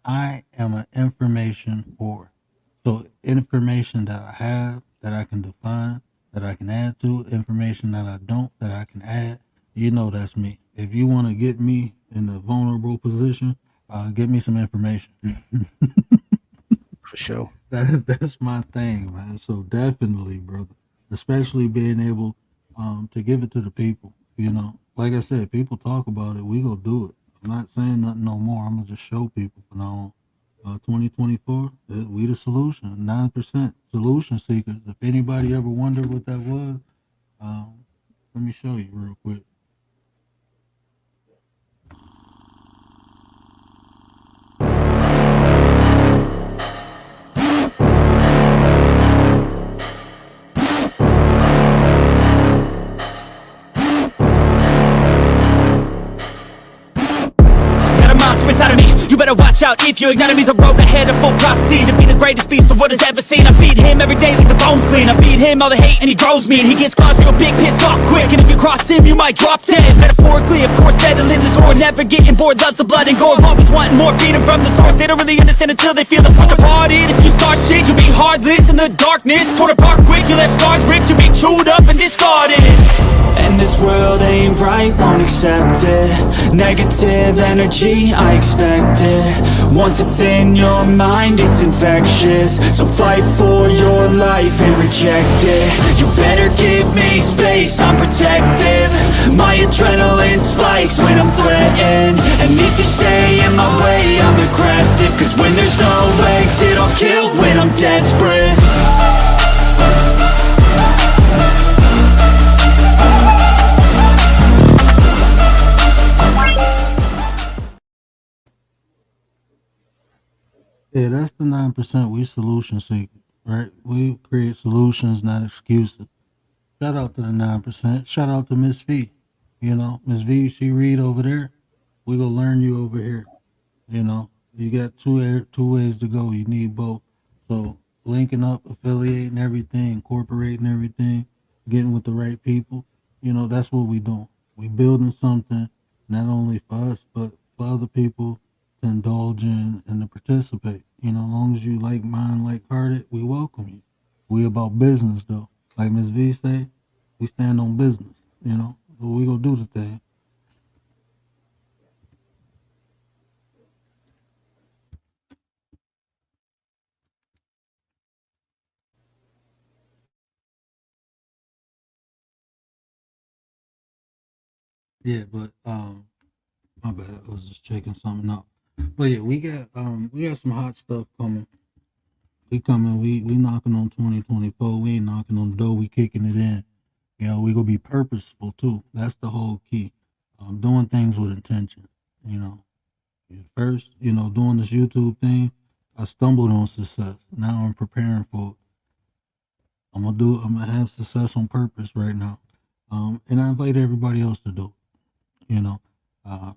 I am an information whore. So information that I have that I can define, that I can add to, information that I don't, that I can add, you know that's me. If you want to get me in a vulnerable position, get me some information. For sure. That's my thing, man. So definitely, brother. Especially being able to give it to the people. You know, like I said, people talk about it. We go do it. I'm not saying nothing no more. I'm gonna just show people from now on. 2024, we the solution. 9% solution seekers. If anybody ever wondered what that was, um, let me show you real quick. Got a monster inside of me. You better watch out if you ignite me's a road ahead of full prophecy to be the greatest beast the world has ever seen. I feed him every day like the bones clean. I feed him all the hate and he grows me, and he gets cause real big, pissed off quick. And if you cross him, you might drop dead. Metaphorically, of course, settling the score, never getting bored. Loves the blood and gore, always wanting more. Feed him from the source. They don't really understand until they feel the force departed. If you start shit, you'll be heartless in the darkness. Torn apart quick, you left scars ripped. You'll be chewed up and discarded. And this world ain't right, won't accept it. Negative energy, I expect it. Once it's in your mind, it's infectious. So fight for your life and reject it. You better give me space, I'm protective. My adrenaline spikes when I'm threatened. And if you stay in my way, I'm aggressive. Cause when there's no exit, I'll kill when I'm desperate. Yeah, that's the 9%. We solution seekers, right? We create solutions, not excuses. Shout out to the 9%. Shout out to Miss V. You know, Miss V, she read over there. We gonna learn you over here. You know, you got two ways to go. You need both. So linking up, affiliating everything, incorporating everything, getting with the right people. You know, that's what we doing. We building something not only for us but for other people indulge in and to participate. You know, as long as you like mind, like hearted, we welcome you. We about business though. Like Ms. V say, we stand on business, you know. So we gonna do the thing. Yeah, but my bad. I was just checking something out. But yeah, we got some hot stuff coming. We coming. We knocking on 2024. We ain't knocking on the door. We kicking it in. You know, we gonna be purposeful too. That's the whole key. Doing things with intention. You know, first, you know, doing this YouTube thing, I stumbled on success. Now I'm preparing for it. I'm gonna have success on purpose right now. And I invite everybody else to do it. You know, uh,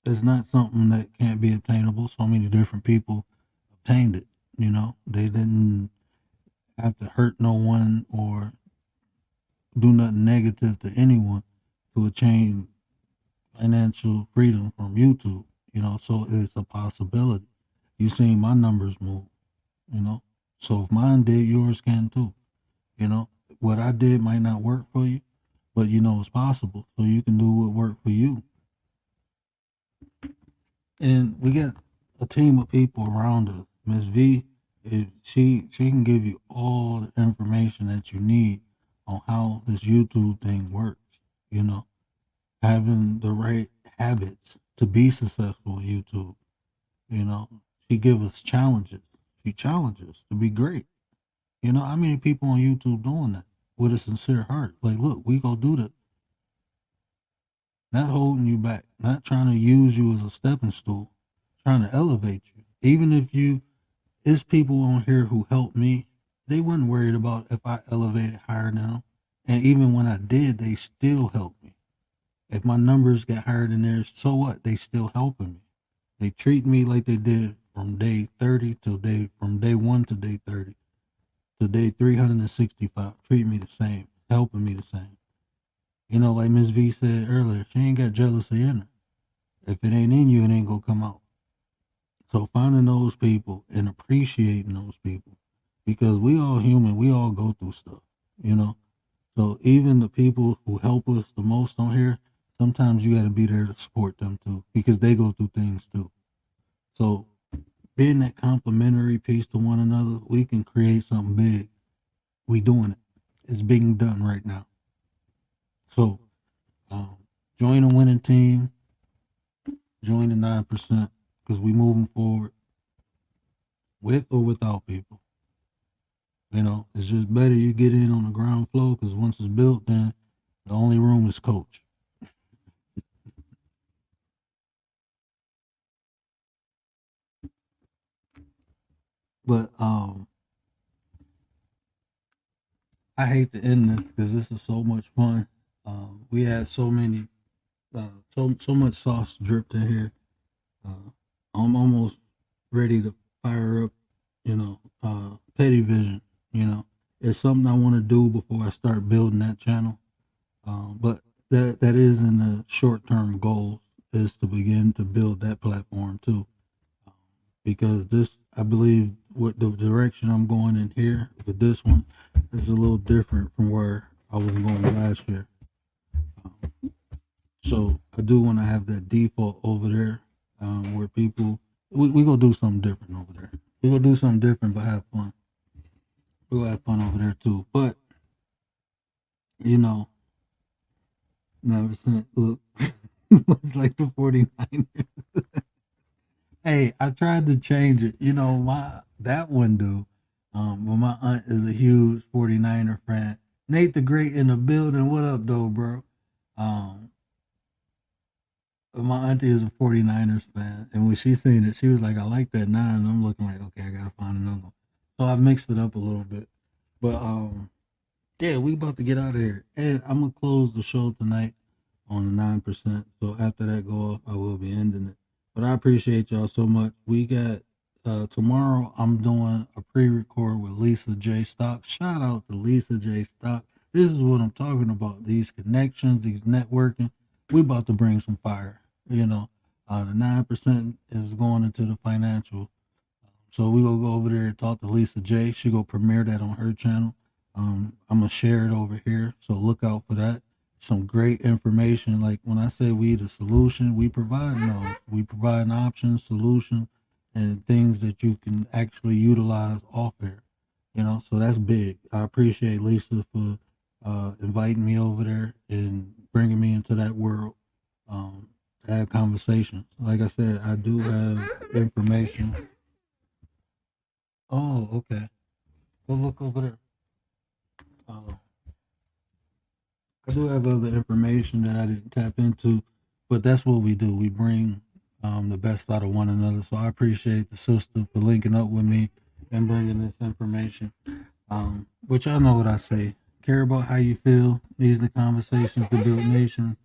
it's not something that can't be obtainable. So many different people obtained it. You know, they didn't have to hurt no one or do nothing negative to anyone to attain financial freedom from YouTube. You know, so it's a possibility. You seen my numbers move. You know, so if mine did, yours can too. You know, what I did might not work for you, but you know it's possible. So you can do what worked for you. And we got a team of people around us. Miss V, she can give you all the information that you need on how this YouTube thing works. You know, having the right habits to be successful on YouTube. You know, she give us challenges. She challenges to be great. You know, how many people on YouTube doing that with a sincere heart? Like, look, we gonna do that. Not holding you back, not trying to use you as a stepping stool, trying to elevate you. Even if there's people on here who helped me, they wasn't worried about if I elevated higher than them. And even when I did, they still helped me. If my numbers got higher than theirs, so what? They still helping me. They treat me like they did from day 30 from day 1 to day 30 to day 365. Treat me the same, helping me the same. You know, like Ms. V said earlier, she ain't got jealousy in her. If it ain't in you, it ain't gonna come out. So finding those people and appreciating those people, because we all human, we all go through stuff, you know. So even the people who help us the most on here, sometimes you got to be there to support them too, because they go through things too. So being that complimentary piece to one another, we can create something big. We doing it. It's being done right now. So join a winning team. Join the 9%, because we moving forward with or without people. You know, it's just better you get in on the ground floor, because once it's built, then the only room is coach. But I hate to end this because this is so much fun. We had so many, so much sauce dripped in here. I'm almost ready to fire up, you know, Petty Vision. You know, it's something I want to do before I start building that channel. But that is in the short term goals, is to begin to build that platform too. Because this, I believe, what the direction I'm going in here with this one is a little different from where I was going last year. So I do want to have that default over there, where people, we gonna do something different over there. We gonna do something different, but have fun. We'll have fun over there too. But you know, never seen, look, it's like the 49ers. Hey, I tried to change it. You know, that one dude. But my aunt is a huge 49er fan. Nate the Great in the building. What up, though, bro? My auntie is a 49ers fan, and when she seen it, she was like, I like that 9. And I'm looking like, okay, I gotta find another one. So I've mixed it up a little bit. But yeah, we about to get out of here. And I'm gonna close the show tonight on the 9%. So after that go off, I will be ending it. But I appreciate y'all so much. We got tomorrow, I'm doing a pre-record with Lisa J. Stock. Shout out to Lisa J. Stock. This is what I'm talking about. These connections, these networking. We about to bring some fire. You know, The 9% is going into the financial. So we gonna go over there and talk to Lisa J. She go premiere that on her channel. I'm gonna share it over here, so look out for that. Some great information. Like when I say we the solution, we provide those. We provide an option, solution, and things that you can actually utilize off air. You know, so that's big. I appreciate Lisa for inviting me over there and bringing me into that world to have conversations. Like I said, I do have information. Oh, okay. Go look over there. I do have other information that I didn't tap into, but that's what we do. We bring the best out of one another. So I appreciate the sister for linking up with me and bringing this information. Which I know what I say. Care about how you feel. These are the conversations to build nation.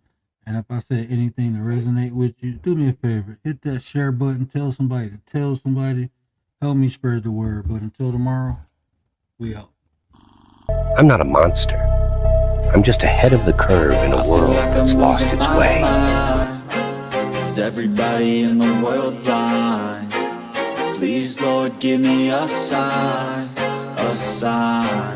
And if I said anything to resonate with you, do me a favor. Hit that share button. Tell somebody to tell somebody. Help me spread the word. But until tomorrow, we out. I'm not a monster. I'm just ahead of the curve in a world that's lost its way. Is everybody in the world blind? Please, Lord, give me a sign, a sign.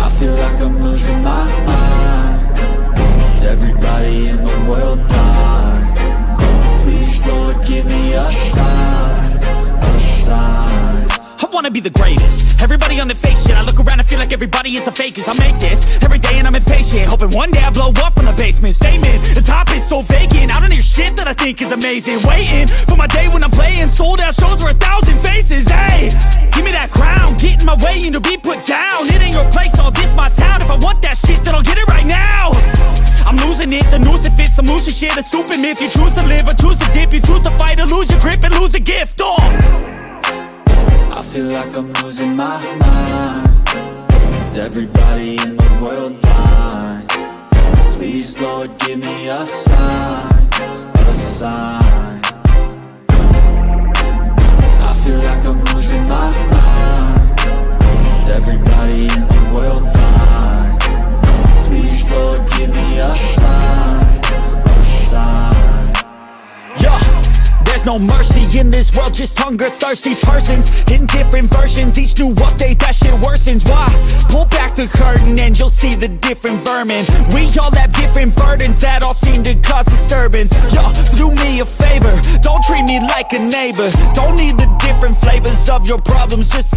I feel like I'm losing my mind. Is everybody in the world blind? Please, Lord, give me a sign, a sign. I wanna be the greatest. Everybody on the fake shit. I look around and feel like everybody is the fakest. I make this every day and I'm impatient, hoping one day I blow up from the basement. Statement, the top is so vacant. I don't hear shit that I think is amazing. Waiting for my day when I'm playing sold out shows for 1,000 faces. Hey, give me that crown, get in my way and to be put down. It ain't your place, all this my town. If I want that shit, then I'll get it right now. I'm losing it, the noose it fits. I'm losing shit, a stupid myth. You choose to live or choose to dip. You choose to fight or lose your grip and lose a gift. I feel like I'm losing my mind. Is everybody in the world blind? Please, Lord, give me a sign, a sign. I feel like I'm losing my mind. Is everybody in the world blind? Please, Lord, give me a sign, a sign. Yeah. There's no mercy in this world, just hunger-thirsty persons in different versions. Each new update, that shit worsens. Why? Pull back the curtain and you'll see the different vermin. We all have different burdens that all seem to cause disturbance. Yo, do me a favor, don't treat me like a neighbor. Don't need the different flavors of your problems just to